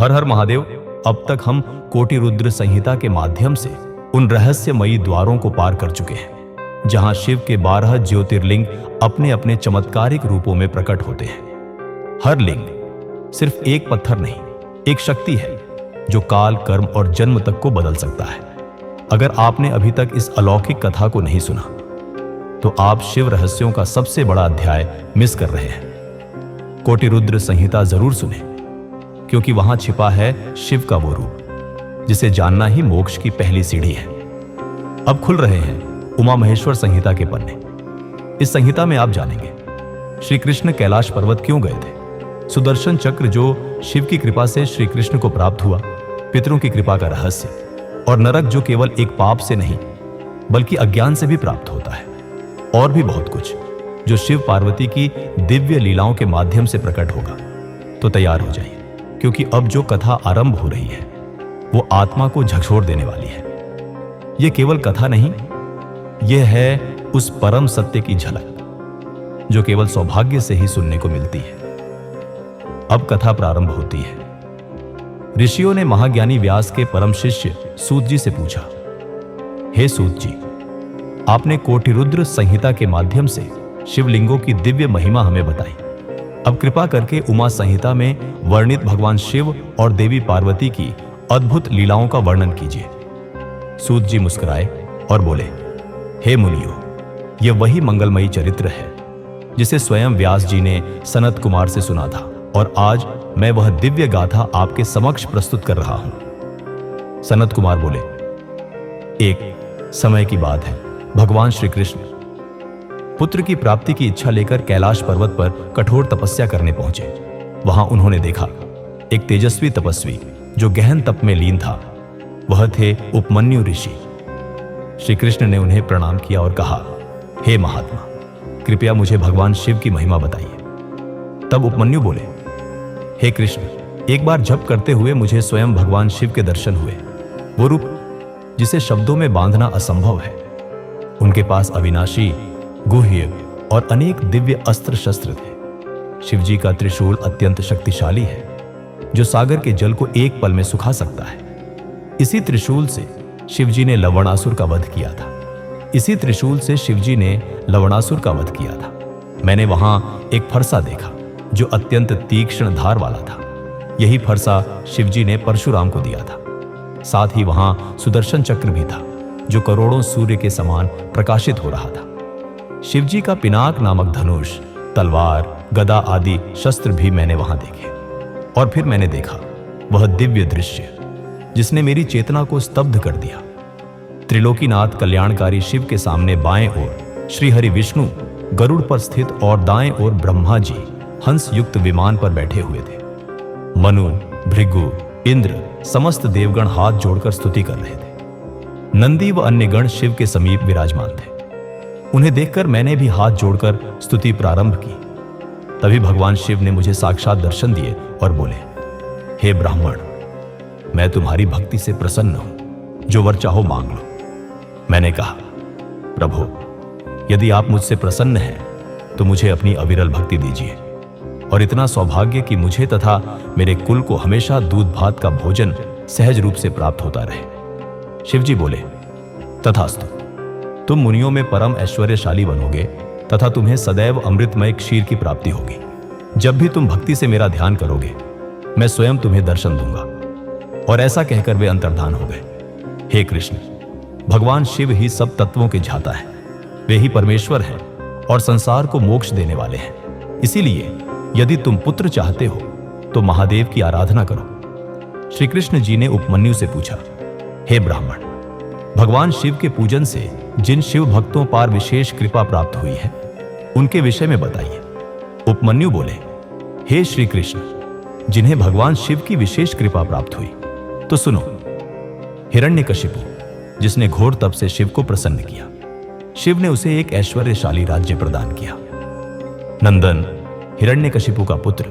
हर हर महादेव। अब तक हम कोटि रुद्र संहिता के माध्यम से उन रहस्यमयी द्वारों को पार कर चुके हैं जहां शिव के 12 ज्योतिर्लिंग अपने अपने चमत्कारिक रूपों में प्रकट होते हैं। हर लिंग सिर्फ एक पत्थर नहीं, एक शक्ति है जो काल, कर्म और जन्म तक को बदल सकता है। अगर आपने अभी तक इस अलौकिक कथा को नहीं सुना तो आप शिव रहस्यों का सबसे बड़ा अध्याय मिस कर रहे हैं। कोटि रुद्र संहिता जरूर सुने, क्योंकि वहां छिपा है शिव का वो रूप जिसे जानना ही मोक्ष की पहली सीढ़ी है। अब खुल रहे हैं उमा महेश्वर संहिता के पन्ने। इस संहिता में आप जानेंगे श्री कृष्ण कैलाश पर्वत क्यों गए थे, सुदर्शन चक्र जो शिव की कृपा से श्री कृष्ण को प्राप्त हुआ, पितरों की कृपा का रहस्य, और नरक जो केवल एक पाप से नहीं बल्कि अज्ञान से भी प्राप्त होता है, और भी बहुत कुछ जो शिव पार्वती की दिव्य लीलाओं के माध्यम से प्रकट होगा। तो तैयार हो जाइए, क्योंकि अब जो कथा आरंभ हो रही है वो आत्मा को झकझोर देने वाली है। यह केवल कथा नहीं, यह है उस परम सत्य की झलक जो केवल सौभाग्य से ही सुनने को मिलती है। अब कथा प्रारंभ होती है। ऋषियों ने महाज्ञानी व्यास के परम शिष्य सूत जी से पूछा, हे सूत जी, आपने कोटि रुद्र संहिता के माध्यम से शिवलिंगों की दिव्य महिमा हमें बताई। अब कृपा करके उमा संहिता में वर्णित भगवान शिव और देवी पार्वती की अद्भुत लीलाओं का वर्णन कीजिए। सूत जी मुस्कुराए और बोले, हे मुनियों, यह वही मंगलमयी चरित्र है जिसे स्वयं व्यास जी ने सनत कुमार से सुना था, और आज मैं वह दिव्य गाथा आपके समक्ष प्रस्तुत कर रहा हूं। सनत कुमार बोले, एक समय की बात है, भगवान श्री कृष्ण पुत्र की प्राप्ति की इच्छा लेकर कैलाश पर्वत पर कठोर तपस्या करने पहुंचे। वहां उन्होंने देखा एक तेजस्वी तपस्वी जो गहन तप में लीन था। वह थे उपमन्यु ऋषि। श्री कृष्ण ने उन्हें प्रणाम किया और कहा, हे महात्मा, कृपया मुझे भगवान शिव की महिमा बताइए। तब उपमन्यु बोले, हे कृष्ण, एक बार जप करते हुए मुझे स्वयं भगवान शिव के दर्शन हुए, वो रूप जिसे शब्दों में बांधना असंभव है। उनके पास अविनाशी, गुह्य और अनेक दिव्य अस्त्र शस्त्र थे। शिवजी का त्रिशूल अत्यंत शक्तिशाली है जो सागर के जल को एक पल में सुखा सकता है। इसी त्रिशूल से शिवजी ने लवणासुर का वध किया था। इसी त्रिशूल से शिवजी ने लवणासुर का वध किया था। मैंने वहां एक फरसा देखा जो अत्यंत तीक्ष्ण धार वाला था। यही फरसा शिवजी ने परशुराम को दिया था। साथ ही वहां सुदर्शन चक्र भी था जो करोड़ों सूर्य के समान प्रकाशित हो रहा था। शिवजी का पिनाक नामक धनुष, तलवार, गदा आदि शस्त्र भी मैंने वहां देखे। और फिर मैंने देखा वह दिव्य दृश्य जिसने मेरी चेतना को स्तब्ध कर दिया। त्रिलोकीनाथ कल्याणकारी शिव के सामने बाएं ओर श्री हरि विष्णु गरुड़ पर स्थित और दाएं ओर ब्रह्मा जी हंस युक्त विमान पर बैठे हुए थे। मनु, भृगु, इंद्र समस्त देवगण हाथ जोड़कर स्तुति कर रहे थे। नंदी व अन्य गण शिव के समीप विराजमान थे। उन्हें देखकर मैंने भी हाथ जोड़कर स्तुति प्रारंभ की। तभी भगवान शिव ने मुझे साक्षात दर्शन दिए और बोले, हे ब्राह्मण, मैं तुम्हारी भक्ति से प्रसन्न हूं, जो वर चाहो मांग लो। मैंने कहा, प्रभु, यदि आप मुझसे प्रसन्न हैं तो मुझे अपनी अविरल भक्ति दीजिए, और इतना सौभाग्य कि मुझे तथा मेरे कुल को हमेशा दूध भात का भोजन सहज रूप से प्राप्त होता रहे। शिवजी बोले, तथास्तु, तुम मुनियों में परम ऐश्वर्यशाली बनोगे तथा तुम्हें सदैव अमृतमय क्षीर की प्राप्ति होगी। जब भी तुम भक्ति से मेरा ध्यान करोगे मैं स्वयं तुम्हें दर्शन दूंगा। और ऐसा कहकर वे अंतर्धान हो गए। हे कृष्ण, भगवान शिव ही सब तत्वों के झाता है। वे ही परमेश्वर हैं और संसार को मोक्ष देने वाले हैं। इसीलिए यदि तुम पुत्र चाहते हो तो महादेव की आराधना करो। श्री कृष्ण जी ने उपमन्यु से पूछा, हे ब्राह्मण, भगवान शिव के पूजन से जिन शिव भक्तों पर विशेष कृपा प्राप्त हुई है उनके विषय में बताइए। उपमन्यु बोले, हे श्री कृष्ण, जिन्हें भगवान शिव की विशेष कृपा प्राप्त हुई तो सुनो। हिरण्यकशिपु, जिसने घोर तप से शिव को प्रसन्न किया, शिव ने उसे एक ऐश्वर्यशाली राज्य प्रदान किया। नंदन, हिरण्यकशिपु का पुत्र,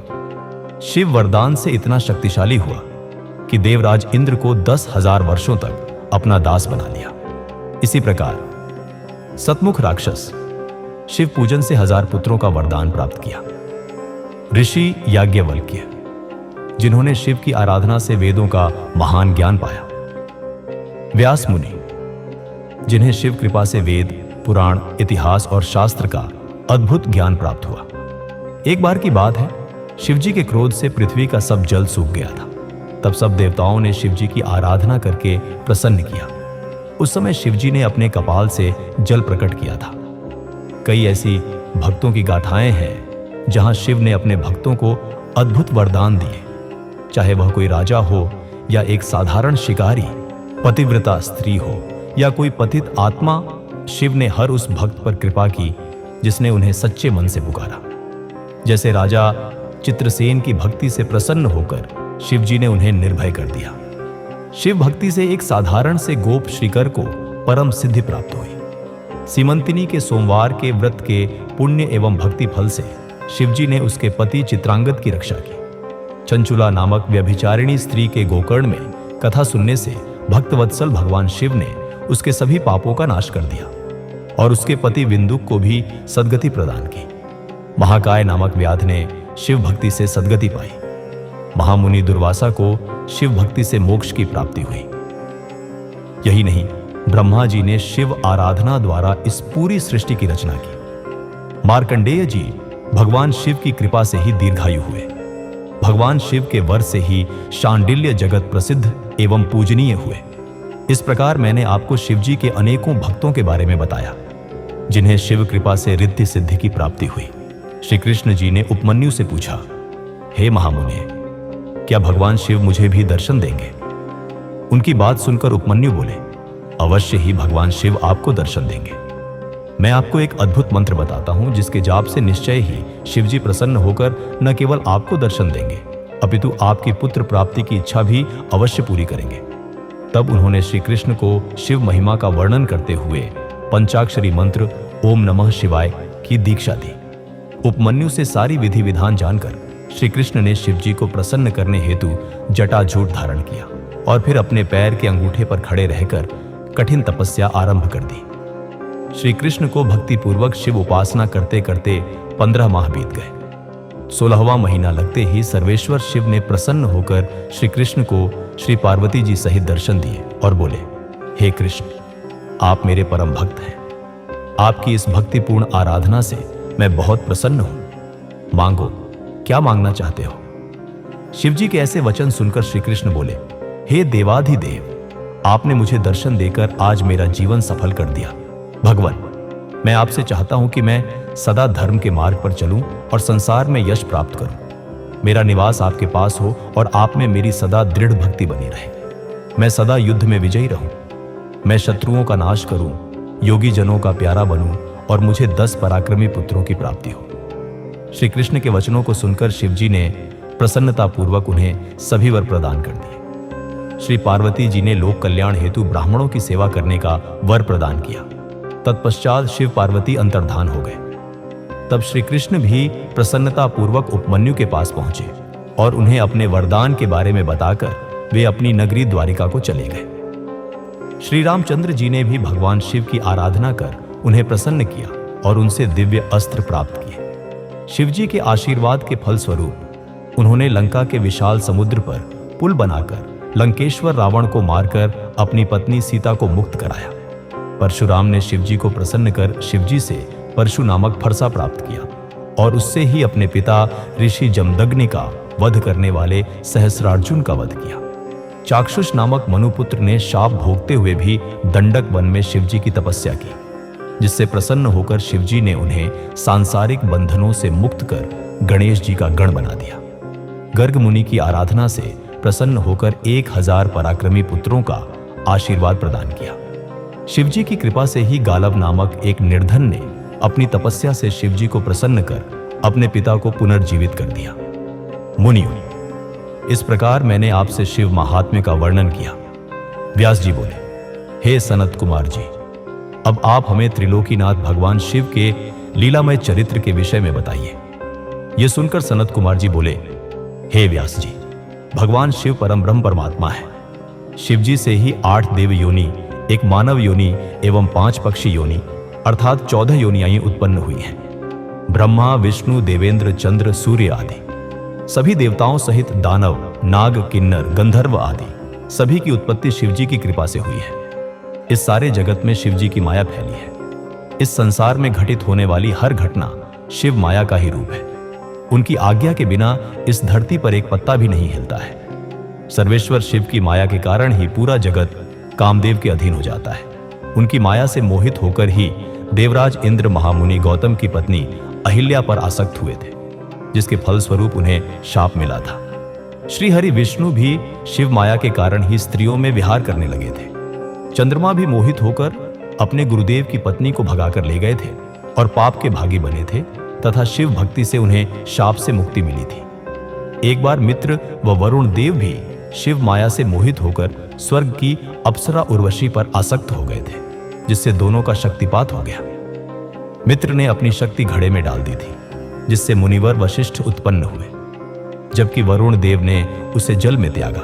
शिव वरदान से इतना शक्तिशाली हुआ कि देवराज इंद्र को 10,000 वर्षों तक अपना दास बना लिया। इसी प्रकार सतमुख राक्षस शिव पूजन से 1000 पुत्रों का वरदान प्राप्त किया। ऋषि याज्ञवल्क्य, जिन्होंने शिव की आराधना से वेदों का महान ज्ञान पाया। व्यास मुनि, जिन्हें शिव कृपा से वेद, पुराण, इतिहास और शास्त्र का अद्भुत ज्ञान प्राप्त हुआ। एक बार की बात है, शिवजी के क्रोध से पृथ्वी का सब जल सूख गया था। तब सब देवताओं ने शिवजी की आराधना करके प्रसन्न किया। उस समय शिवजी ने अपने कपाल से जल प्रकट किया था। कई ऐसी भक्तों की गाथाएं हैं जहां शिव ने अपने भक्तों को अद्भुत वरदान दिए। चाहे वह कोई राजा हो या एक साधारण शिकारी, पतिव्रता स्त्री हो या कोई पतित आत्मा, शिव ने हर उस भक्त पर कृपा की जिसने उन्हें सच्चे मन से पुकारा। जैसे राजा चित्रसेन की भक्ति से प्रसन्न होकर शिवजी ने उन्हें निर्भय कर दिया। शिव भक्ति से एक साधारण से गोप श्रीकर को परम सिद्धि प्राप्त हुई। सीमंतिनी के सोमवार के व्रत के पुण्य एवं भक्ति फल से शिवजी ने उसके पति चित्रांगद की रक्षा की। चंचुला नामक व्यभिचारिणी स्त्री के गोकर्ण में कथा सुनने से भक्तवत्सल भगवान शिव ने उसके सभी पापों का नाश कर दिया और उसके पति विंदुक को भी सद्गति प्रदान की। महाकाय नामक व्याध ने शिव भक्ति से सद्गति पाई। महामुनि दुर्वासा को शिव भक्ति से मोक्ष की प्राप्ति हुई। यही नहीं, ब्रह्मा जी ने शिव आराधना द्वारा इस पूरी सृष्टि की रचना की। मार्कंडेय जी भगवान शिव की कृपा से ही दीर्घायु हुए। भगवान शिव के वर से ही शांडिल्य जगत प्रसिद्ध एवं पूजनीय हुए। इस प्रकार मैंने आपको शिवजी के अनेकों भक्तों के बारे में बताया जिन्हें शिव कृपा से रिद्धि सिद्धि की प्राप्ति हुई। श्री कृष्ण जी ने उपमन्यु से पूछा, हे महामुनि, क्या भगवान शिव मुझे भी दर्शन देंगे? उनकी बात सुनकर उपमन्यु बोले, अवश्य ही भगवान शिव आपको दर्शन देंगे। मैं आपको एक अद्भुत मंत्र बताता हूं जिसके जाप से निश्चय ही शिवजी प्रसन्न होकर न केवल आपको दर्शन देंगे अपितु आपकी पुत्र प्राप्ति की इच्छा भी अवश्य पूरी करेंगे। तब उन्होंने श्री कृष्ण को शिव महिमा का वर्णन करते हुए पंचाक्षरी मंत्र ओम नमः शिवाय की दीक्षा दी। उपमन्यु से सारी विधि विधान जानकर श्री कृष्ण ने शिवजी को प्रसन्न करने हेतु जटाजूट धारण किया और फिर अपने पैर के अंगूठे पर खड़े रहकर कठिन तपस्या आरंभ कर दी। श्री कृष्ण को भक्तिपूर्वक शिव उपासना करते करते 15 माह बीत गए। 16वां महीना लगते ही सर्वेश्वर शिव ने प्रसन्न होकर श्री कृष्ण को श्री पार्वती जी सहित दर्शन दिए और बोले, हे कृष्ण, आप मेरे परम भक्त हैं। आपकी इस भक्तिपूर्ण आराधना से मैं बहुत प्रसन्न हूं। मांगो, क्या मांगना चाहते हो? शिवजी के ऐसे वचन सुनकर श्री कृष्ण बोले, हे देवाधिदेव, आपने मुझे दर्शन देकर आज मेरा जीवन सफल कर दिया। भगवान, मैं आपसे चाहता हूं कि मैं सदा धर्म के मार्ग पर चलूं और संसार में यश प्राप्त करूं। मेरा निवास आपके पास हो और आप में मेरी सदा दृढ़ भक्ति बनी रहे। मैं सदा युद्ध में विजयी रहूं। मैं शत्रुओं का नाश करूं, योगी जनों का प्यारा बनूं और मुझे 10 पराक्रमी पुत्रों की प्राप्ति हो। श्री कृष्ण के वचनों को सुनकर शिवजी ने प्रसन्नतापूर्वक उन्हें सभी वर प्रदान कर दिए। श्री पार्वती जी ने लोक कल्याण हेतु ब्राह्मणों की सेवा करने का वर प्रदान किया। तत्पश्चात शिव पार्वती अंतर्धान हो गए। तब श्री कृष्ण भी प्रसन्नतापूर्वक उपमन्यु के पास पहुंचे और उन्हें अपने वरदान के बारे में बताकर वे अपनी नगरी द्वारिका को चले गए। श्री रामचंद्र जी ने भी भगवान शिव की आराधना कर उन्हें प्रसन्न किया और उनसे दिव्य अस्त्र प्राप्त किए। शिवजी के आशीर्वाद के फलस्वरूप उन्होंने लंका के विशाल समुद्र पर पुल बनाकर लंकेश्वर रावण को मारकर अपनी पत्नी सीता को मुक्त कराया। परशुराम ने शिवजी को प्रसन्न कर शिवजी से परशु नामक फरसा प्राप्त किया और उससे ही अपने पिता ऋषि जमदग्नि का वध करने वाले सहस्रार्जुन का वध किया। चाक्षुष नामक मनुपुत्र ने शाप भोगते हुए भी दंडक वन में शिवजी की तपस्या की, जिससे प्रसन्न होकर शिवजी ने उन्हें सांसारिक बंधनों से मुक्त कर गणेश जी का गण बना दिया। गर्ग मुनि की आराधना से प्रसन्न होकर 1000 पराक्रमी पुत्रों का आशीर्वाद प्रदान किया। शिवजी की कृपा से ही गालव नामक एक निर्धन ने अपनी तपस्या से शिवजी को प्रसन्न कर अपने पिता को पुनर्जीवित कर दिया। मुनियों, इस प्रकार मैंने आपसे शिव महात्म्य का वर्णन किया। व्यास जी बोले, हे सनत कुमार जी, अब आप हमें त्रिलोकीनाथ भगवान शिव के लीलामय चरित्र के विषय में बताइए। यह सुनकर सनत कुमार जी बोले, हे व्यास जी, भगवान शिव परम ब्रह्म परमात्मा है। शिवजी से ही 8 देव योनि, एक मानव योनि एवं 5 पक्षी योनि अर्थात 14 योनियां उत्पन्न हुई हैं। ब्रह्मा, विष्णु, देवेंद्र, चंद्र, सूर्य आदि। सभी देवताओं सहित दानव, नाग, किन्नर, गंधर्व आदि सभी की उत्पत्ति शिवजी की कृपा से हुई है। इस सारे जगत में शिवजी की माया फैली है। इस संसार में घटित होने वाली हर घटना शिव माया का ही रूप है। उनकी आज्ञा के बिना इस धरती पर एक पत्ता भी नहीं हिलता है। सर्वेश्वर शिव की माया के कारण ही पूरा जगत कामदेव के अधीन हो जाता है। उनकी माया से मोहित होकर ही देवराज इंद्र महामुनि गौतम की पत्नी अहिल्या पर आसक्त हुए थे, जिसके फलस्वरूप उन्हें शाप मिला था। श्री हरि विष्णु भी शिव माया के कारण ही स्त्रियों में विहार करने लगे थे। चंद्रमा भी मोहित होकर अपने गुरुदेव की पत्नी को भगाकर ले गए थे और पाप के भागी बने थे तथा शिव भक्ति से उन्हें शाप से मुक्ति मिली थी। एक बार मित्र व वरुण देव भी शिव माया से मोहित होकर स्वर्ग की अप्सरा उर्वशी पर आसक्त हो गए थे, जिससे दोनों का शक्तिपात हो गया। मित्र ने अपनी शक्ति घड़े में डाल दी थी, जिससे मुनिवर वशिष्ठ उत्पन्न हुए, जबकि वरुण देव ने उसे जल में त्यागा,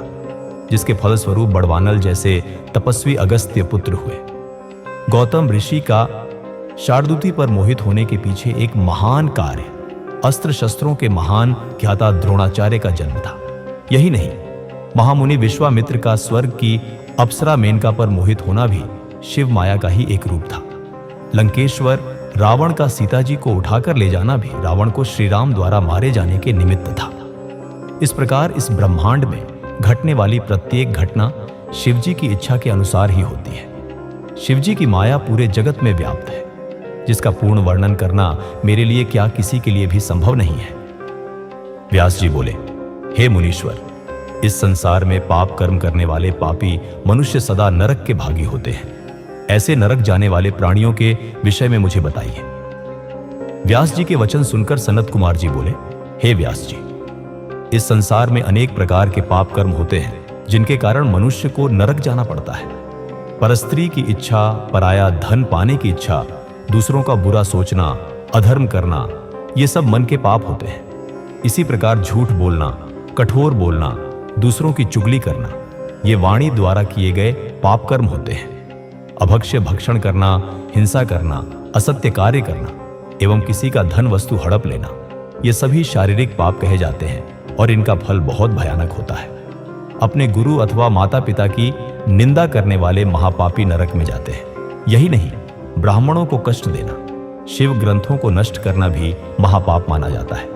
जिसके फलस्वरूप बड़वानल जैसे तपस्वी अगस्त्य पुत्र हुए। गौतम ऋषि का शार्दूती पर मोहित होने के पीछे एक महान कार्य अस्त्र शस्त्रों के महान ज्ञाता द्रोणाचार्य का जन्म था। यही नहीं, महामुनि विश्वामित्र का स्वर्ग की अप्सरा मेनका पर मोहित होना भी शिव माया का ही एक रूप था। लंकेश्वर रावण का सीता जी को उठाकर ले जाना भी रावण को श्रीराम द्वारा मारे जाने के निमित्त था। इस प्रकार इस ब्रह्मांड में घटने वाली प्रत्येक घटना शिवजी की इच्छा के अनुसार ही होती है। शिवजी की माया पूरे जगत में व्याप्त है, जिसका पूर्ण वर्णन करना मेरे लिए क्या किसी के लिए भी संभव नहीं है। व्यास जी बोले, हे मुनीश्वर, इस संसार में पाप कर्म करने वाले पापी मनुष्य सदा नरक के भागी होते हैं। ऐसे नरक जाने वाले प्राणियों के विषय में मुझे बताइए। व्यास जी के वचन सुनकर सनत कुमार जी बोले, हे व्यास जी, इस संसार में अनेक प्रकार के पाप कर्म होते हैं, जिनके कारण मनुष्य को नरक जाना पड़ता है। परस्त्री की इच्छा, पराया धन पाने की इच्छा, दूसरों का बुरा सोचना, अधर्म करना, ये सब मन के पाप होते हैं। इसी प्रकार झूठ बोलना, कठोर बोलना, दूसरों की चुगली करना, ये वाणी द्वारा किए गए पाप कर्म होते हैं। अभक्ष्य भक्षण करना, हिंसा करना, असत्य कार्य करना एवं किसी का धन वस्तु हड़प लेना, ये सभी शारीरिक पाप कहे जाते हैं और इनका फल बहुत भयानक होता है। अपने गुरु अथवा माता पिता की निंदा करने वाले महापापी नरक में जाते हैं। यही नहीं, ब्राह्मणों को कष्ट देना, शिव ग्रंथों को नष्ट करना भी महापाप माना जाता है।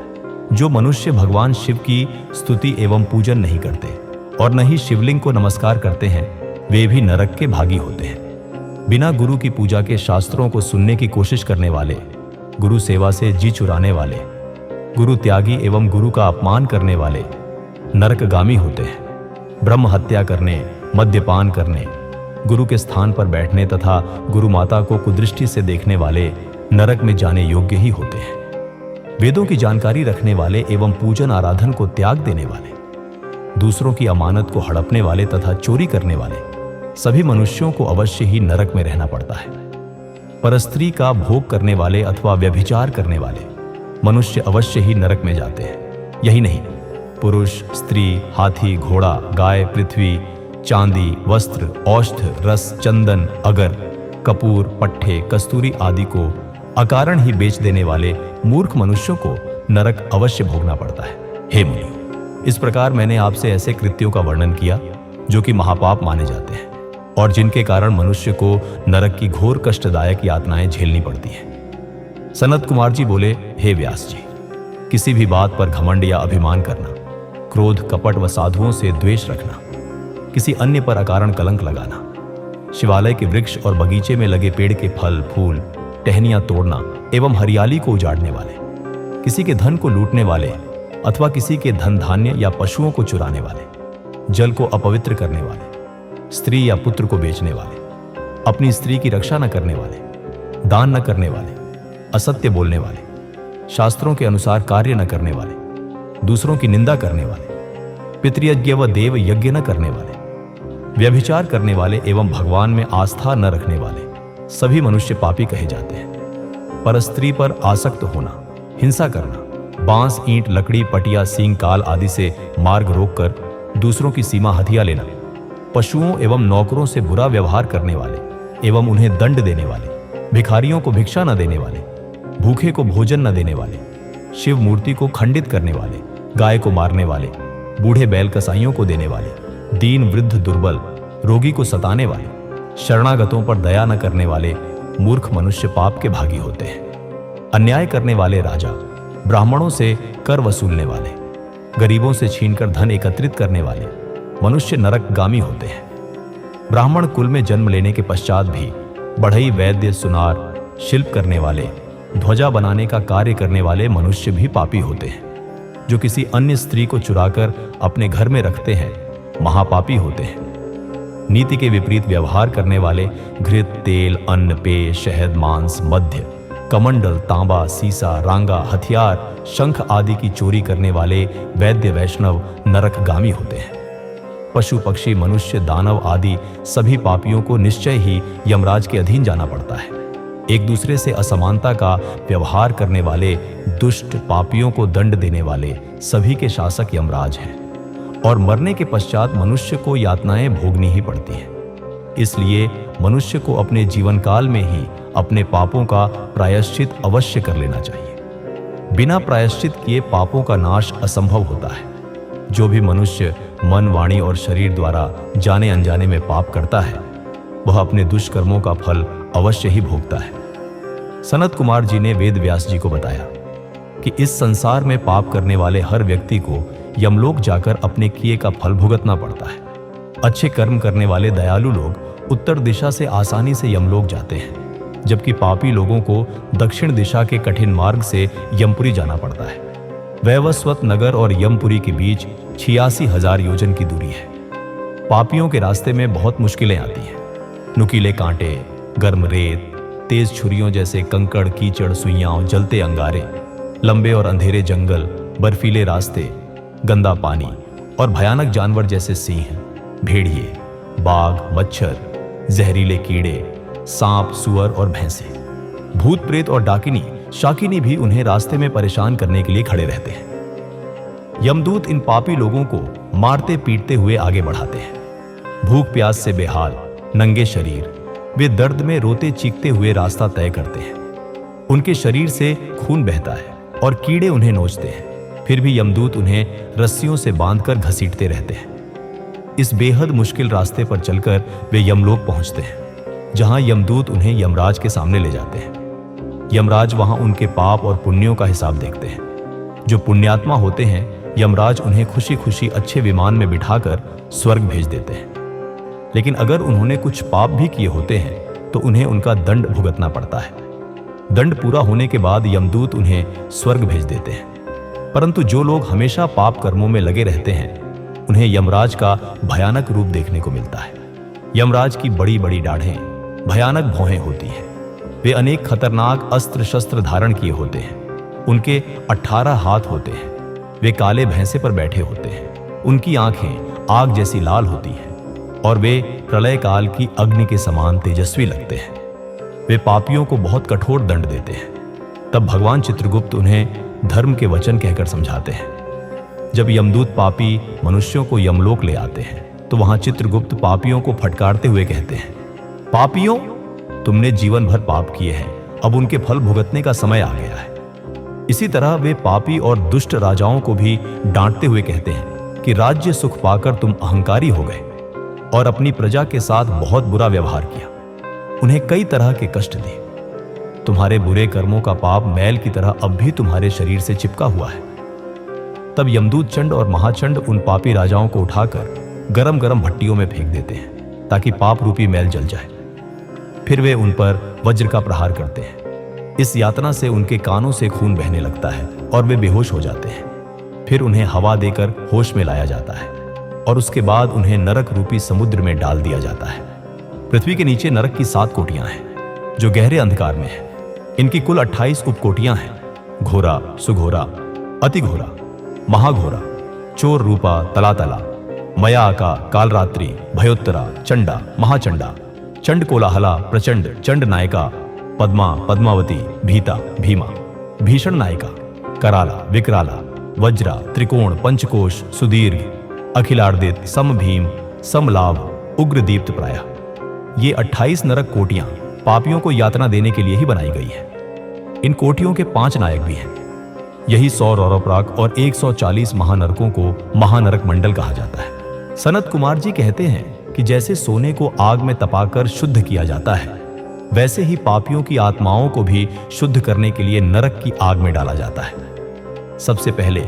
जो मनुष्य भगवान शिव की स्तुति एवं पूजन नहीं करते और न ही शिवलिंग को नमस्कार करते हैं, वे भी नरक के भागी होते हैं। बिना गुरु की पूजा के शास्त्रों को सुनने की कोशिश करने वाले, गुरु सेवा से जी चुराने वाले, गुरु त्यागी एवं गुरु का अपमान करने वाले नरकगामी होते हैं। ब्रह्म हत्या करने, मद्यपान करने, गुरु के स्थान पर बैठने तथा गुरु माता को कुदृष्टि से देखने वाले नरक में जाने योग्य ही होते हैं। वेदों की जानकारी रखने वाले एवं पूजन आराधन को त्याग देने वाले, दूसरों की अमानत को हड़पने वाले तथा चोरी करने वाले सभी मनुष्यों को अवश्य ही नरक में रहना पड़ता है। परस्त्री का भोग करने वाले अथवा व्यभिचार करने वाले मनुष्य अवश्य ही नरक में जाते हैं। यही नहीं, पुरुष, स्त्री, हाथी, घोड़ा, गाय, पृथ्वी, चांदी, वस्त्र, औषध, रस, चंदन, अगर, कपूर, पट्टे, कस्तूरी आदि को अकारण ही बेच देने वाले मूर्ख मनुष्यों को नरक अवश्य भोगना पड़ता है। हे मुनियों, इस प्रकार मैंने आपसे ऐसे कृत्यों का वर्णन किया जो कि महापाप माने जाते हैं और जिनके कारण मनुष्य को नरक की घोर कष्टदायक यातनाएं झेलनी पड़ती हैं। सनत कुमार जी बोले, हे व्यास जी, किसी भी बात पर घमंड या अभिमान करना, क्रोध, कपट व साधुओं से द्वेष रखना, किसी अन्य पर अकारण कलंक लगाना, शिवालय के वृक्ष और बगीचे में लगे पेड़ के फल, फूल, टहनियां तोड़ना एवं हरियाली को उजाड़ने वाले, किसी के धन को लूटने वाले अथवा किसी के धन धान्य या पशुओं को चुराने वाले, जल को अपवित्र करने वाले, स्त्री या पुत्र को बेचने वाले, अपनी स्त्री की रक्षा न करने वाले, दान न करने वाले, असत्य बोलने वाले, शास्त्रों के अनुसार कार्य न करने वाले, दूसरों की निंदा करने वाले, पितृयज्ञ व देव यज्ञ न करने वाले, व्यभिचार करने वाले एवं भगवान में आस्था न रखने वाले सभी मनुष्य पापी कहे जाते हैं। परस्त्री पर आसक्त होना, हिंसा करना, बांस, ईंट, लकड़ी, पटिया, सींग, काल आदि से मार्ग रोककर दूसरों की सीमा हथिया लेना, पशुओं एवं नौकरों से बुरा व्यवहार करने वाले एवं उन्हें दंड देने वाले, भिखारियों को भिक्षा न देने वाले, भूखे को भोजन न देने वाले, शिव मूर्ति को खंडित करने वाले, गाय को मारने वाले, बूढ़े बैल कसाईयों को देने वाले, दीन वृद्ध दुर्बल रोगी को सताने वाले, शरणागतों पर दया न करने वाले मूर्ख मनुष्य पाप के भागी होते हैं। अन्याय करने वाले राजा, ब्राह्मणों से कर वसूलने वाले, गरीबों से छीनकर धन एकत्रित करने वाले मनुष्य नरकगामी होते हैं। ब्राह्मण कुल में जन्म लेने के पश्चात भी बढ़ई, वैद्य, सुनार, शिल्प करने वाले, ध्वजा बनाने का कार्य करने वाले मनुष्य भी पापी होते हैं। जो किसी अन्य स्त्री को चुराकर अपने घर में रखते हैं महापापी होते हैं। नीति के विपरीत व्यवहार करने वाले घृत, तेल, अन्न, पेय, शहद, मांस, मद्य, कमंडल, तांबा, सीसा, रांगा, हथियार, शंख आदि की चोरी करने वाले वैद्य, वैष्णव नरकगामी होते हैं। पशु, पक्षी, मनुष्य, दानव आदि सभी पापियों को निश्चय ही यमराज के अधीन जाना पड़ता है। एक दूसरे से असमानता का व्यवहार करने वाले दुष्ट पापियों को दंड देने वाले सभी के शासक यमराज हैं और मरने के पश्चात मनुष्य को यातनाएं भोगनी ही पड़ती हैं। इसलिए मनुष्य को अपने जीवन काल में ही अपने पापों का प्रायश्चित अवश्य कर लेना चाहिए। बिना प्रायश्चित किए पापों का नाश असंभव होता है। जो भी मनुष्य मन, वाणी और शरीर द्वारा जाने अनजाने में पाप करता है वह अपने दुष्कर्मों का फल अवश्य ही भोगता है। सनत कुमार जी ने वेद व्यास जी को बताया कि इस संसार में पाप करने वाले हर व्यक्ति को यमलोक जाकर अपने किए का फल भुगतना पड़ता है। अच्छे कर्म करने वाले दयालु लोग उत्तर दिशा से आसानी से यमलोक जाते हैं, जबकि पापी लोगों को दक्षिण दिशा के कठिन मार्ग से यमपुरी जाना पड़ता है। वैवस्वत नगर और यमपुरी के बीच 86,000 योजन की दूरी है। पापियों के रास्ते में बहुत मुश्किलें आती हैं। नुकीले कांटे, गर्म रेत, तेज छुरियों जैसे कंकड़, कीचड़, सुइयां, जलते अंगारे, लंबे और अंधेरे जंगल, बर्फीले रास्ते, गंदा पानी और भयानक जानवर जैसे सिंह, भेड़िए, बाघ, मच्छर, जहरीले कीड़े, सांप, सुअर और भैंसे, भूत प्रेत और डाकिनी, शाकिनी भी उन्हें रास्ते में परेशान करने के लिए खड़े रहते हैं। यमदूत इन पापी लोगों को मारते पीटते हुए आगे बढ़ाते हैं। भूख प्यास से बेहाल, नंगे शरीर, वे दर्द में रोते चीखते हुए रास्ता तय करते हैं। उनके शरीर से खून बहता है और कीड़े उन्हें नोचते हैं, फिर भी यमदूत उन्हें रस्सियों से बांधकर घसीटते रहते हैं। इस बेहद मुश्किल रास्ते पर चलकर वे यमलोक पहुंचते हैं, जहां यमदूत उन्हें यमराज के सामने ले जाते हैं। यमराज वहां उनके पाप और पुण्यों का हिसाब देखते हैं। जो पुण्यात्मा होते हैं यमराज उन्हें खुशी खुशी अच्छे विमान में बिठाकर स्वर्ग भेज देते हैं। लेकिन अगर उन्होंने कुछ पाप भी किए होते हैं तो उन्हें उनका दंड भुगतना पड़ता है। दंड पूरा होने के बाद यमदूत उन्हें स्वर्ग भेज देते हैं। परंतु जो लोग हमेशा पाप कर्मों में लगे रहते हैं उन्हें यमराज का भयानक रूप देखने को मिलता है। यमराज की बड़ी बड़ी दाढ़ें, भयानक भौहें होती हैं। वे अनेक खतरनाक अस्त्र शस्त्र धारण किए होते हैं। उनके 18 हाथ होते हैं। वे काले भैंसे पर बैठे होते हैं। उनकी आंखें आग जैसी लाल होती हैं और वे प्रलय काल की अग्नि के समान तेजस्वी लगते हैं। वे पापियों को बहुत कठोर दंड देते हैं। तब भगवान चित्रगुप्त उन्हें धर्म के वचन कहकर समझाते हैं। जब यमदूत पापी मनुष्यों को यमलोक ले आते हैं तो वहां चित्रगुप्त पापियों को फटकारते हुए कहते हैं, पापियों, तुमने जीवन भर पाप किए हैं, अब उनके फल भुगतने का समय आ गया है। इसी तरह वे पापी और दुष्ट राजाओं को भी डांटते हुए कहते हैं कि राज्य सुख पाकर तुम अहंकारी हो गए और अपनी प्रजा के साथ बहुत बुरा व्यवहार किया, उन्हें कई तरह के कष्ट दिए। तुम्हारे बुरे कर्मों का पाप मैल की तरह अब भी तुम्हारे शरीर से चिपका हुआ है। तब यमदूत चंड और महाचंड उन पापी राजाओं को उठाकर गरम गरम भट्टियों में फेंक देते हैं ताकि पाप रूपी मैल जल जाए। फिर वे उन पर वज्र का प्रहार करते हैं। इस यातना से उनके कानों से खून बहने लगता है और वे बेहोश हो जाते हैं। फिर उन्हें हवा देकर होश में लाया जाता है और उसके बाद उन्हें नरक रूपी समुद्र में डाल दिया जाता है। पृथ्वी के नीचे नरक की 7 कोटियां हैं जो गहरे अंधकार में है। इनकी कुल 28 उपकोटियां हैं। घोरा, सुघोरा, अति घोरा, महाघोरा, चोर रूपा, तलातला, मयाका, कालरात्रि, भयोत्तरा, चंडा, महाचंडा, चंड कोलाहला, प्रचंड, चंड नायका, पद्मा, पद्मावती, भीता, भीमा, भीषण नायिका, कराला, विकराला, वज्रा, त्रिकोण, पंचकोश, सुदीर्घ, अखिलार्दित, समभीम, समलाभ, उग्र दीप्त प्राय। ये 28 नरक कोटियां पापियों को यातना देने के लिए ही बनाई गई है। इन कोटियों के 5 नायक भी हैं। यही 100 रौरवराग और 140 महानरकों को महानरक मंडल कहा जाता है। सनत कुमार जी कहते हैं कि जैसे सोने को आग में तपाकर शुद्ध किया जाता है, वैसे ही पापियों की आत्माओं को भी शुद्ध करने के लिए नरक की आग में डाला जाता है। सबसे पहले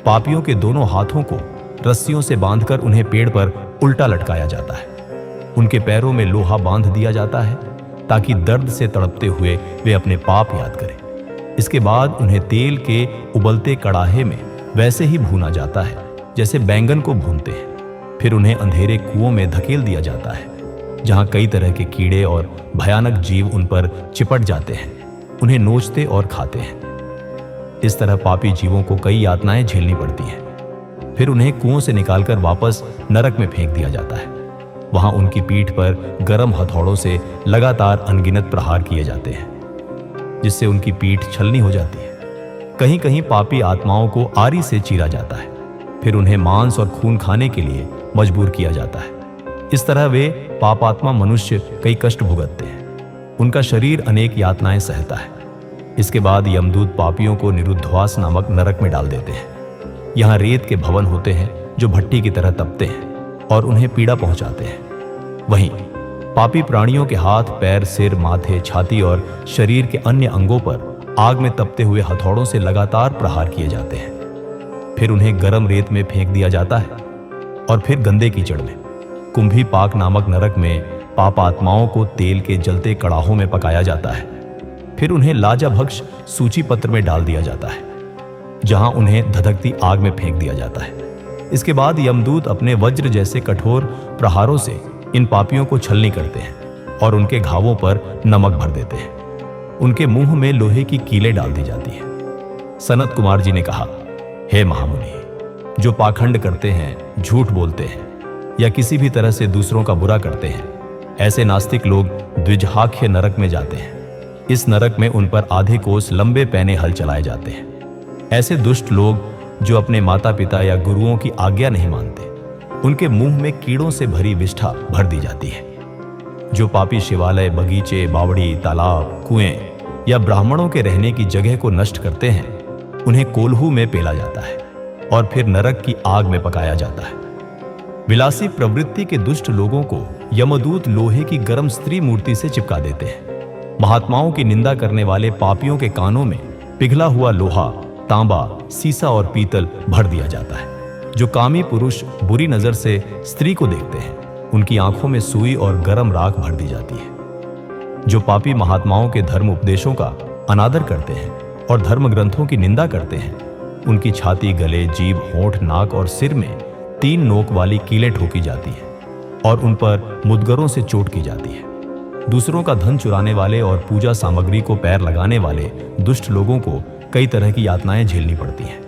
पापियों के दोनों हाथों को रस्सियों से बांधकर उन्हें पेड़ पर उल्टा लटकाया जाता है। उनके पैरों में लोहा बांध दिया जाता है ताकि दर्द से तड़पते हुए वे अपने पाप याद करें। इसके बाद उन्हें तेल के उबलते कड़ाहे में वैसे ही भूना जाता है जैसे बैंगन को भूनते हैं। फिर उन्हें अंधेरे कुओं में धकेल दिया जाता है, जहां कई तरह के कीड़े और भयानक जीव उन पर चिपट जाते हैं, उन्हें नोचते और खाते हैं। इस तरह पापी जीवों को कई यातनाएं झेलनी पड़ती हैं। फिर उन्हें कुओं से निकालकर वापस नरक में फेंक दिया जाता है। वहां उनकी पीठ पर गर्म हथौड़ों से लगातार अनगिनत प्रहार किए जाते हैं, जिससे उनकी पीठ छलनी हो जाती है। कहीं कहीं पापी आत्माओं को आरी से चीरा जाता है। फिर उन्हें मांस और खून खाने के लिए मजबूर किया जाता है। इस तरह वे पापात्मा मनुष्य कई कष्ट भुगतते हैं। उनका शरीर अनेक यातनाएं सहता है। इसके बाद यमदूत पापियों को निरुद्धवास नामक नरक में डाल देते हैं। यहाँ रेत के भवन होते हैं जो भट्टी की तरह तपते हैं और उन्हें पीड़ा पहुंचाते हैं। वहीं पापी प्राणियों के हाथ, पैर, सिर, माथे, छाती और शरीर के अन्य अंगों पर आग में तपते हुए हथौड़ों से लगातार प्रहार किए जाते हैं। फिर उन्हें गर्म रेत में फेंक दिया जाता है और फिर गंदे कीचड़ में कुंभी पाक नामक नरक में पाप आत्माओं को तेल के जलते कड़ाहों में पकाया जाता है। फिर उन्हें लाजाभक्ष सूची पत्र में डाल दिया जाता है, जहां उन्हें धधकती आग में फेंक दिया जाता है। इसके बाद यमदूत अपने वज्र जैसे कठोर प्रहारों से इन पापियों को छलनी करते हैं और उनके घावों पर नमक भर देते हैं। उनके मुंह में लोहे की कीलें डाल दी जाती हैं। सनत कुमार जी ने कहा, हे महामुनि, जो पाखंड करते हैं, झूठ बोलते हैं या किसी भी तरह से दूसरों का बुरा करते हैं, ऐसे नास्तिक लोग द्विजहाख्य नरक में जाते हैं। इस नरक में उन पर आधे कोस लंबे पैने हल चलाए जाते हैं। ऐसे दुष्ट लोग जो अपने माता पिता या गुरुओं की आज्ञा नहीं मानते, उनके मुंह में कीड़ों से भरी विष्ठा भर दी जाती है। जो पापी शिवालय, बगीचे, बावड़ी, तालाब, कुएं या ब्राह्मणों के रहने की जगह को नष्ट करते हैं, उन्हें कोल्हू में पेला जाता है और फिर नरक की आग में पकाया जाता है। विलासी प्रवृत्ति के दुष्ट लोगों को यमदूत लोहे की गर्म स्त्री मूर्ति से चिपका देते हैं। महात्माओं की निंदा करने वाले पापियों के कानों में पिघला हुआ लोहा, तांबा, सीसा और पीतल भर दिया जाता है। जो कामी पुरुष बुरी नजर से स्त्री को देखते हैं, उनकी आंखों में सुई और गर्म राख भर दी जाती है। जो पापी महात्माओं के धर्म उपदेशों का अनादर करते हैं और धर्म ग्रंथों की निंदा करते हैं, उनकी छाती, गले, जीभ, होंठ, नाक और सिर में 3 नोक वाली कीलें ठोकी जाती हैं और उन पर मुद्गरों से चोट की जाती है। दूसरों का धन चुराने वाले और पूजा सामग्री को पैर लगाने वाले दुष्ट लोगों को कई तरह की यातनाएं झेलनी पड़ती हैं।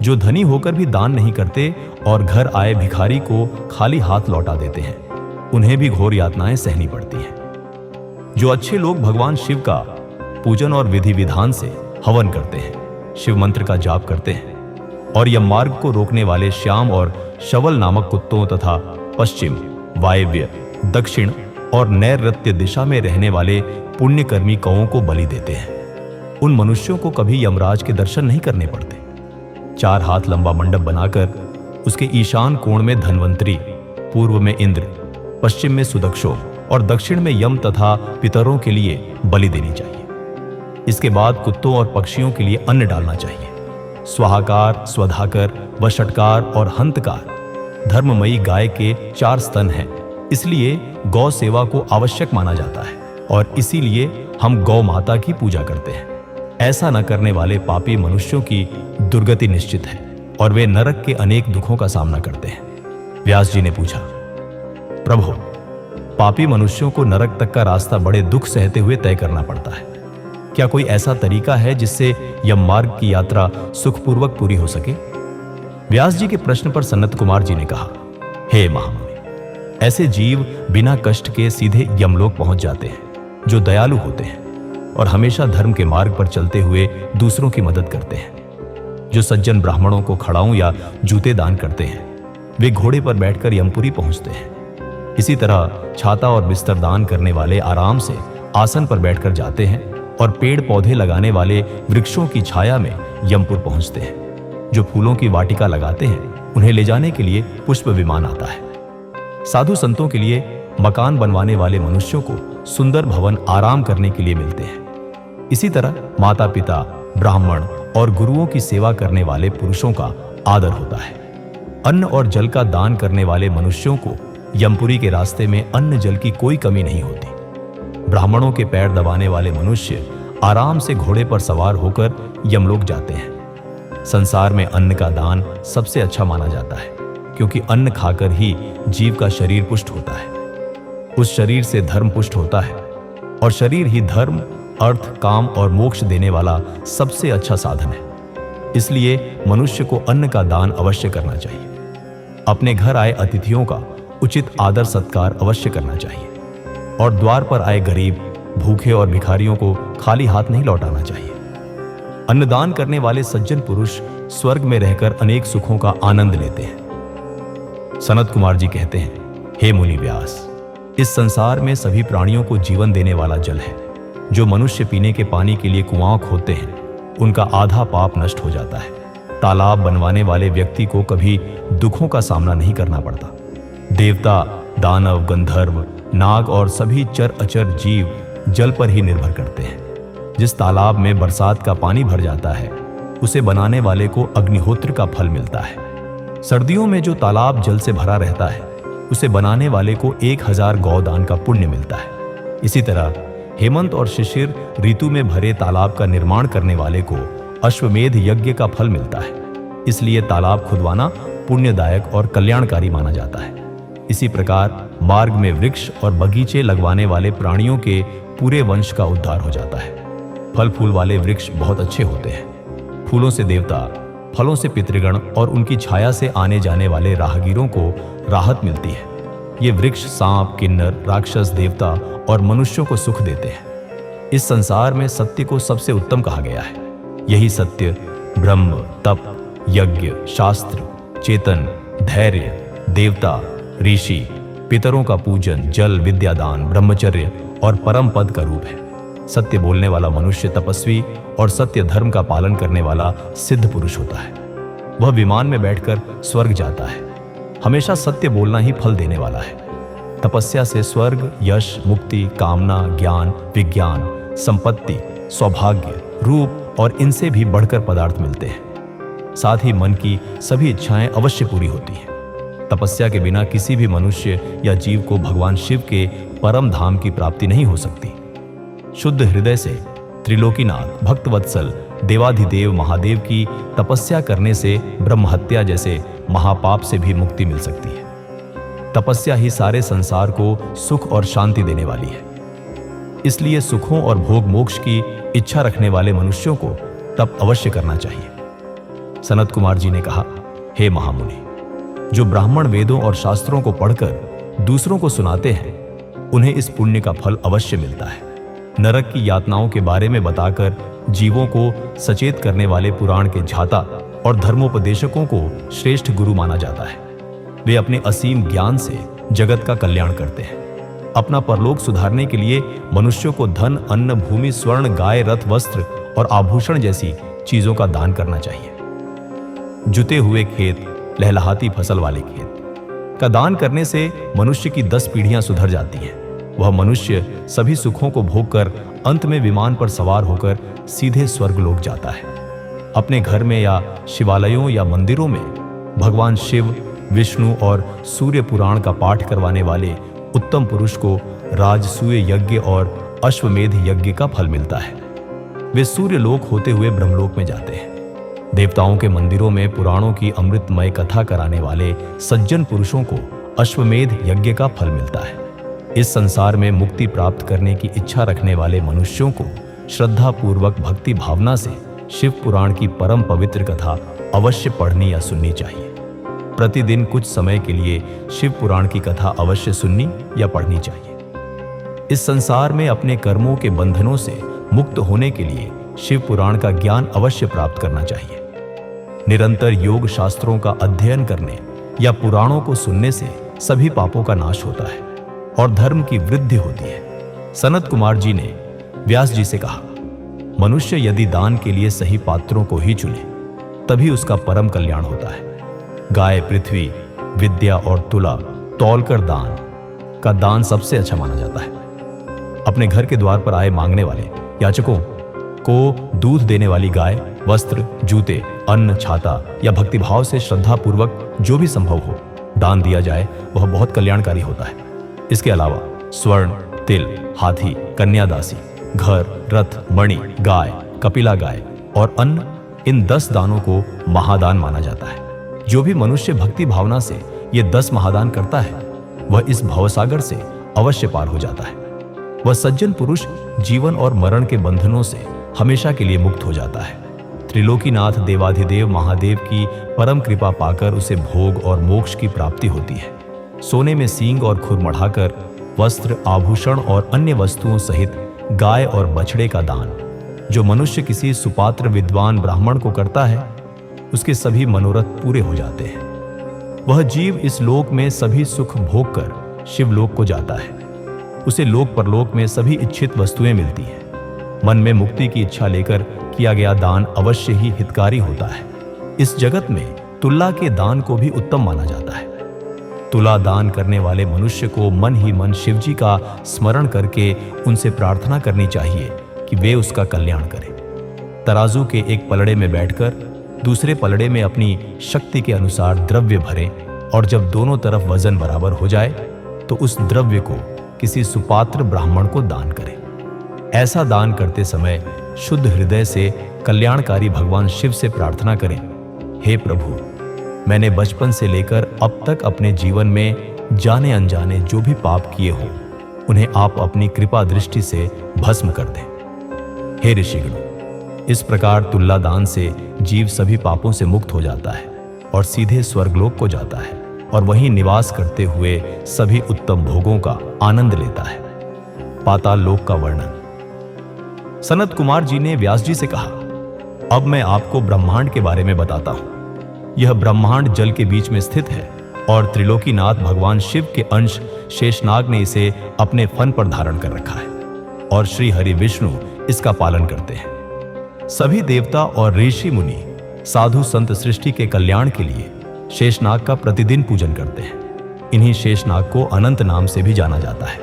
जो धनी होकर भी दान नहीं करते और घर आए भिखारी को खाली हाथ लौटा देते हैं, उन्हें भी घोर यातनाएं सहनी पड़ती हैं। जो अच्छे लोग भगवान शिव का पूजन और विधि विधान से हवन करते हैं, शिव मंत्र का जाप करते हैं और यम मार्ग को रोकने वाले श्याम और शवल नामक कुत्तों तथा पश्चिम, वायव्य, दक्षिण और नैऋत्य दिशा में रहने वाले पुण्यकर्मी कौओं को बलि देते हैं, उन मनुष्यों को कभी यमराज के दर्शन नहीं करने पड़ते। 4 हाथ लंबा मंडप बनाकर उसके ईशान कोण में धन्वंतरी, पूर्व में इंद्र, पश्चिम में सुदक्षो और दक्षिण में यम तथा पितरों के लिए बलि देनी चाहिए। इसके बाद कुत्तों और पक्षियों के लिए अन्न डालना चाहिए। स्वाहाकार, स्वधाकर, वषटकार और हंतकार धर्ममयी गाय के 4 स्तन हैं, इसलिए गौ सेवा को आवश्यक माना जाता है और इसीलिए हम गौ माता की पूजा करते हैं। ऐसा न करने वाले पापी मनुष्यों की दुर्गति निश्चित है और वे नरक के अनेक दुखों का सामना करते हैं। व्यास जी ने पूछा, प्रभु, पापी मनुष्यों को नरक तक का रास्ता बड़े दुख सहते हुए तय करना पड़ता है। क्या कोई ऐसा तरीका है जिससे यम मार्ग की यात्रा सुखपूर्वक पूरी हो सके? व्यास जी के प्रश्न पर सनत कुमार जी ने कहा, हे महामुनि, ऐसे जीव बिना कष्ट के सीधे यमलोक पहुंच जाते हैं, जो दयालु होते हैं और हमेशा धर्म के मार्ग पर चलते हुए दूसरों की मदद करते हैं। जो सज्जन ब्राह्मणों को खड़ाऊं या जूते दान करते हैं, वे घोड़े पर बैठकर यमपुरी पहुंचते हैं। इसी तरह छाता और बिस्तर दान करने वाले आराम से आसन पर बैठकर जाते हैं और पेड़ पौधे लगाने वाले वृक्षों की छाया में यमपुर पहुंचते हैं। जो फूलों की वाटिका लगाते हैं उन्हें ले जाने के लिए पुष्प विमान आता है। साधु संतों के लिए मकान बनवाने वाले मनुष्यों को सुंदर भवन आराम करने के लिए मिलते हैं। इसी तरह माता पिता, ब्राह्मण और गुरुओं की सेवा करने वाले पुरुषों का आदर होता है। अन्न और जल का दान करने वाले मनुष्यों को यमपुरी के रास्ते में अन्न जल की कोई कमी नहीं होती। ब्राह्मणों के पैर दबाने वाले मनुष्य आराम से घोड़े पर सवार होकर यमलोक जाते हैं। संसार में अन्न का दान सबसे अच्छा माना जाता है, क्योंकि अन्न खाकर ही जीव का शरीर पुष्ट होता है। उस शरीर से धर्म पुष्ट होता है और शरीर ही धर्म, अर्थ, काम और मोक्ष देने वाला सबसे अच्छा साधन है। इसलिए मनुष्य को अन्न का दान अवश्य करना चाहिए। अपने घर आए अतिथियों का उचित आदर सत्कार अवश्य करना चाहिए और द्वार पर आए गरीब, भूखे और भिखारियों को खाली हाथ नहीं लौटाना चाहिए। अन्नदान करने वाले सज्जन पुरुष स्वर्ग में रहकर अनेक सुखों का आनंद लेते हैं। सनत कुमार जी कहते हैं, हे मुनि व्यास, इस संसार में सभी प्राणियों को जीवन देने वाला जल है। जो मनुष्य पीने के पानी के लिए कुआं खोदते हैं उनका आधा पाप नष्ट हो जाता है। तालाब बनवाने वाले व्यक्ति को कभी दुखों का सामना नहीं करना पड़ता। देवता, दानव, गंधर्व, नाग और सभी चर अचर जीव जल पर ही निर्भर करते हैं। जिस तालाब में बरसात का पानी भर जाता है उसे बनाने वाले को अग्निहोत्र का फल मिलता है। सर्दियों में जो तालाब जल से भरा रहता है उसे बनाने वाले को 1000 गौदान का पुण्य मिलता है। इसी तरह हेमंत और शिशिर ऋतु में भरे तालाब का निर्माण करने वाले को अश्वमेध यज्ञ का फल मिलता है। इसलिए तालाब खुदवाना पुण्यदायक और कल्याणकारी माना जाता है। इसी प्रकार मार्ग में वृक्ष और बगीचे लगवाने वाले प्राणियों के पूरे वंश का उद्धार हो जाता है। फल फूल वाले वृक्ष बहुत अच्छे होते हैं। फूलों से देवता, फलों से पितृगण और उनकी छाया से आने जाने वाले राहगीरों को राहत मिलती है। ये वृक्ष सांप, किन्नर, राक्षस, देवता और मनुष्यों को सुख देते हैं। इस संसार में सत्य को सबसे उत्तम कहा गया है। यही सत्य ब्रह्म, तप, यज्ञ, शास्त्र, चेतन, धैर्य, देवता, ऋषि, पितरों का पूजन, जल, विद्यादान, ब्रह्मचर्य और परम पद का रूप है। सत्य बोलने वाला मनुष्य तपस्वी और सत्य धर्म का पालन करने वाला सिद्ध पुरुष होता है। वह विमान में बैठकर स्वर्ग जाता है। हमेशा सत्य बोलना ही फल देने वाला है। तपस्या से स्वर्ग, यश, मुक्ति, कामना, ज्ञान, विज्ञान, संपत्ति, सौभाग्य, रूप और इनसे भी बढ़कर पदार्थ मिलते हैं। साथ ही मन की सभी इच्छाएं अवश्य पूरी होती हैं। तपस्या के बिना किसी भी मनुष्य या जीव को भगवान शिव के परम धाम की प्राप्ति नहीं हो सकती। शुद्ध हृदय से त्रिलोकीनाथ, भक्तवत्सल, देवाधिदेव महादेव की तपस्या करने से ब्रह्महत्या जैसे महापाप से भी मुक्ति मिल सकती है। तपस्या ही सारे संसार को सुख और शांति देने वाली है। इसलिए सुखों और भोग मोक्ष की इच्छा रखने वाले मनुष्यों को तप अवश्य करना चाहिए। सनत कुमार जी ने कहा, हे महामुनि, जो ब्राह्मण वेदों और शास्त्रों को पढ़कर दूसरों को सुनाते हैं उन्हें इस पुण्य का फल अवश्य मिलता है। नरक की यातनाओं के बारे में बताकर जीवों को सचेत करने वाले पुराण के झाता और धर्मोपदेशकों को श्रेष्ठ गुरु माना जाता है। वे अपने असीम ज्ञान से जगत का कल्याण करते हैं। अपना परलोक सुधारने के लिए मनुष्यों को धन, अन्न, भूमि, स्वर्ण, गाय, रथ, वस्त्र और आभूषण जैसी चीजों का दान करना चाहिए। जुते हुए खेत, लहलहाती फसल वाले खेत का दान करने से मनुष्य की 10 पीढ़ियां सुधर जाती हैं। वह मनुष्य सभी सुखों को भोगकर अंत में विमान पर सवार होकर सीधे स्वर्गलोक जाता है। अपने घर में या शिवालयों या मंदिरों में भगवान शिव, विष्णु और सूर्य पुराण का पाठ करवाने वाले उत्तम पुरुष को राजसूय यज्ञ और अश्वमेध यज्ञ का फल मिलता है। वे सूर्य लोक होते हुए ब्रह्मलोक में जाते हैं। देवताओं के मंदिरों में पुराणों की अमृतमय कथा कराने वाले सज्जन पुरुषों को अश्वमेध यज्ञ का फल मिलता है। इस संसार में मुक्ति प्राप्त करने की इच्छा रखने वाले मनुष्यों को श्रद्धा पूर्वक भक्ति भावना से शिव पुराण की परम पवित्र कथा अवश्य पढ़नी या सुननी चाहिए। प्रतिदिन कुछ समय के लिए शिव पुराण की कथा अवश्य सुननी या पढ़नी चाहिए। इस संसार में अपने कर्मों के बंधनों से मुक्त होने के लिए शिव पुराण का ज्ञान अवश्य प्राप्त करना चाहिए। निरंतर योग शास्त्रों का अध्ययन करने या पुराणों को सुनने से सभी पापों का नाश होता है और धर्म की वृद्धि होती है। सनत कुमार जी ने व्यास जी से कहा, मनुष्य यदि दान के लिए सही पात्रों को ही चुने तभी उसका परम कल्याण होता है। गाय, पृथ्वी, विद्या और तुला तौलकर दान का दान सबसे अच्छा माना जाता है। अपने घर के द्वार पर आए मांगने वाले याचकों को दूध देने वाली गाय, वस्त्र, जूते, अन्न, छाता या भक्तिभाव से श्रद्धा पूर्वक जो भी संभव हो दान दिया जाए वह बहुत कल्याणकारी होता है। इसके अलावा स्वर्ण, तिल, हाथी, कन्यादासी, घर, रथ, मणि, गाय, कपिला गाय और अन्न, इन 10 दानों को महादान माना जाता है। जो भी मनुष्य भक्ति भावना से ये 10 महादान करता है वह इस भवसागर से अवश्य पार हो जाता है। वह सज्जन पुरुष जीवन और मरण के बंधनों से हमेशा के लिए मुक्त हो जाता है। त्रिलोकीनाथ देवाधिदेव महादेव की परम कृपा पाकर उसे भोग और मोक्ष की प्राप्ति होती है। सोने में सींग और खुर मढ़ाकर वस्त्र, आभूषण और अन्य वस्तुओं सहित गाय और बछड़े का दान जो मनुष्य किसी सुपात्र विद्वान ब्राह्मण को करता है उसके सभी मनोरथ पूरे हो जाते हैं। वह जीव इस लोक में सभी सुख भोग कर शिवलोक को जाता है। उसे लोक परलोक में सभी इच्छित वस्तुएं मिलती हैं। मन में मुक्ति की इच्छा लेकर किया गया दान अवश्य ही हितकारी होता है। इस जगत में तुला के दान को भी उत्तम माना जाता है। तुला दान करने वाले मनुष्य को मन ही मन शिवजी का स्मरण करके उनसे प्रार्थना करनी चाहिए कि वे उसका कल्याण करें। तराजू के एक पलड़े में बैठकर दूसरे पलड़े में अपनी शक्ति के अनुसार द्रव्य भरें और जब दोनों तरफ वजन बराबर हो जाए तो उस द्रव्य को किसी सुपात्र ब्राह्मण को दान करें। ऐसा दान करते समय शुद्ध हृदय से कल्याणकारी भगवान शिव से प्रार्थना करें, हे प्रभु, मैंने बचपन से लेकर अब तक अपने जीवन में जाने अनजाने जो भी पाप किए हों उन्हें आप अपनी कृपा दृष्टि से भस्म कर दें। हे ऋषिगणों, इस प्रकार तुला दान से जीव सभी पापों से मुक्त हो जाता है और सीधे स्वर्गलोक को जाता है और वहीं निवास करते हुए सभी उत्तम भोगों का आनंद लेता है। पाताल लोक का वर्णन। सनत कुमार जी ने व्यास जी से कहा, अब मैं आपको ब्रह्मांड के बारे में बताता हूं। यह ब्रह्मांड जल के बीच में स्थित है और त्रिलोकीनाथ भगवान शिव के अंश शेषनाग ने इसे अपने फन पर धारण कर रखा है और श्री हरि विष्णु इसका पालन करते हैं। सभी देवता और ऋषि मुनि साधु संत सृष्टि के कल्याण के लिए शेषनाग का प्रतिदिन पूजन करते हैं। इन्हीं शेषनाग को अनंत नाम से भी जाना जाता है।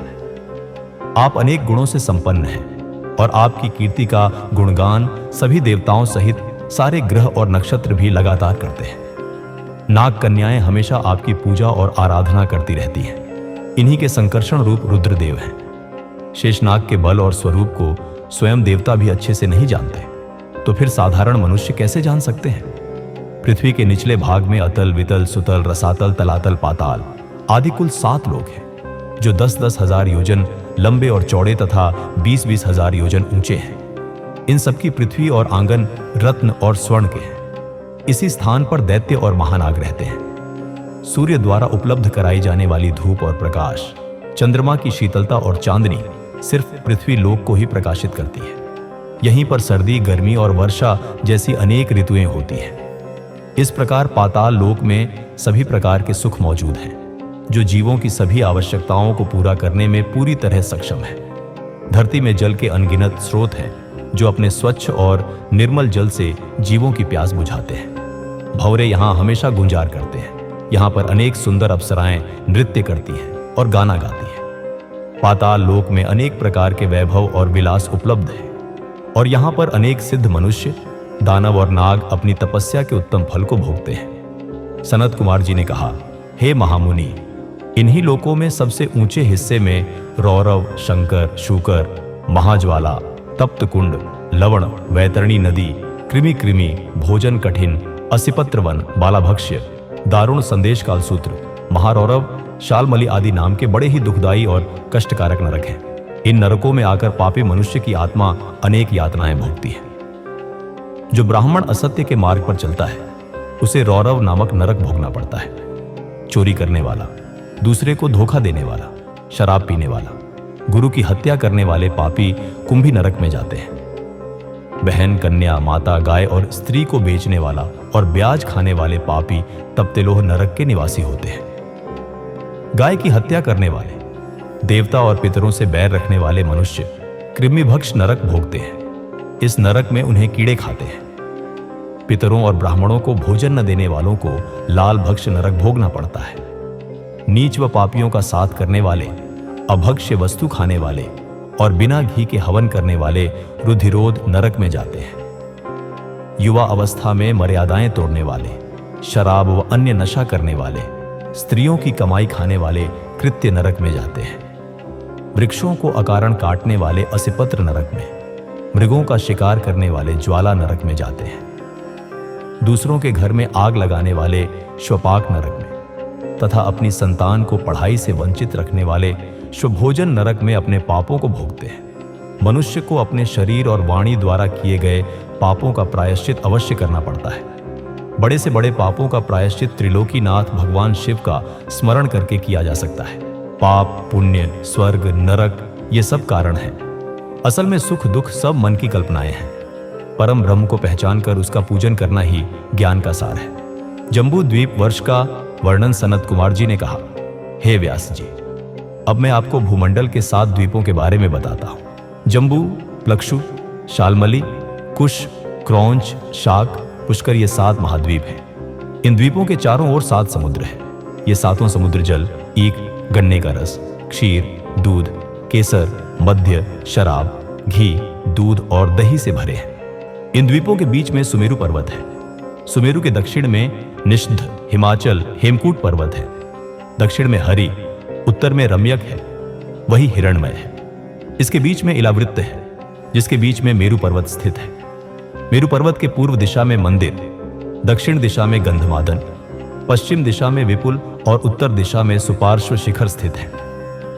आप अनेक गुणों से संपन्न हैं और आपकी कीर्ति का गुणगान सभी देवताओं सहित सारे ग्रह और नक्षत्र भी लगातार करते हैं। नाग कन्याएं हमेशा आपकी पूजा और आराधना करती रहती हैं। इन्हीं के संकर्षण रूप रुद्रदेव हैं। शेषनाग के बल और स्वरूप को स्वयं देवता भी अच्छे से नहीं जानते, तो फिर साधारण मनुष्य कैसे जान सकते हैं? पृथ्वी के निचले भाग में अतल, वितल, सुतल, रसातल, तलातल, पाताल आदि कुल 7 लोक हैं जो 10-10 हजार योजन लंबे और चौड़े तथा 20-20 हजार योजन ऊंचे हैं। इन सबकी पृथ्वी और आंगन रत्न और स्वर्ण के हैं। इसी स्थान पर दैत्य और महानाग रहते हैं। सूर्य द्वारा उपलब्ध कराई जाने वाली धूप और प्रकाश, चंद्रमा की शीतलता और चांदनी सिर्फ पृथ्वी लोक को ही प्रकाशित करती है। यहीं पर सर्दी, गर्मी और वर्षा जैसी अनेक ऋतुएं होती हैं। इस प्रकार पाताल लोक में सभी प्रकार के सुख मौजूद हैं जो जीवों की सभी आवश्यकताओं को पूरा करने में पूरी तरह सक्षम है। धरती में जल के अनगिनत स्रोत हैं जो अपने स्वच्छ और निर्मल जल से जीवों की प्यास बुझाते हैं। भंवरे यहाँ हमेशा गुंजार करते हैं। यहाँ पर अनेक सुंदर अप्सराएं नृत्य करती हैं और गाना गाती हैं। पाताल लोक में अनेक प्रकार के वैभव और विलास उपलब्ध है और यहाँ पर अनेक सिद्ध मनुष्य, दानव और नाग अपनी तपस्या के उत्तम फल को भोगते हैं। सनत कुमार जी ने कहा, हे महामुनि, इन्हीं लोकों में सबसे ऊंचे हिस्से में रौरव, शंकर, शूकर, महाज्वाला, तप्त कुंड, लवण, वैतरणी नदी, कृमि कृमि, भोजन कठिन, असिपत्रवन, बालाभक्ष्य, दारुण संदेश कालसूत्र, महारौरव, शालमली आदि नाम के बड़े ही दुखदायी और कष्टकारक नरक हैं। इन नरकों में आकर पापी मनुष्य की आत्मा अनेक यातनाएं भोगती है। जो ब्राह्मण असत्य के मार्ग पर चलता है उसे रौरव नामक नरक भोगना पड़ता है। चोरी करने वाला, दूसरे को धोखा देने वाला, शराब पीने वाला, गुरु की हत्या करने वाले पापी कुंभी नरक में जाते हैं। बहन, कन्या, माता, गाय और स्त्री को बेचने वाला और ब्याज खाने वाले पापी तप्तेलोह नरक के निवासी होते हैं। गाय की हत्या करने वाले, देवता और पितरों से बैर रखने वाले मनुष्य कृमिभक्ष नरक भोगते हैं। इस नरक में उन्हें कीड़े खाते हैं। पितरों और ब्राह्मणों को भोजन न देने वालों को लाल भक्ष नरक भोगना पड़ता है। नीच व पापियों का साथ करने वाले, अभक्ष्य वस्तु खाने वाले और बिना घी के हवन करने वाले रुधिरोध नरक में जाते हैं। युवा अवस्था में मर्यादाएं तोड़ने वाले, शराब व अन्य नशा करने वाले, स्त्रियों की कमाई खाने वाले कृत्य नरक में जाते हैं। वृक्षों को अकारण काटने वाले असिपत्र नरक में, मृगों का शिकार करने वाले ज्वाला नरक में जाते हैं। दूसरों के घर में आग लगाने वाले श्वपाक नरक में तथा अपनी संतान को पढ़ाई से वंचित रखने वाले शुभोजन नरक में अपने पापों को भोगते हैं। मनुष्य को अपने शरीर और वाणी द्वारा किए गए पापों का प्रायश्चित अवश्य करना पड़ता है। बड़े से बड़े पापों का प्रायश्चित त्रिलोकीनाथ भगवान शिव का स्मरण करके किया जा सकता है। पाप, पुण्य, स्वर्ग, नरक ये सब कारण हैं। असल में सुख दुख सब मन की कल्पनाएं हैं। परम ब्रह्म को पहचान कर उसका पूजन करना ही ज्ञान का सार है। जम्बू द्वीप वर्ष का वर्णन सनत कुमार जी ने कहा, हे व्यास जी, अब मैं आपको भूमंडल के 7 द्वीपों के बारे में बताता हूं। जम्बू, प्लक्षु, शालमली, कुश, क्रौंच, शाक, पुष्कर ये 7 महाद्वीप हैं। इन द्वीपों के चारों ओर 7 समुद्र हैं। ये 7 समुद्र जल, ईख, गन्ने का रस, क्षीर, दूध, केसर, मद्य, शराब, घी, दूध और दही से भरे हैं। इन द्वीपों के बीच में सुमेरु पर्वत है। सुमेरु के दक्षिण में निषध, हिमाचल, हेमकूट पर्वत है। दक्षिण में हरि, उत्तर में रम्यक है, वही हिरण्मय है। इसके बीच में इलावृत्त है, जिसके बीच में मेरु पर्वत स्थित है। मेरु पर्वत के पूर्व दिशा में मंदिर, दक्षिण दिशा में गंधमादन, पश्चिम दिशा में विपुल और उत्तर दिशा में सुपार्श्व शिखर स्थित है।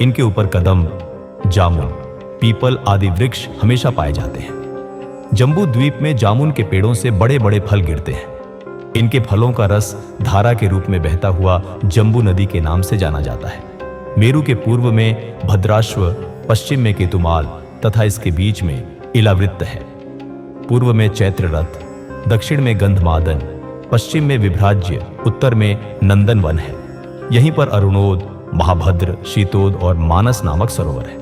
इनके ऊपर कदम, जामुन, पीपल आदि वृक्ष हमेशा पाए जाते हैं। जम्बू द्वीप में जामुन के पेड़ों से बड़े बड़े फल गिरते हैं। इनके फलों का रस धारा के रूप में बहता हुआ जम्बू नदी के नाम से जाना जाता है। मेरु के पूर्व में भद्राश्व, पश्चिम में केतुमाल तथा इसके बीच में इलावृत्त है। पूर्व में चैत्र रथ, दक्षिण में गंधमादन, पश्चिम में विभ्राज्य, उत्तर में नंदनवन है। यहीं पर अरुणोद, महाभद्र, शीतोद और मानस नामक सरोवर है।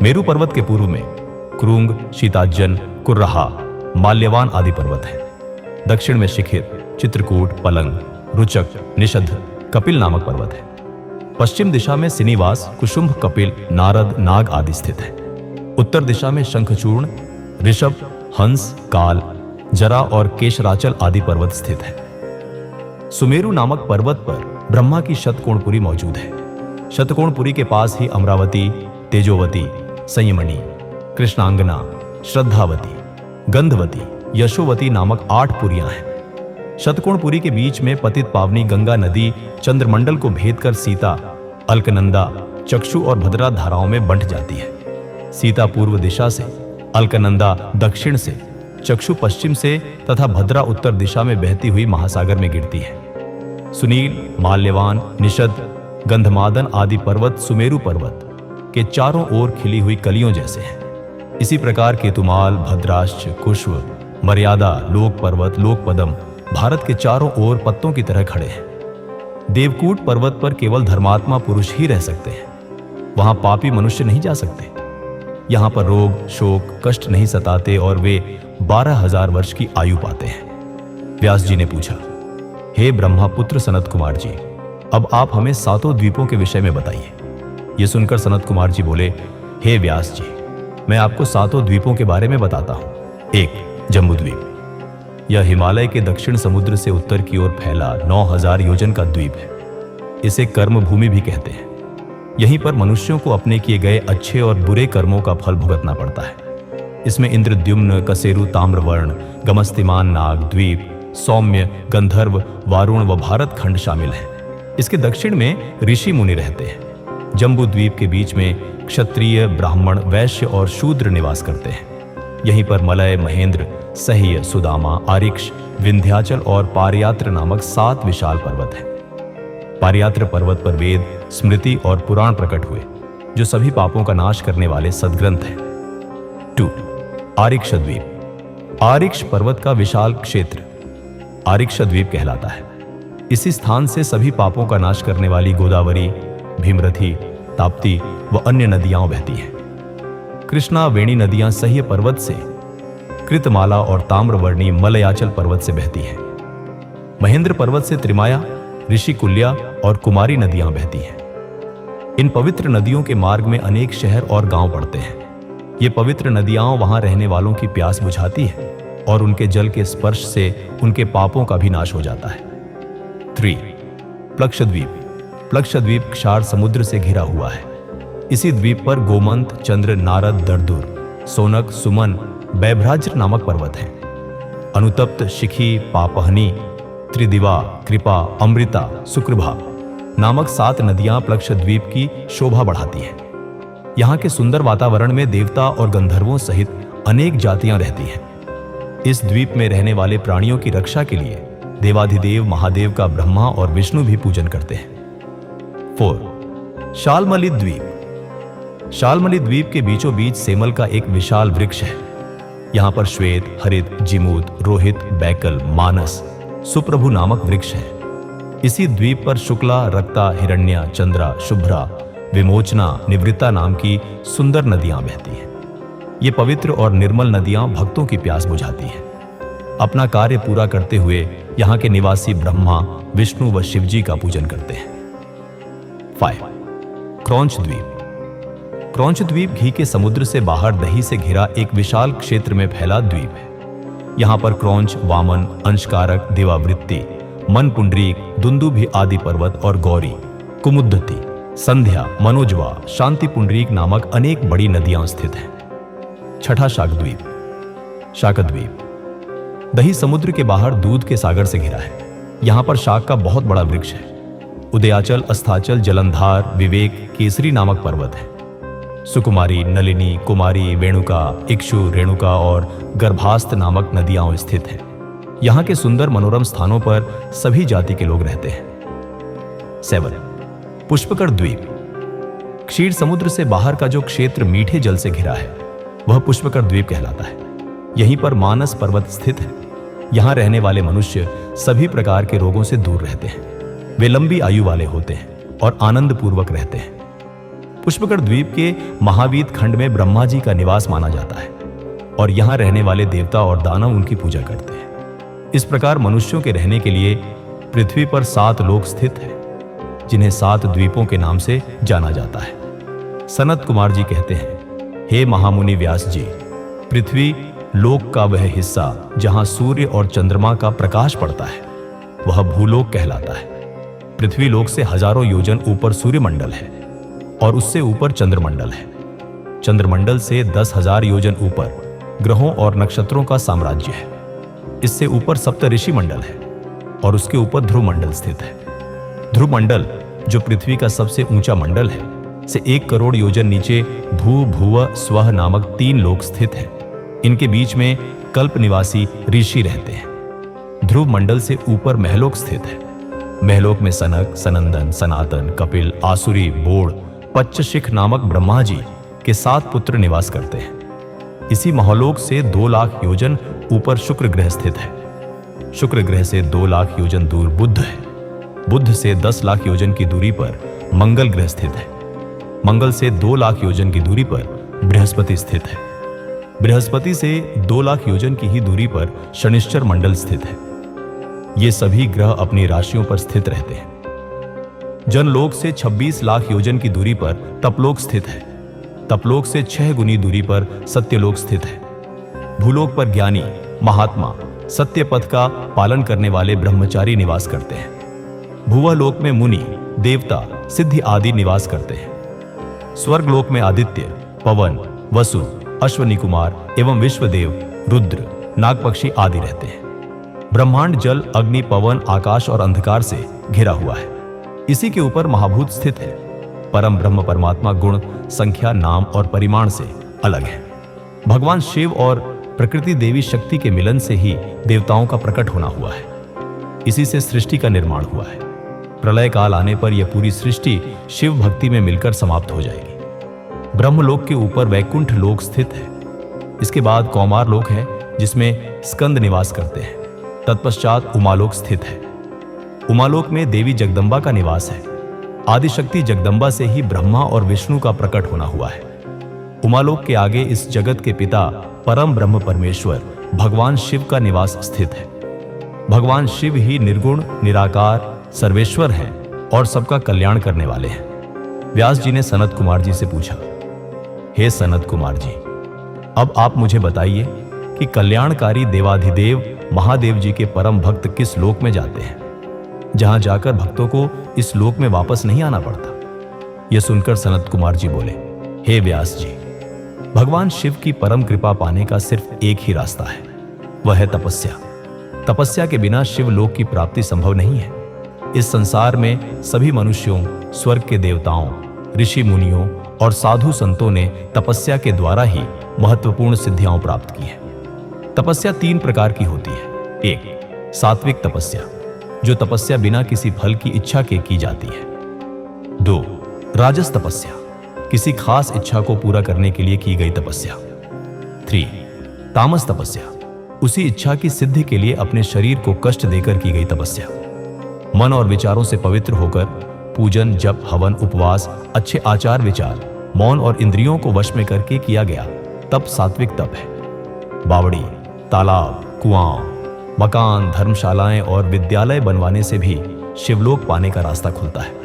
मेरु पर्वत के पूर्व में क्रुंग, शीताजन, कुर्रहा, माल्यवान आदि पर्वत है। दक्षिण में शिखिर, चित्रकूट, पलंग, रुचक, निषध, कपिल नामक पर्वत है। पश्चिम दिशा में सिनीवास, कुसुम्भ, कपिल, नारद, नाग आदि स्थित है। उत्तर दिशा में शंखचूर्ण, ऋषभ, हंस, काल, जरा और केशराचल आदि पर्वत स्थित है। सुमेरु नामक पर्वत पर ब्रह्मा की शतकोणपुरी मौजूद है। शतकोणपुरी के पास ही अमरावती, तेजोवती, संयमणी, कृष्णांगना, श्रद्धावती, गंधवती, यशोवती नामक 8 पुरियां हैं। शतकोणपुरी के बीच में पतित पावनी गंगा नदी चंद्रमंडल को भेद कर सीता, अलकनंदा, चक्षु और भद्रा धाराओं में बंट जाती है। सीता पूर्व दिशा से, अलकनंदा दक्षिण से, चक्षु पश्चिम से तथा भद्रा उत्तर दिशा में बहती हुई महासागर में गिरती है। सुनील, माल्यवान, निषद, गंधमादन आदि पर्वत सुमेरु पर्वत के चारों ओर खिली हुई कलियों जैसे हैं। इसी प्रकार केतुमाल, भद्राश्च, कुश्व, मर्यादा, लोक पर्वत, लोकपदम भारत के चारों ओर पत्तों की तरह खड़े हैं। देवकूट पर्वत पर केवल धर्मात्मा पुरुष ही रह सकते हैं। वहां पापी मनुष्य नहीं जा सकते। यहां पर रोग, शोक, कष्ट नहीं सताते और वे 12,000 वर्ष की आयु पाते हैं। व्यास जी ने पूछा, हे ब्रह्मापुत्र सनत कुमार जी, अब आप हमें 7 द्वीपों के विषय में बताइए। यह सुनकर सनत कुमार जी बोले, हे व्यास जी, मैं आपको 7 द्वीपों के बारे में बताता हूं। 1. जम्बू द्वीप। यह हिमालय के दक्षिण समुद्र से उत्तर की ओर फैला 9,000 योजन का द्वीप है। इसे कर्म भूमि भी कहते हैं। यहीं पर मनुष्यों को अपने किए गए अच्छे और बुरे कर्मों का फल भुगतना पड़ता है। इसमें इंद्रद्युम्न, कसेरु, ताम्रवर्ण, गमस्तिमान नाग, द्वीप, सौम्य, गंधर्व, वारुण व भारत खंड शामिल है। इसके दक्षिण में ऋषि मुनि रहते हैं। जम्बू द्वीप के बीच में क्षत्रिय, ब्राह्मण, वैश्य और शूद्र निवास करते हैं। यहीं पर मलय, महेंद्र, सह्य, सुदामा, आरिक्ष, विंध्याचल और पारयात्र नामक 7 विशाल पर्वत हैं। पारयात्र पर्वत पर वेद, स्मृति और पुराण प्रकट हुए, जो सभी पापों का नाश करने वाले सद्ग्रंथ हैं। 2. आरिक्ष द्वीप। आरिक्ष पर्वत का विशाल क्षेत्र आरिक्ष द्वीप कहलाता है। इसी स्थान से सभी पापों का नाश करने वाली गोदावरी, भीमरथी, ताप्ती व अन्य नदियां बहती हैं। कृष्णा, वेणी नदियां सह्य पर्वत से कृतमाला और ताम्रवर्णी मलयाचल पर्वत से बहती है। महेंद्र पर्वत से त्रिमाया, ऋषिकुल्या और कुमारी नदियां बहती हैं। इन पवित्र नदियों के मार्ग में अनेक शहर और गांव पड़ते हैं। ये पवित्र नदियां वहां रहने वालों की प्यास बुझाती है और उनके जल के स्पर्श से उनके पापों का भी नाश हो जाता है। 3. प्लक्षद्वीप। प्लक्षद्वीप क्षार समुद्र से घिरा हुआ है। इसी द्वीप पर गोमंत, चंद्र, नारद, दर्दुर, सोनक, सुमन, बैभ्राज्र नामक पर्वत हैं। अनुतप्त, शिखी, पापहनी, त्रिदिवा, कृपा, अमृता, सुकृभा नामक 7 नदियां प्लक्षद्वीप की शोभा बढ़ाती हैं। यहाँ के सुंदर वातावरण में देवता और गंधर्वों सहित अनेक जातियां रहती हैं। इस द्वीप में रहने वाले प्राणियों की रक्षा के लिए देवाधिदेव महादेव का ब्रह्मा और विष्णु भी पूजन करते हैं। 4. शालमली द्वीप। शालमली द्वीप के बीचों बीच सेमल का एक विशाल वृक्ष है। यहाँ पर श्वेत, हरित, जिमूत, रोहित, बैकल, मानस, सुप्रभु नामक वृक्ष है। इसी द्वीप पर शुक्ला, रक्ता, हिरण्या, चंद्रा, शुभ्रा, विमोचना, निवृत्ता नाम की सुंदर नदियां बहती हैं। ये पवित्र और निर्मल नदियां भक्तों की प्यास बुझाती हैं। अपना कार्य पूरा करते हुए यहाँ के निवासी ब्रह्मा, विष्णु व शिवजी का पूजन करते हैं। 5. क्रौंच द्वीप। क्रौंच द्वीप घी के समुद्र से बाहर दही से घिरा एक विशाल क्षेत्र में फैला द्वीप है। यहाँ पर क्रौंच, वामन, अंशकारक, देवावृत्ति, मन पुंडरीक, दुंदुभि आदि पर्वत और गौरी, कुमुद्दती, संध्या, मनोजवा, शांति पुंडरीक नामक अनेक बड़ी नदियां स्थित हैं। 6. शाकद्वीप। शाकद्वीप दही समुद्र के बाहर दूध के सागर से घिरा है। यहाँ पर शाक का बहुत बड़ा वृक्ष है। उदयाचल, अस्ताचल, जलंधार, विवेक, केसरी नामक पर्वत है। सुकुमारी, नलिनी, कुमारी, वेणुका, इक्षु, रेणुका और गर्भास्थ नामक नदियां स्थित हैं। यहाँ के सुंदर मनोरम स्थानों पर सभी जाति के लोग रहते हैं। 7. पुष्पकर द्वीप। क्षीर समुद्र से बाहर का जो क्षेत्र मीठे जल से घिरा है वह पुष्पकर द्वीप कहलाता है। यहीं पर मानस पर्वत स्थित है। यहाँ रहने वाले मनुष्य सभी प्रकार के रोगों से दूर रहते हैं। वे लंबी आयु वाले होते हैं और आनंद पूर्वक रहते हैं। पुष्पकर द्वीप के महावीत खंड में ब्रह्मा जी का निवास माना जाता है और यहाँ रहने वाले देवता और दानव उनकी पूजा करते हैं। इस प्रकार मनुष्यों के रहने के लिए पृथ्वी पर 7 लोक स्थित हैं, जिन्हें 7 द्वीपों के नाम से जाना जाता है। सनत कुमार जी कहते हैं, हे महामुनि व्यास जी, पृथ्वी लोक का वह हिस्सा जहां सूर्य और चंद्रमा का प्रकाश पड़ता है वह भूलोक कहलाता है। पृथ्वी लोक से हजारों योजन ऊपर सूर्यमंडल है और उससे ऊपर चंद्रमंडल है। चंद्रमंडल से 10,000 योजन ऊपर ग्रहों और नक्षत्रों का साम्राज्य है। इससे ऊपर सप्त ऋषि मंडल है और उसके ऊपर ध्रुव मंडल स्थित है। ध्रुव मंडल जो पृथ्वी का सबसे ऊंचा मंडल है से 1 करोड़ योजन नीचे भू, भुव, स्वह नामक 3 लोक स्थित हैं। इनके बीच में कल्प निवासी ऋषि रहते हैं। ध्रुव मंडल से ऊपर महलोक स्थित है। महलोक में सनक, सनंदन, सनातन, कपिल, आसुरी, बोड़, पच्चशिख नामक ब्रह्मा जी के 7 पुत्र निवास करते हैं। इसी महलोक से 2 लाख योजन ऊपर शुक्र ग्रह स्थित है। शुक्र ग्रह से 2 लाख योजन दूर बुध है। बुध से 10 लाख योजन की दूरी पर मंगल ग्रह स्थित है। मंगल से 2 लाख योजन की दूरी पर बृहस्पति स्थित है। बृहस्पति से 2 लाख योजन की ही दूरी पर शनिश्चर मंडल स्थित है। ये सभी ग्रह अपनी राशियों पर स्थित रहते हैं। जनलोक से 26 लाख योजन की दूरी पर तपलोक स्थित है। तपलोक से 6 गुनी दूरी पर सत्यलोक स्थित है। भूलोक पर ज्ञानी, महात्मा, सत्य पथ का पालन करने वाले ब्रह्मचारी निवास करते हैं। भुवलोक में मुनि, देवता, सिद्धि आदि निवास करते हैं। स्वर्गलोक में आदित्य, पवन, वसु, अश्वनी कुमार एवं विश्वदेव, रुद्र, नागपक्षी आदि रहते हैं। ब्रह्मांड जल, अग्नि, पवन, आकाश और अंधकार से घिरा हुआ है। इसी के ऊपर महाभूत स्थित है। परम ब्रह्म परमात्मा गुण, संख्या, नाम और परिमाण से अलग है। भगवान शिव और प्रकृति देवी शक्ति के मिलन से ही देवताओं का प्रकट होना हुआ है। इसी से सृष्टि का निर्माण हुआ है। प्रलय काल आने पर यह पूरी सृष्टि शिव भक्ति में मिलकर समाप्त हो जाएगी। ब्रह्मलोक के ऊपर वैकुंठ लोक स्थित है। इसके बाद कौमार लोक है जिसमें स्कंद निवास करते हैं। तत्पश्चात उमालोक स्थित है। उमालोक में देवी जगदम्बा का निवास है। आदिशक्ति जगदम्बा से ही ब्रह्मा और विष्णु का प्रकट होना हुआ है। उमालोक के आगे इस जगत के पिता परम ब्रह्म परमेश्वर भगवान शिव का निवास स्थित है। भगवान शिव ही निर्गुण, निराकार, सर्वेश्वर हैं और सबका कल्याण करने वाले हैं। व्यास जी ने सनत कुमार जी से पूछा, हे सनत कुमार जी, अब आप मुझे बताइए कि कल्याणकारी देवाधिदेव महादेव जी के परम भक्त किस लोक में जाते हैं, जहां जाकर भक्तों को इस लोक में वापस नहीं आना पड़ता। यह सुनकर सनत कुमार जी बोले, हे व्यास जी, भगवान शिव की परम कृपा पाने का सिर्फ एक ही रास्ता है, वह है तपस्या। तपस्या के बिना शिवलोक की प्राप्ति संभव नहीं है। इस संसार में सभी मनुष्यों, स्वर्ग के देवताओं, ऋषि मुनियों और साधु संतों ने तपस्या के द्वारा ही महत्वपूर्ण सिद्धियां प्राप्त की हैं। तपस्या 3 प्रकार की होती है। 1. सात्विक तपस्या, जो तपस्या बिना किसी फल की इच्छा के की जाती है। 2. राजस तपस्या, किसी खास इच्छा को पूरा करने के लिए की गई तपस्या। 3. तामस तपस्या, उसी इच्छा की सिद्धि के लिए अपने शरीर को कष्ट देकर की गई तपस्या। मन और विचारों से पवित्र होकर पूजन, जप, हवन, उपवास, अच्छे आचार विचार, मौन और इंद्रियों को वश में करके किया गया तप सात्विक तप है। बावड़ी, तालाब, कुआं, मकान, धर्मशालाएं और विद्यालय बनवाने से भी शिवलोक पाने का रास्ता खुलता है।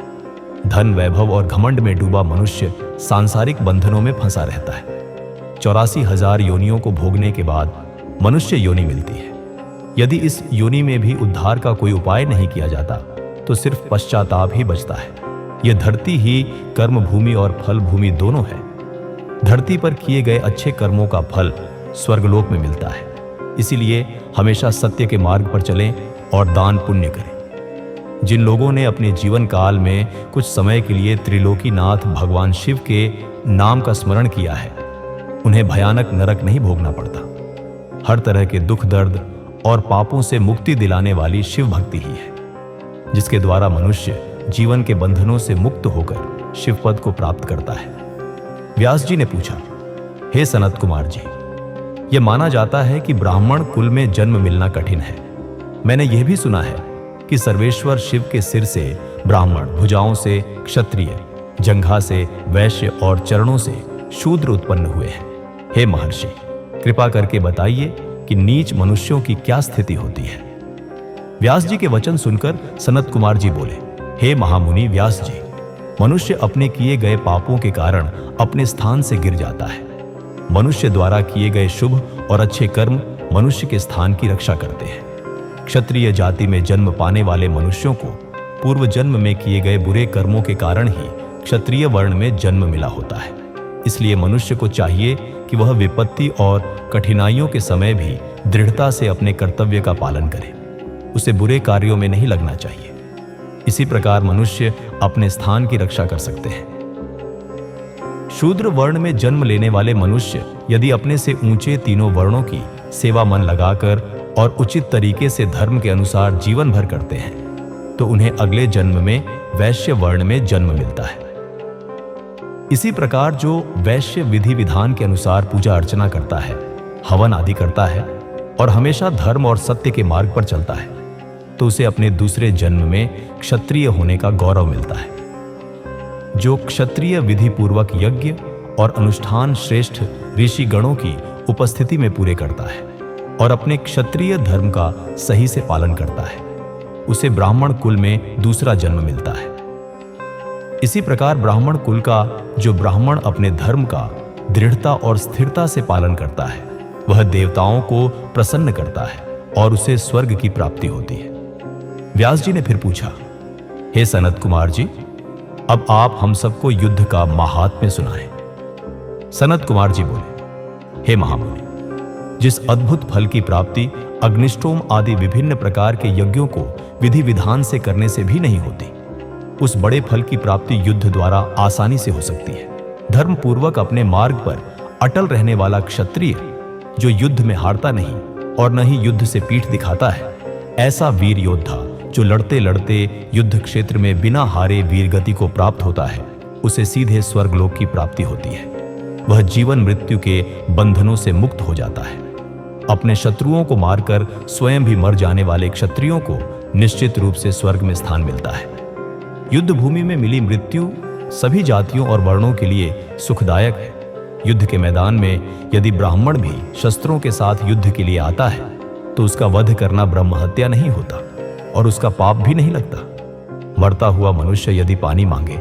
धन, वैभव और घमंड में डूबा मनुष्य सांसारिक बंधनों में फंसा रहता है। 84,000 योनियों को भोगने के बाद मनुष्य योनि मिलती है। यदि इस योनि में भी उद्धार का कोई उपाय नहीं किया जाता तो सिर्फ पश्चाताप ही बचता है। यह धरती ही कर्म भूमि और फल भूमि दोनों है। धरती पर किए गए अच्छे कर्मों का फल स्वर्गलोक में मिलता है। इसीलिए हमेशा सत्य के मार्ग पर चलें और दान पुण्य करें। जिन लोगों ने अपने जीवन काल में कुछ समय के लिए त्रिलोकीनाथ भगवान शिव के नाम का स्मरण किया है, उन्हें भयानक नरक नहीं भोगना पड़ता। हर तरह के दुख, दर्द और पापों से मुक्ति दिलाने वाली शिव भक्ति ही है, जिसके द्वारा मनुष्य जीवन के बंधनों से मुक्त होकर शिव पद को प्राप्त करता है। व्यास जी ने पूछा, हे सनत कुमार जी, यह माना जाता है कि ब्राह्मण कुल में जन्म मिलना कठिन है। मैंने यह भी सुना है कि सर्वेश्वर शिव के सिर से ब्राह्मण, भुजाओं से क्षत्रिय, जंघा से वैश्य और चरणों से शूद्र उत्पन्न हुए हैं। हे महर्षि, कृपा करके बताइए कि नीच मनुष्यों की क्या स्थिति होती है। व्यास जी के वचन सुनकर सनत कुमार जी बोले, हे महामुनि व्यास जी, मनुष्य अपने किए गए पापों के कारण अपने स्थान से गिर जाता है। मनुष्य द्वारा किए गए शुभ और अच्छे कर्म मनुष्य के स्थान की रक्षा करते हैं। क्षत्रिय जाति में जन्म पाने वाले मनुष्यों को पूर्व जन्म में किए गए बुरे कर्मों के कारण ही क्षत्रिय वर्ण में जन्म मिला होता है। इसलिए मनुष्य को चाहिए कि वह विपत्ति और कठिनाइयों के समय भी दृढ़ता से अपने कर्तव्य का पालन करे। उसे बुरे कार्यों में नहीं लगना चाहिए। इसी प्रकार मनुष्य अपने स्थान की रक्षा कर सकते हैं। शूद्र वर्ण में जन्म लेने वाले मनुष्य यदि अपने से ऊंचे तीनों वर्णों की सेवा मन लगाकर और उचित तरीके से धर्म के अनुसार जीवन भर करते हैं तो उन्हें अगले जन्म में वैश्य वर्ण में जन्म मिलता है। इसी प्रकार जो वैश्य विधि विधान के अनुसार पूजा अर्चना करता है, हवन आदि करता है और हमेशा धर्म और सत्य के मार्ग पर चलता है तो उसे अपने दूसरे जन्म में क्षत्रिय होने का गौरव मिलता है। जो क्षत्रिय विधि पूर्वक यज्ञ और अनुष्ठान श्रेष्ठ ऋषि गणों की उपस्थिति में पूरे करता है और अपने क्षत्रिय धर्म का सही से पालन करता है, उसे ब्राह्मण कुल में दूसरा जन्म मिलता है। इसी प्रकार ब्राह्मण कुल का जो ब्राह्मण अपने धर्म का दृढ़ता और स्थिरता से पालन करता है, वह देवताओं को प्रसन्न करता है और उसे स्वर्ग की प्राप्ति होती है। व्यास जी ने फिर पूछा, हे सनत कुमार जी, अब आप हम सबको युद्ध का महात्म्य सुनाएं। सनत कुमार जी बोले, हे महामुनि, जिस अद्भुत फल की प्राप्ति अग्निष्टोम आदि विभिन्न प्रकार के यज्ञों को विधि विधान से करने से भी नहीं होती, उस बड़े फल की प्राप्ति युद्ध द्वारा आसानी से हो सकती है। धर्म पूर्वक अपने मार्ग पर अटल रहने वाला क्षत्रिय जो युद्ध में हारता नहीं और न ही युद्ध से पीठ दिखाता है, ऐसा वीर योद्धा जो लड़ते लड़ते युद्ध क्षेत्र में बिना हारे वीरगति को प्राप्त होता है, उसे सीधे स्वर्गलोक की प्राप्ति होती है। वह जीवन मृत्यु के बंधनों से मुक्त हो जाता है। अपने शत्रुओं को मारकर स्वयं भी मर जाने वाले क्षत्रियों को निश्चित रूप से स्वर्ग में स्थान मिलता है। युद्ध भूमि में मिली मृत्यु सभी जातियों और वर्णों के लिए सुखदायक है। युद्ध के मैदान में यदि ब्राह्मण भी शस्त्रों के साथ युद्ध के लिए आता है तो उसका वध करना ब्रह्म हत्या नहीं होता और उसका पाप भी नहीं लगता। मरता हुआ मनुष्य यदि पानी मांगे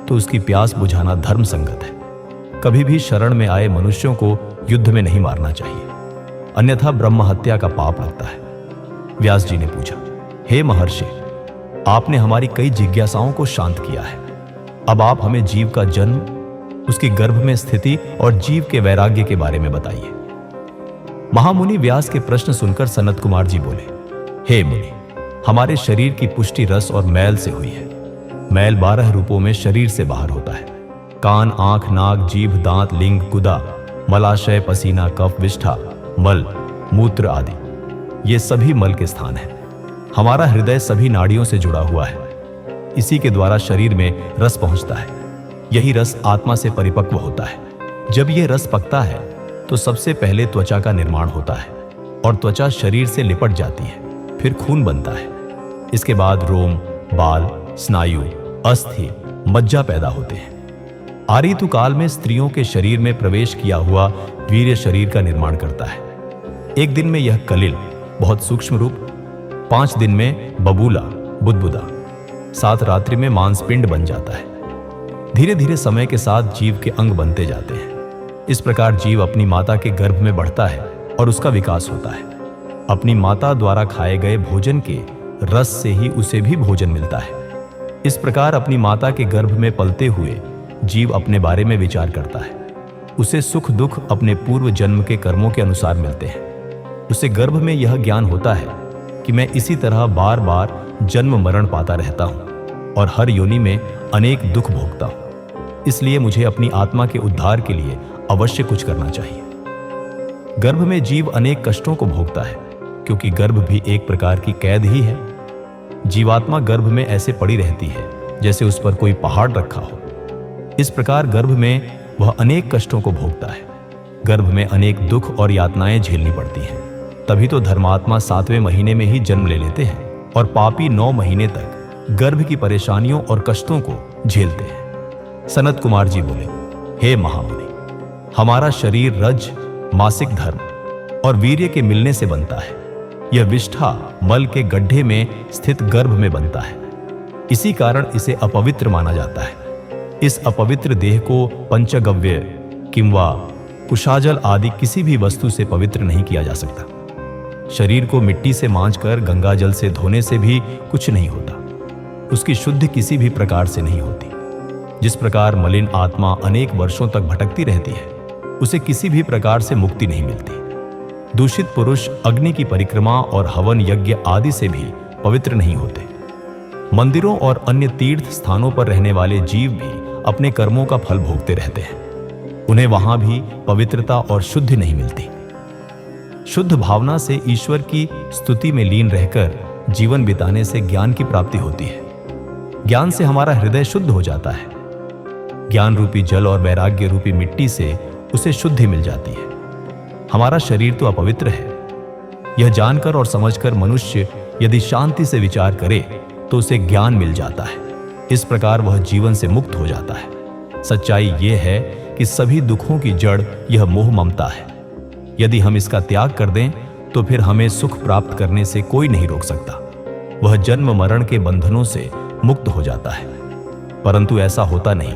तो उसकी प्यास बुझाना धर्म संगत है। कभी भी शरण में आए मनुष्यों को युद्ध में नहीं मारना चाहिए, अन्यथा ब्रह्म हत्या का पाप लगता है। व्यास जी ने पूछा, हे महर्षि, आपने हमारी कई जिज्ञासाओं को शांत किया है। अब आप हमें जीव का जन्म, उसकी गर्भ में स्थिति और जीव के वैराग्य के बारे में बताइए। महामुनि व्यास के प्रश्न सुनकर सनत कुमार जी बोले, हे मुनि, हमारे शरीर की पुष्टि रस और मैल से हुई है। मैल 12 रूपों में शरीर से बाहर होता है। कान, आंख, नाक, जीभ, दांत, लिंग, गुदा, मलाशय, पसीना, कफ, विष्ठा, मल, मूत्र आदि ये सभी मल के स्थान हैं। हमारा हृदय सभी नाड़ियों से जुड़ा हुआ है। इसी के द्वारा शरीर में रस पहुंचता है। यही रस आत्मा से परिपक्व होता है। जब यह रस पकता है तो सबसे पहले त्वचा का निर्माण होता है और त्वचा शरीर से लिपट जाती है, फिर खून बनता है। इसके बाद रोम, बाल, स्नायु, अस्थि, मज्जा पैदा होते हैं। आर्य ऋतुकाल में स्त्रियों के शरीर में प्रवेश किया हुआ वीर्य शरीर का निर्माण करता है। एक दिन में यह कलिल, बहुत सूक्ष्म रूप, 5 दिन में बबूला, बुदबुदा, 7 रात्रि में मांसपिंड बन जाता है। धीरे धीरे समय के साथ जीव के अंग बनते जाते हैं। इस प्रकार जीव अपनी माता के गर्भ में बढ़ता है और उसका विकास होता है। अपनी माता द्वारा खाए गए भोजन के रस से ही उसे भी भोजन मिलता है। इस प्रकार अपनी माता के गर्भ में पलते हुए जीव अपने बारे में विचार करता है। उसे सुख दुख अपने पूर्व जन्म के कर्मों के अनुसार मिलते हैं। उसे गर्भ में यह ज्ञान होता है कि मैं इसी तरह बार बार जन्म मरण पाता रहता हूं और हर योनि में अनेक दुख भोगता हूं। इसलिए मुझे अपनी आत्मा के उद्धार के लिए अवश्य कुछ करना चाहिए। गर्भ में जीव अनेक कष्टों को भोगता है, क्योंकि गर्भ भी एक प्रकार की कैद ही है। जीवात्मा गर्भ में ऐसे पड़ी रहती है जैसे उस पर कोई पहाड़ रखा हो। इस प्रकार गर्भ में वह अनेक कष्टों को भोगता है। गर्भ में अनेक दुख और यातनाएं झेलनी पड़ती हैं। तभी तो धर्मात्मा 7वें महीने में ही जन्म ले लेते हैं और पापी 9 महीने तक गर्भ की परेशानियों और कष्टों को झेलते हैं। सनत कुमार जी बोले, हे महामुनि, हमारा शरीर रज, मासिक धर्म और वीर्य के मिलने से बनता है। यह विष्ठा मल के गड्ढे में स्थित गर्भ में बनता है। इसी कारण इसे अपवित्र माना जाता है। इस अपवित्र देह को पंचगव्य किंवा कुशाजल आदि किसी भी वस्तु से पवित्र नहीं किया जा सकता। शरीर को मिट्टी से मांजकर गंगा जल से धोने से भी कुछ नहीं होता। उसकी शुद्धि किसी भी प्रकार से नहीं होती। जिस प्रकार मलिन आत्मा अनेक वर्षों तक भटकती रहती है, उसे किसी भी प्रकार से मुक्ति नहीं मिलती। दूषित पुरुष अग्नि की परिक्रमा और हवन यज्ञ आदि से भी पवित्र नहीं होते। मंदिरों और अन्य तीर्थ स्थानों पर रहने वाले जीव भी अपने कर्मों का फल भोगते रहते हैं। उन्हें वहां भी पवित्रता और शुद्धि नहीं मिलती। शुद्ध भावना से ईश्वर की स्तुति में लीन रहकर जीवन बिताने से ज्ञान की प्राप्ति होती है। ज्ञान से हमारा हृदय शुद्ध हो जाता है। ज्ञान रूपी जल और वैराग्य रूपी मिट्टी से उसे शुद्धि मिल जाती है। हमारा शरीर तो अपवित्र है। यह जानकर और समझकर मनुष्य यदि शांति से विचार करे तो उसे ज्ञान मिल जाता है। इस प्रकार वह जीवन से मुक्त हो जाता है। सच्चाई यह है कि सभी दुखों की जड़ यह मोह ममता है। यदि हम इसका त्याग कर दें तो फिर हमें सुख प्राप्त करने से कोई नहीं रोक सकता। वह जन्म मरण के बंधनों से मुक्त हो जाता है। परंतु ऐसा होता नहीं,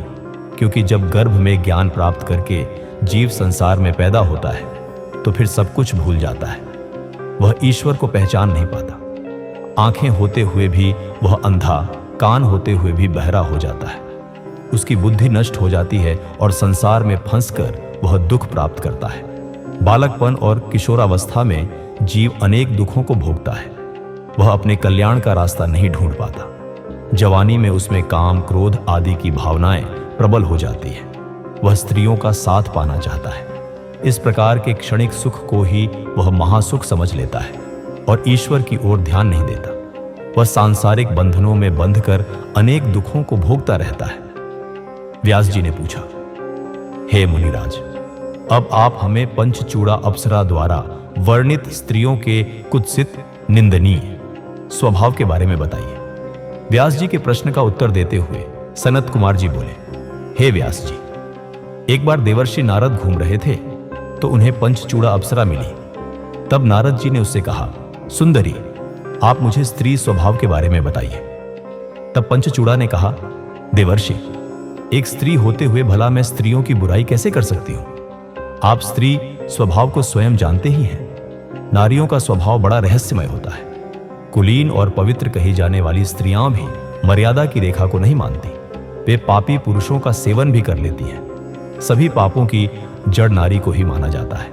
क्योंकि जब गर्भ में ज्ञान प्राप्त करके जीव संसार में पैदा होता है तो फिर सब कुछ भूल जाता है। वह ईश्वर को पहचान नहीं पाता। आंखें होते हुए भी वह अंधा, कान होते हुए भी बहरा हो जाता है। उसकी बुद्धि नष्ट हो जाती है और संसार में फंसकर वह दुख प्राप्त करता है। बालकपन और किशोरावस्था में जीव अनेक दुखों को भोगता है। वह अपने कल्याण का रास्ता नहीं ढूंढ पाता। जवानी में उसमें काम, क्रोध आदि की भावनाएं प्रबल हो जाती है। वह स्त्रियों का साथ पाना चाहता है। इस प्रकार के क्षणिक सुख को ही वह महासुख समझ लेता है और ईश्वर की ओर ध्यान नहीं देता। वह सांसारिक बंधनों में बंधकर अनेक दुखों को भोगता रहता है। व्यास जी ने पूछा, हे मुनिराज, अब आप हमें पंचचूड़ा अप्सरा द्वारा वर्णित स्त्रियों के कुत्सित, निंदनीय स्वभाव के बारे में बताइए। व्यास जी के प्रश्न का उत्तर देते हुए सनत कुमार जी बोले, हे व्यास जी, एक बार देवर्षि नारद घूम रहे थे तो उन्हें पंचचूड़ा अप्सरा मिली। तब नारद जी ने उससे कहा, सुंदरी, आप मुझे स्त्री स्वभाव के बारे में बताइए। तब पंचचूड़ा ने कहा, देवर्षि, एक स्त्री होते हुए भला मैं स्त्रियों की बुराई कैसे कर सकती हूं? आप स्त्री स्वभाव को स्वयं जानते ही हैं। नारियों का स्वभाव बड़ा रहस्यमय होता है। कुलीन और पवित्र कही जाने वाली स्त्रियां भी मर्यादा की रेखा को नहीं मानती। वे पापी पुरुषों का सेवन भी कर लेती हैं। सभी पापों की जड़ नारी को ही माना जाता है।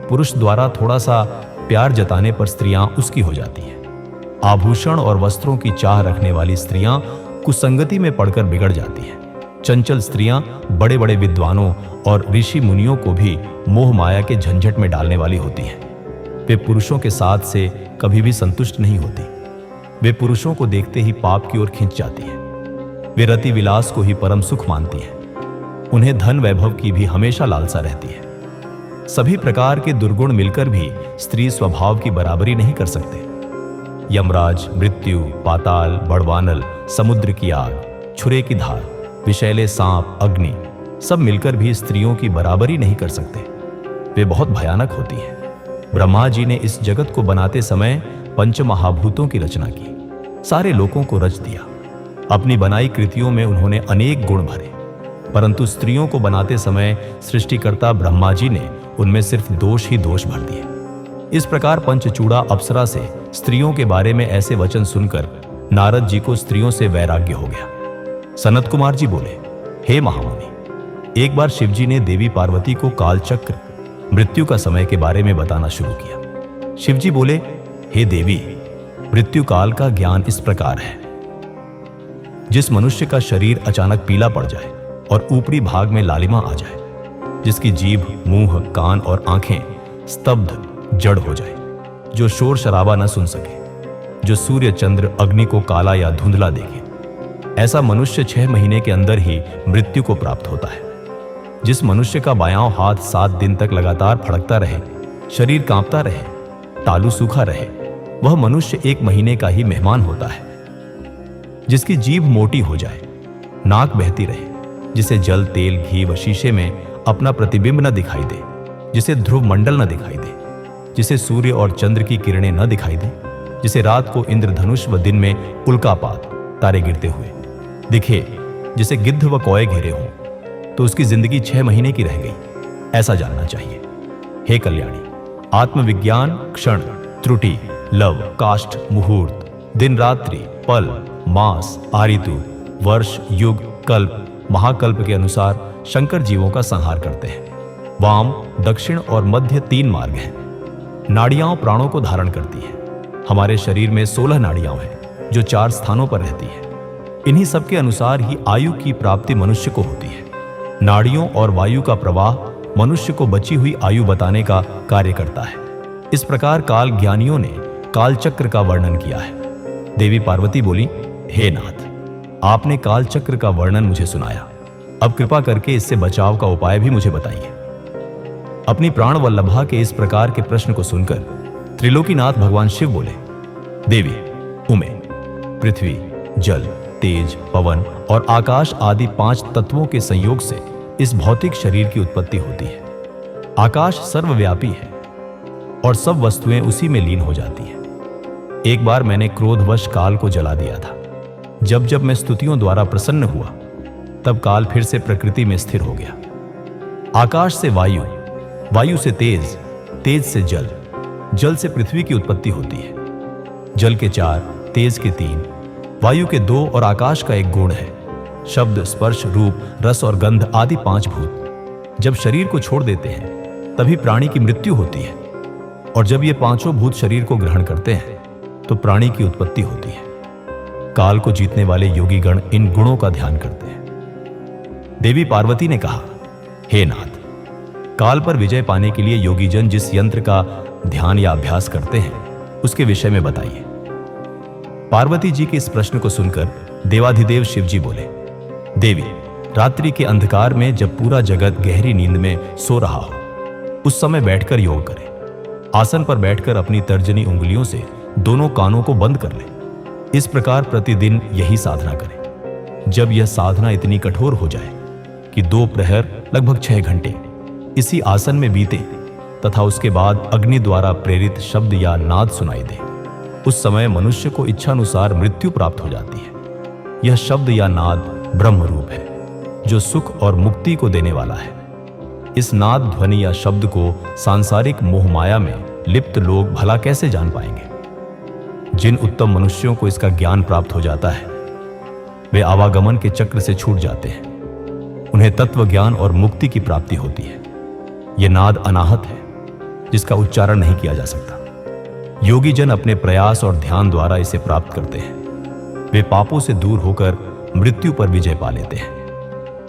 पुरुष द्वारा थोड़ा सा प्यार जताने पर स्त्रियां उसकी हो जाती हैं। आभूषण और वस्त्रों की चाह रखने वाली स्त्रियां कुसंगति में पड़कर बिगड़ जाती हैं। चंचल स्त्रियां बड़े बड़े विद्वानों और ऋषि मुनियों को भी मोह माया के झंझट में डालने वाली होती हैं। वे पुरुषों के साथ से कभी भी संतुष्ट नहीं होती। वे पुरुषों को देखते ही पाप की ओर खिंच जाती हैं। वे रति विलास को ही परम सुख मानती हैं। उन्हें धन वैभव की भी हमेशा लालसा रहती है। सभी प्रकार के दुर्गुण मिलकर भी स्त्री स्वभाव की बराबरी नहीं कर सकते। यमराज, मृत्यु, पाताल, बड़वानल, समुद्र की आग, छुरे की धार, विषैले सांप, अग्नि, सब मिलकर भी स्त्रियों की बराबरी नहीं कर सकते। वे बहुत भयानक होती हैं। ब्रह्मा जी ने इस जगत को बनाते समय पंचमहाभूतों की रचना की, सारे लोगों को रच दिया। अपनी बनाई कृतियों में उन्होंने अनेक गुण भरे, परंतु स्त्रियों को बनाते समय सृष्टिकर्ता ब्रह्मा जी ने उनमें सिर्फ दोष ही दोष भर दिए। इस प्रकार पंचचूड़ा अप्सरा से स्त्रियों के बारे में ऐसे वचन सुनकर नारद जी को स्त्रियों से वैराग्य हो गया। सनत कुमार जी बोले, हे महामुनि, एक बार शिवजी ने देवी पार्वती को कालचक्र, मृत्यु का समय के बारे में बताना शुरू किया। शिवजी बोले, हे देवी, मृत्यु काल का ज्ञान इस प्रकार है। जिस मनुष्य का शरीर अचानक पीला पड़ जाए और ऊपरी भाग में लालिमा आ जाए, जिसकी जीभ, मुंह, कान और आंखें स्तब्ध जड़ हो जाए, जो शोर शराबा न सुन सके, जो सूर्य चंद्र अग्नि को काला या धुंधला देखे, ऐसा मनुष्य 6 महीने के अंदर ही मृत्यु को प्राप्त होता है। जिस मनुष्य का बायां हाथ 7 दिन तक लगातार फड़कता रहे, शरीर कांपता रहे, तालू सूखा रहे, वह मनुष्य 1 महीने का ही मेहमान होता है। जिसकी जीभ मोटी हो जाए, नाक बहती रहे, जिसे जल, तेल, घी व शीशे में अपना प्रतिबिंब न दिखाई दे, जिसे ध्रुव मंडल न दिखाई दे, जिसे सूर्य और चंद्र की किरणें न दिखाई दे, जिसे रात को इंद्रधनुष व दिन में उल्कापात, तारे गिरते हुए दिखे, जिसे गिद्ध व कौए घेरे हों, तो उसकी जिंदगी 6 महीने की रह गई, ऐसा जानना चाहिए। हे कल्याणी, आत्मविज्ञान क्षण, त्रुटि, लव, काष्ठ, मुहूर्त, दिन रात्रि, पल, मास, आऋतु, वर्ष, युग, कल्प, महाकल्प के अनुसार शंकर जीवों का संहार करते हैं। वाम, दक्षिण और मध्य 3 मार्ग हैं। नाड़ियां प्राणों को धारण करती हैं। हमारे शरीर में 16 नाड़ियां हैं जो 4 स्थानों पर रहती हैं। इन्हीं सब के अनुसार ही आयु की प्राप्ति मनुष्य को होती है। नाड़ियों और वायु का प्रवाह मनुष्य को बची हुई आयु बताने का कार्य करता है। इस प्रकार काल ज्ञानियों ने कालचक्र का वर्णन किया है। देवी पार्वती बोली, हे नाथ, आपने कालचक्र का वर्णन मुझे सुनाया, अब कृपा करके इससे बचाव का उपाय भी मुझे बताइए। अपनी प्राण वल्लभा के इस प्रकार के प्रश्न को सुनकर त्रिलोकीनाथ भगवान शिव बोले, देवी, उमे, पृथ्वी, जल, तेज, पवन और आकाश आदि 5 तत्वों के संयोग से इस भौतिक शरीर की उत्पत्ति होती है। आकाश सर्वव्यापी है और सब वस्तुएं उसी में लीन हो जाती हैं। एक बार मैंने क्रोधवश काल को जला दिया था। जब जब मैं स्तुतियों द्वारा प्रसन्न हुआ, तब काल फिर से प्रकृति में स्थिर हो गया। आकाश से वायु, वायु से तेज, तेज से जल, जल से पृथ्वी की उत्पत्ति होती है। जल के 4, तेज के 3, वायु के 2 और आकाश का 1 गुण है। शब्द, स्पर्श, रूप, रस और गंध आदि 5 भूत जब शरीर को छोड़ देते हैं, तभी प्राणी की मृत्यु होती है। और जब ये 5 भूत शरीर को ग्रहण करते हैं, तो प्राणी की उत्पत्ति होती है। काल को जीतने वाले योगी गण इन गुणों का ध्यान करते हैं। देवी पार्वती ने कहा, हे नाथ, काल पर विजय पाने के लिए योगी जन जिस यंत्र का ध्यान या अभ्यास करते हैं, उसके विषय में बताइए। पार्वती जी के इस प्रश्न को सुनकर देवाधिदेव शिव जी बोले, देवी, रात्रि के अंधकार में जब पूरा जगत गहरी नींद में सो रहा हो, उस समय बैठकर योग करें। आसन पर बैठकर अपनी तर्जनी उंगलियों से दोनों कानों को बंद कर लें। इस प्रकार प्रतिदिन यही साधना करें। जब यह साधना इतनी कठोर हो जाए कि 2 प्रहर लगभग 6 घंटे इसी आसन में बीते तथा उसके बाद अग्नि द्वारा प्रेरित शब्द या नाद सुनाई दे, उस समय मनुष्य को इच्छानुसार मृत्यु प्राप्त हो जाती है। यह शब्द या नाद ब्रह्म रूप है जो सुख और मुक्ति को देने वाला है। इस नाद ध्वनि या शब्द को सांसारिक मोहमाया में लिप्त लोग भला कैसे जान पाएंगे? जिन उत्तम मनुष्यों को इसका ज्ञान प्राप्त हो जाता है वे आवागमन के चक्र से छूट जाते हैं, उन्हें तत्व ज्ञान और मुक्ति की प्राप्ति होती है। यह नाद अनाहत है जिसका उच्चारण नहीं किया जा सकता। योगी जन अपने प्रयास और ध्यान द्वारा इसे प्राप्त करते हैं। वे पापों से दूर होकर मृत्यु पर विजय पा लेते हैं।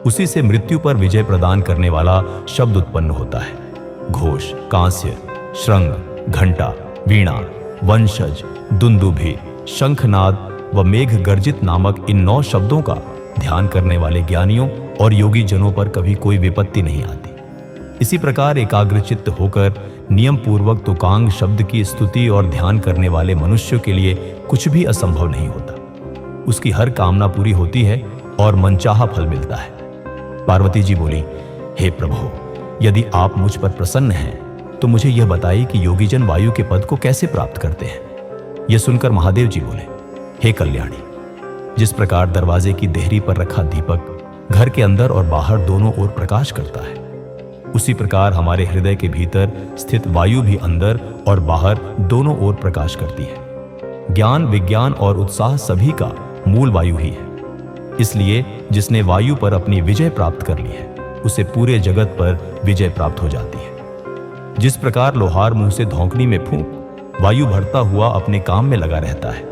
उसी से मृत्यु पर विजय प्रदान करने वाला शब्द उत्पन्न होता है। घोष, कांस्य, श्रृंग, घंटा, वीणा, वंशज, दुंदुभि, शंखनाद व मेघ गर्जित नामक इन 9 शब्दों का ध्यान करने वाले ज्ञानियों और योगी जनों पर कभी कोई विपत्ति नहीं आती। इसी प्रकार एकाग्रचित्त होकर नियम पूर्वक तुकांग शब्द की स्तुति और ध्यान करने वाले मनुष्य के लिए कुछ भी असंभव नहीं होता। उसकी हर कामना पूरी होती है और मनचाहा फल मिलता है। पार्वती जी बोली, हे प्रभु, यदि आप मुझ पर प्रसन्न हैं तो मुझे यह बताइए कि योगीजन वायु के पद को कैसे प्राप्त करते हैं। यह सुनकर महादेव जी बोले, हे कल्याणी, जिस प्रकार दरवाजे की देहरी पर रखा दीपक घर के अंदर और बाहर दोनों ओर प्रकाश करता है, उसी प्रकार हमारे हृदय के भीतर स्थित वायु भी अंदर और बाहर दोनों ओर प्रकाश करती है। ज्ञान, विज्ञान और उत्साह सभी का मूल वायु ही है। इसलिए जिसने वायु पर अपनी विजय प्राप्त कर ली है उसे पूरे जगत पर विजय प्राप्त हो जाती है। जिस प्रकार लोहार मुंह से धौंकनी में फूंक वायु भरता हुआ अपने काम में लगा रहता है,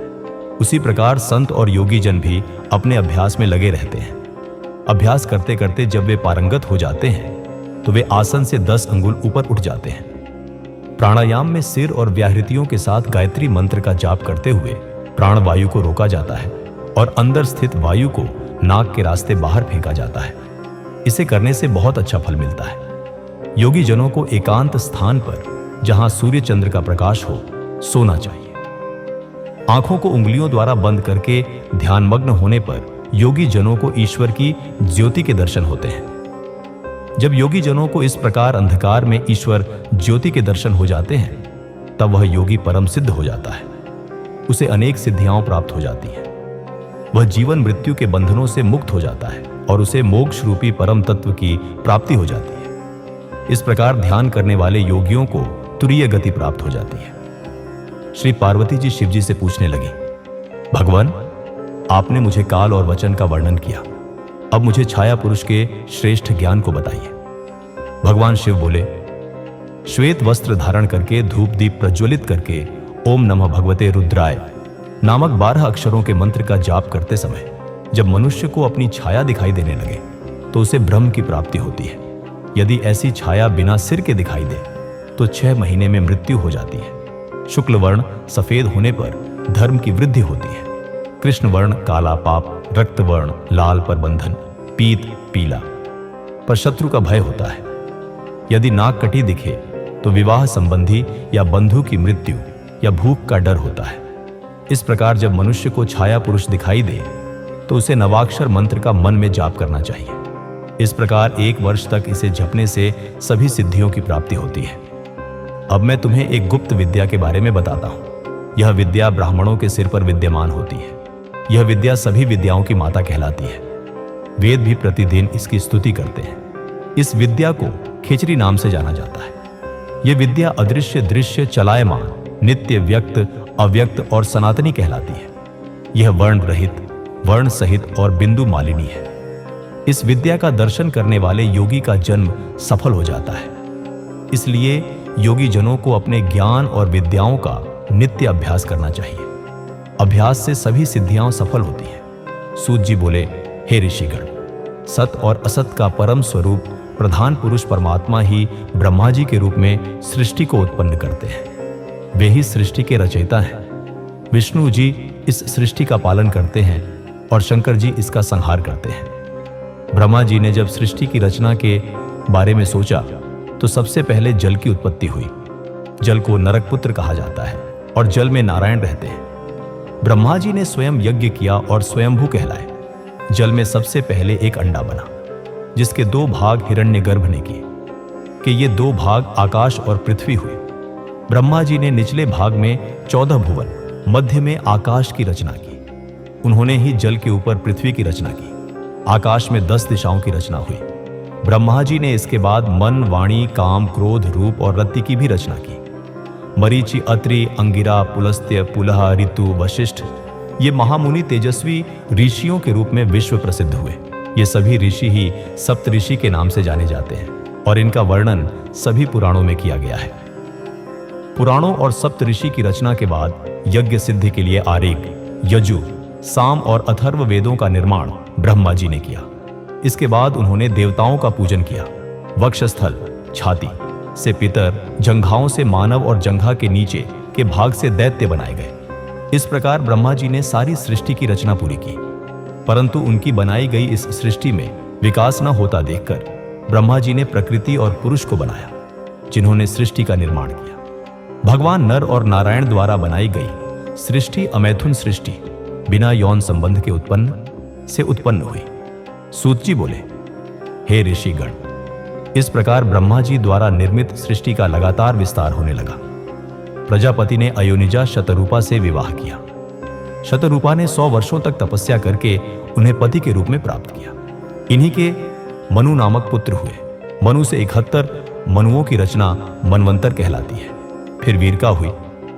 उसी प्रकार संत और योगी जन भी अपने अभ्यास में लगे रहते हैं। अभ्यास करते करते जब वे पारंगत हो जाते हैं तो वे आसन से 10 अंगुल ऊपर उठ जाते हैं। प्राणायाम में सिर और व्याहृतियों के साथ गायत्री मंत्र का जाप करते हुए प्राण वायु को रोका जाता है और अंदर स्थित वायु को नाक के रास्ते बाहर फेंका जाता है। इसे करने से बहुत अच्छा फल मिलता है। योगी जनों को एकांत स्थान पर जहां सूर्य चंद्र का प्रकाश हो सोना चाहिए। आंखों को उंगलियों द्वारा बंद करके ध्यानमग्न होने पर योगी जनों को ईश्वर की ज्योति के दर्शन होते हैं। जब योगी जनों को इस प्रकार अंधकार में ईश्वर ज्योति के दर्शन हो जाते हैं तब वह योगी परम सिद्ध हो जाता है। उसे अनेक सिद्धियां प्राप्त हो जाती हैं। वह जीवन मृत्यु के बंधनों से मुक्त हो जाता है और उसे मोक्ष रूपी परम तत्व की प्राप्ति हो जाती है। इस प्रकार ध्यान करने वाले योगियों को तुरीय गति प्राप्त हो जाती है। श्री पार्वती जी शिव जी से पूछने लगी, भगवान, आपने मुझे काल और वचन का वर्णन किया, अब मुझे छाया पुरुष के श्रेष्ठ ज्ञान को बताइए। भगवान शिव बोले, श्वेत वस्त्र धारण करके धूप दीप प्रज्वलित करके ओम नमः भगवते रुद्राय नामक 12 अक्षरों के मंत्र का जाप करते समय जब मनुष्य को अपनी छाया दिखाई देने लगे तो उसे ब्रह्म की प्राप्ति होती है। यदि ऐसी छाया बिना सिर के दिखाई दे तो 6 महीने में मृत्यु हो जाती है। शुक्ल वर्ण सफेद होने पर धर्म की वृद्धि होती है। कृष्ण वर्ण काला पाप, रक्त वर्ण लाल पर बंधन, पीत पीला पर शत्रु का भय होता है। यदि नाक कटी दिखे तो विवाह संबंधी या बंधु की मृत्यु या भूख का डर होता है। इस प्रकार जब मनुष्य को छाया पुरुष दिखाई दे तो उसे नवाक्षर मंत्र का मन में जाप करना चाहिए। इस प्रकार 1 वर्ष तक इसे जपने से सभी सिद्धियों की प्राप्ति होती है। अब मैं तुम्हें एक गुप्त विद्या के बारे में बताता हूं। यह विद्या ब्राह्मणों के सिर पर विद्यमान होती है। यह विद्या सभी विद्याओं की माता कहलाती है। वेद भी प्रतिदिन इसकी स्तुति करते हैं। इस विद्या को खिचड़ी नाम से जाना जाता है। यह विद्या अदृश्य, दृश्य, चलायमान, नित्य, व्यक्त, अव्यक्त और सनातनी कहलाती है। यह वर्ण रहित, वर्ण सहित और बिंदु मालिनी है। इस विद्या का दर्शन करने वाले योगी का जन्म सफल हो जाता है। इसलिए योगी जनों को अपने ज्ञान और विद्याओं का नित्य अभ्यास करना चाहिए। अभ्यास से सभी सिद्धियां सफल होती हैं। सूत जी बोले, हे ऋषिगण, सत और असत का परम स्वरूप प्रधान पुरुष परमात्मा ही ब्रह्मा जी के रूप में सृष्टि को उत्पन्न करते हैं। वे ही सृष्टि के रचयिता हैं। विष्णु जी इस सृष्टि का पालन करते हैं और शंकर जी इसका संहार करते हैं। ब्रह्मा जी ने जब सृष्टि की रचना के बारे में सोचा तो सबसे पहले जल की उत्पत्ति हुई। जल को नरक पुत्र कहा जाता है और जल में नारायण रहते हैं। ब्रह्मा जी ने स्वयं यज्ञ किया और स्वयंभू कहलाए। जल में सबसे पहले एक अंडा बना। जिसके 2 भाग हिरण्यगर्भ ने किए कि ये 2 भाग आकाश और पृथ्वी हुए। ब्रह्मा जी ने निचले भाग में 14 भुवन, मध्य में आकाश की रचना की। उन्होंने ही जल के ऊपर पृथ्वी की रचना की। आकाश में 10 दिशाओं की रचना हुई। ब्रह्मा जी ने इसके बाद मन, वाणी, काम, क्रोध, रूप और रति की भी रचना की। मरीचि, अत्रि, अंगिरा, पुलस्त्य, पुलह, ऋतु, वशिष्ठ ये महामुनि तेजस्वी ऋषियों के रूप में विश्व प्रसिद्ध हुए। ये सभी ऋषि ही सप्तऋषि के नाम से जाने जाते हैं और इनका वर्णन सभी पुराणों में किया गया है। पुराणों और सप्तऋषि की रचना के बाद यज्ञ सिद्धि के लिए आरेक, यजु, साम और अथर्व वेदों का निर्माण ब्रह्मा जी ने किया। इसके बाद उन्होंने देवताओं का पूजन किया। वक्षस्थल, छाती से पितर, जंघाओं से मानव और जंघा के नीचे के भाग से दैत्य बनाए गए। इस प्रकार ब्रह्मा जी ने सारी सृष्टि की रचना पूरी की। परंतु उनकी बनाई गई इस सृष्टि में विकास न होता देखकर ब्रह्मा जी ने प्रकृति और पुरुष को बनाया, जिन्होंने सृष्टि का निर्माण किया। भगवान नर और नारायण द्वारा बनाई गई सृष्टि अमैथुन सृष्टि बिना यौन संबंध के उत्पन्न हुई। सूत जी बोले, हे ऋषिगण, इस प्रकार ब्रह्मा जी द्वारा निर्मित सृष्टि का लगातार विस्तार होने लगा। प्रजापति ने अयोनिजा शतरूपा से विवाह किया। शतरूपा ने 100 वर्षों तक तपस्या करके उन्हें पति के रूप में प्राप्त किया। इन्हीं के मनु नामक पुत्र हुए। मनु से 71 मनुओं की रचना मनवंतर कहलाती है। फिर वीरका हुई।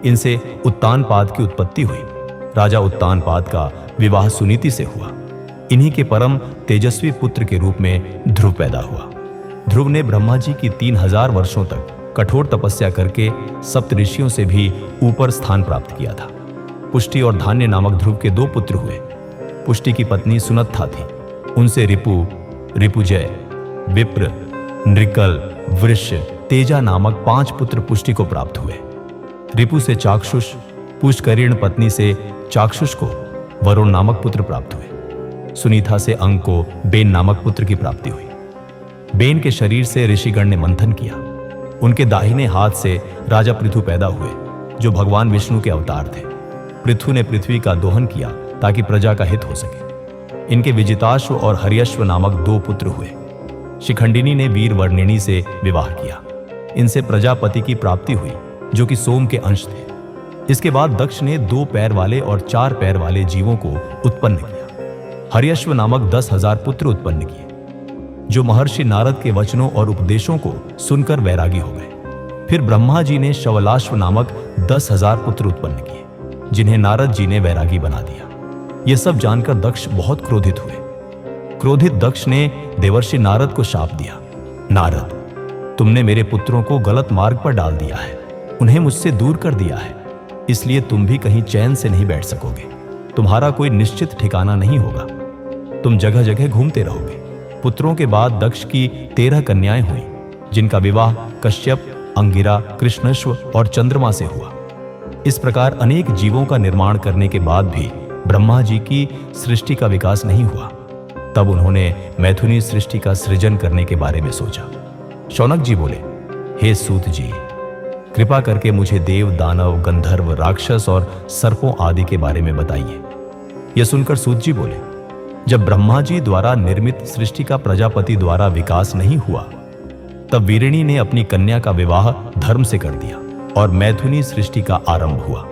इनसे उत्तानपाद की उत्पत्ति हुई। राजा उत्तानपाद का विवाह सुनीति से हुआ। इन्हीं के परम तेजस्वी पुत्र के रूप में ध्रुव पैदा हुआ। ध्रुव ने ब्रह्मा जी की 3000 वर्षों तक कठोर तपस्या करके सप्तऋषियों से भी ऊपर स्थान प्राप्त किया था। पुष्टि और धान्य नामक ध्रुव के 2 पुत्र हुए। पुष्टि की पत्नी सुनत्था थी। उनसे रिपु, रिपुजय, विप्र, नृकल, वृष्य, तेजा नामक 5 पुत्र पुष्टि को प्राप्त हुए। रिपु से चाक्षुष, पुष्करीण पत्नी से चाक्षुष को वरुण नामक पुत्र प्राप्त हुए। सुनीता से अंग को बेन नामक पुत्र की प्राप्ति हुई। बेन के शरीर से ऋषिगण ने मंथन किया। उनके दाहिने हाथ से राजा पृथु पैदा हुए, जो भगवान विष्णु के अवतार थे। पृथु ने पृथ्वी का दोहन किया ताकि प्रजा का हित हो सके। इनके विजिताश्व और हर्यश्व नामक 2 पुत्र हुए। शिखंडिनी ने वीरवर्णिनी से विवाह किया। इनसे प्रजापति की प्राप्ति हुई, जो कि सोम के अंश थे। इसके बाद दक्ष ने 2 पैर वाले और 4 पैर वाले जीवों को उत्पन्न किया। हर्यश्व नामक 10,000 पुत्र उत्पन्न किए, जो महर्षि नारद के वचनों और उपदेशों को सुनकर वैरागी हो गए। फिर ब्रह्मा जी ने शवलाश्व नामक 10,000 पुत्र उत्पन्न किए, जिन्हें नारद जी ने वैरागी बना दिया। यह सब जानकर दक्ष बहुत क्रोधित हुए। क्रोधित दक्ष ने देवर्षि नारद को शाप दिया, नारद, तुमने मेरे पुत्रों को गलत मार्ग पर डाल दिया है, उन्हें मुझसे दूर कर दिया है, इसलिए तुम भी कहीं चैन से नहीं बैठ सकोगे। तुम्हारा कोई निश्चित ठिकाना नहीं होगा, तुम जगह जगह घूमते रहोगे। पुत्रों के बाद दक्ष की 13 कन्याएं हुई, जिनका विवाह कश्यप, अंगिरा, कृष्णश्व और चंद्रमा से हुआ। इस प्रकार अनेक जीवों का निर्माण करने के बाद भी ब्रह्मा जी की सृष्टि का विकास नहीं हुआ। तब उन्होंने मैथुनी सृष्टि का सृजन करने के बारे में सोचा। शौनक जी बोले, हे सूत जी, कृपा करके मुझे देव, दानव, गंधर्व, राक्षस और सर्पों आदि के बारे में बताइए। यह सुनकर सूत जी बोले, जब ब्रह्मा जी द्वारा निर्मित सृष्टि का प्रजापति द्वारा विकास नहीं हुआ, तब वीरिणी ने अपनी कन्या का विवाह धर्म से कर दिया और मैथुनी सृष्टि का आरंभ हुआ।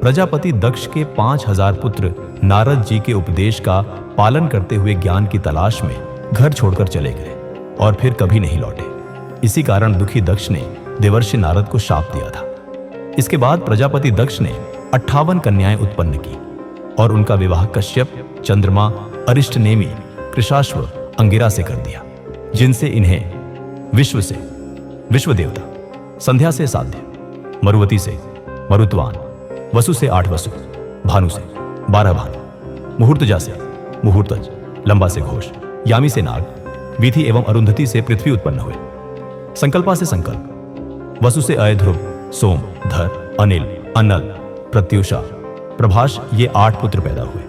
प्रजापति दक्ष के 5000 पुत्र नारद जी के उपदेश का पालन करते हुए ज्ञान की तलाश में घर छोड़कर चले गए और फिर कभी नहीं लौटे। इसी कारण दुखी दक्ष ने देवर्षि नारद को शाप दिया था। इसके बाद प्रजापति दक्ष ने 58 कन्याएं उत्पन्न की और उनका विवाह कश्यप, चंद्रमा, अरिष्टनेमी, कृशाश्व, अंगिरा से कर दिया, जिनसे इन्हें विश्व से विश्व देवता, संध्या से साध्य, मरुवती से मरुत्वान, वसु से 8 वसु, भानु से 12 भानु, मुहूर्तजा से मुहूर्तज, लंबा से घोष, यामी से नाग, वीथि एवं अरुंधति से पृथ्वी उत्पन्न हुए, संकल्पा से संकल्प, वसु से अयध्रुव, सोम, धर, अनिल, अनल, प्रत्युषा, प्रभाष, ये 8 पुत्र पैदा हुए।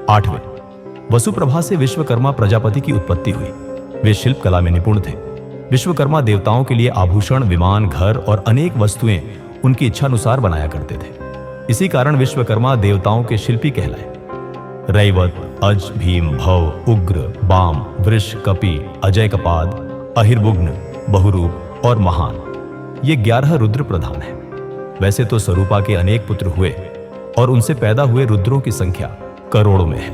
8वें वसुप्रभा से विश्वकर्मा प्रजापति की उत्पत्ति हुई। वे शिल्प कला में निपुण थे। विश्वकर्मा देवताओं के लिए आभूषण, विमान, घर और अनेक वस्तुएं उनकी इच्छानुसार बनाया करते थे। इसी कारण विश्वकर्मा देवताओं के शिल्पी कहलाए। रैवत, अज, भीम, भव, उग्र, बाम, वृष, कपि, अजय कपाद, अहिर्बुग्न, बहुरूप और महान, ये 11 रुद्र प्रधान हैं। वैसे तो स्वरूपा के अनेक पुत्र हुए और उनसे पैदा हुए रुद्रों की संख्या करोड़ों में है,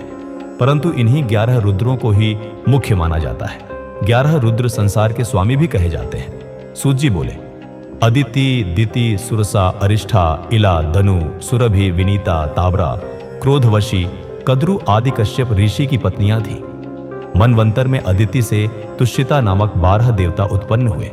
परंतु इन्हीं 11 रुद्रों को ही मुख्य माना जाता है। 11 रुद्र संसार के स्वामी भी कहे जाते हैं। सूत जी बोले, अदिति, दिति, सुरसा, अरिष्ठा, इला, धनु, सुरभि, विनीता, ताबरा, क्रोधवशी, कद्रु आदि कश्यप ऋषि की पत्नियां थीं। मनवंतर में अदिति से तुष्यिता नामक 12 देवता उत्पन्न हुए।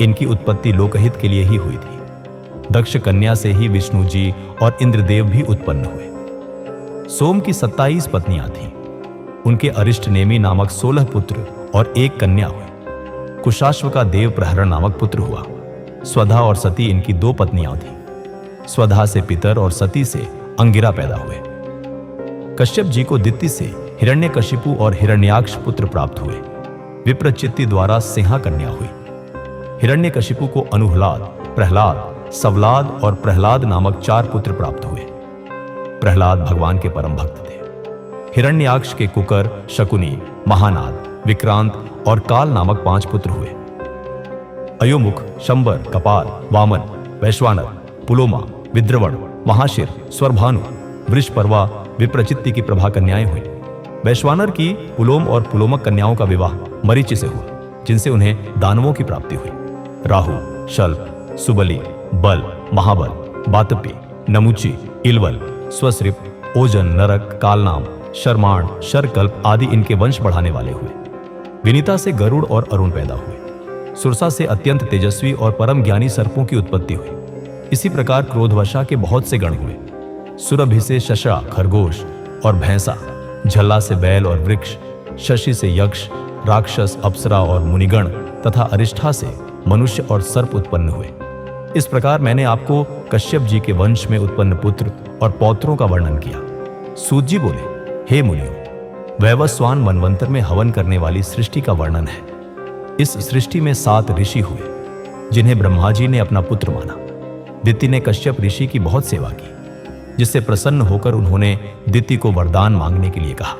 इनकी उत्पत्ति लोकहित के लिए ही हुई थी। दक्ष कन्या से ही विष्णु जी और इंद्रदेव भी उत्पन्न हुए। सोम की 27 पत्नियां थीं। उनके अरिष्ट नेमि नामक 16 पुत्र और 1 कन्या हुई। कुशाश्व का देव प्रहरण नामक पुत्र हुआ। स्वधा और सती इनकी 2 पत्नियां थीं। स्वधा से पितर और सती से अंगिरा पैदा हुए। कश्यप जी को दिति से हिरण्यकशिपु और हिरण्याक्ष पुत्र प्राप्त हुए। विप्रचित्ति द्वारा सिंहा कन्या हुई। हिरण्यकशिपु को अनुह्लाद, प्रहलाद, सवलाद और प्रहलाद नामक 4 पुत्र प्राप्त हुए। प्रहलाद भगवान के परम भक्त थे। हिरण्याक्ष के कुकर, शकुनी, महानाद, विक्रांत और काल नामक 5 पुत्र हुए। अयोमुख, शंबर, कपाल, वामन, वैश्वानर, पुलोमा, विद्रवण, महाशिर, स्वरभानु, वृषपर्वा, विप्रचित्ति की प्रभा कन्याएं हुई। वैश्वानर की पुलोम और पुलोमक कन्याओं का विवाह मरीचि से हुआ, जिनसे उन्हें दानवों की प्राप्ति हुई। राहु, शल्प, सुबली, बल, महाबल, बातपी, नमुची, इलवल, स्वसृप, ओजन, नरक, कालनाम, शर्माण, शरकल्प आदि इनके वंश बढ़ाने वाले हुए। विनीता से गरुड़ और अरुण पैदा हुए। सुरसा से अत्यंत तेजस्वी और परम ज्ञानी सर्पों की उत्पत्ति हुई। इसी प्रकार क्रोधवशा के बहुत से गण हुए। सुरभि से शशा, खरगोश और भैंसा, झल्ला से बैल और वृक्ष, शशि से यक्ष, राक्षस, अप्सरा और मुनिगण तथा अरिष्ठा से मनुष्य और सर्प उत्पन्न हुए। इस प्रकार मैंने आपको कश्यप जी के वंश में उत्पन्न पुत्र और पौत्रों का वर्णन किया। सूत जी बोले, हे मुनियों, वैवस्वान मनवंतर में हवन करने वाली सृष्टि का वर्णन है। इस सृष्टि में 7 ऋषि हुए, जिन्हें ब्रह्मा जी ने अपना पुत्र माना। दिति ने कश्यप ऋषि की बहुत सेवा की, जिससे प्रसन्न होकर उन्होंने दिति को वरदान मांगने के लिए कहा।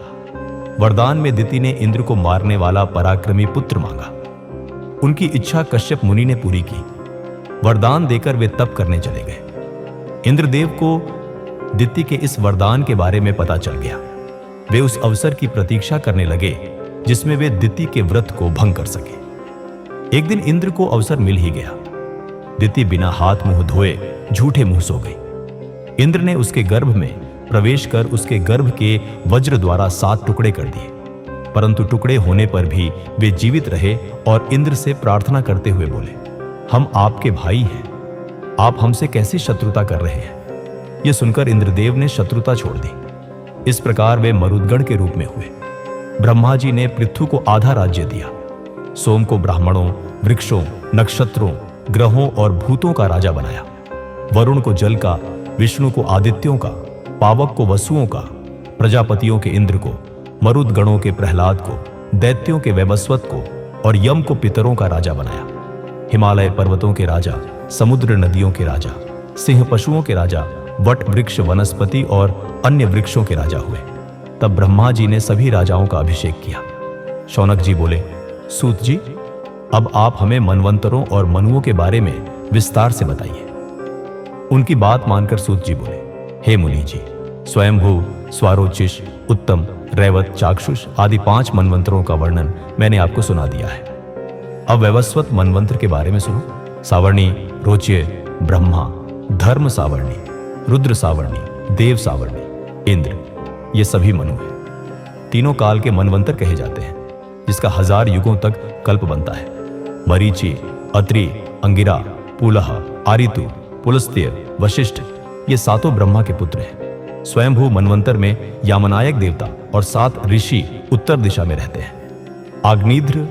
वरदान में दिति ने इंद्र को मारने वाला पराक्रमी पुत्र मांगा। उनकी इच्छा कश्यप मुनि ने पूरी की। वरदान देकर वे तप करने चले गए। इंद्रदेव को दिति के इस वरदान के बारे में पता चल गया। वे उस अवसर की प्रतीक्षा करने लगे जिसमें वे दिति के व्रत को भंग कर सके। एक दिन इंद्र को अवसर मिल ही गया। दिति बिना हाथ मुंह धोए झूठे मुंह सो गई। इंद्र ने उसके गर्भ में प्रवेश कर उसके गर्भ के वज्र द्वारा 7 टुकड़े कर दिए, परंतु टुकड़े होने पर भी वे जीवित रहे और इंद्र से प्रार्थना करते हुए बोले, हम आपके भाई हैं, आप हमसे कैसी शत्रुता कर रहे हैं। यह सुनकर इंद्रदेव ने शत्रुता छोड़ दी। इस प्रकार वे मरुदगण के रूप में हुए। ब्रह्मा जी ने पृथु को आधा राज्य दिया, सोम को ब्राह्मणों, वृक्षों, नक्षत्रों, ग्रहों और भूतों का राजा बनाया, वरुण को जल का, विष्णु को आदित्यों का, पावक को वसुओं का, प्रजापतियों के इंद्र को, मरुद गणों के प्रहलाद को, दैत्यों के वैवस्वत को और यम को पितरों का राजा बनाया। हिमालय पर्वतों के राजा, समुद्र नदियों के राजा, सिंह पशुओं के राजा, वट वृक्ष, वनस्पति और अन्य वृक्षों के राजा हुए। तब ब्रह्मा जी ने सभी राजाओं का अभिषेक किया। शौनक जी बोले, सूत जी, अब आप हमें मनवंतरों और मनुओं के बारे में विस्तार से बताइए। उनकी बात मानकर सूत जी बोले, हे मुनि जी, स्वयंभू, स्वारोचिष, उत्तम, रैवत, चाक्षुष आदि 5 मनवंतरों का वर्णन मैंने आपको सुना दिया है। अब वैवस्वत मनवंतर के बारे में सुनो। सावर्णी, रोच्य, ब्रह्मा, धर्म सावर्णी, रुद्र सावर्णी, देव सावर्णी, इंद्र, ये सभी मनु हैं। तीनों काल के मनवंतर कहे जाते हैं, जिसका 1000 युगों तक कल्प बनता है। मरीचि, अत्रि, अंगिरा, पुलह, आरितु, पुलस्त्य, वशिष्ठ, ये 7 ब्रह्मा के पुत्र हैं। स्वयंभू मनवंतर में यामनायक देवता और 7 ऋषि उत्तर दिशा में रहते हैं। आग्निध्र,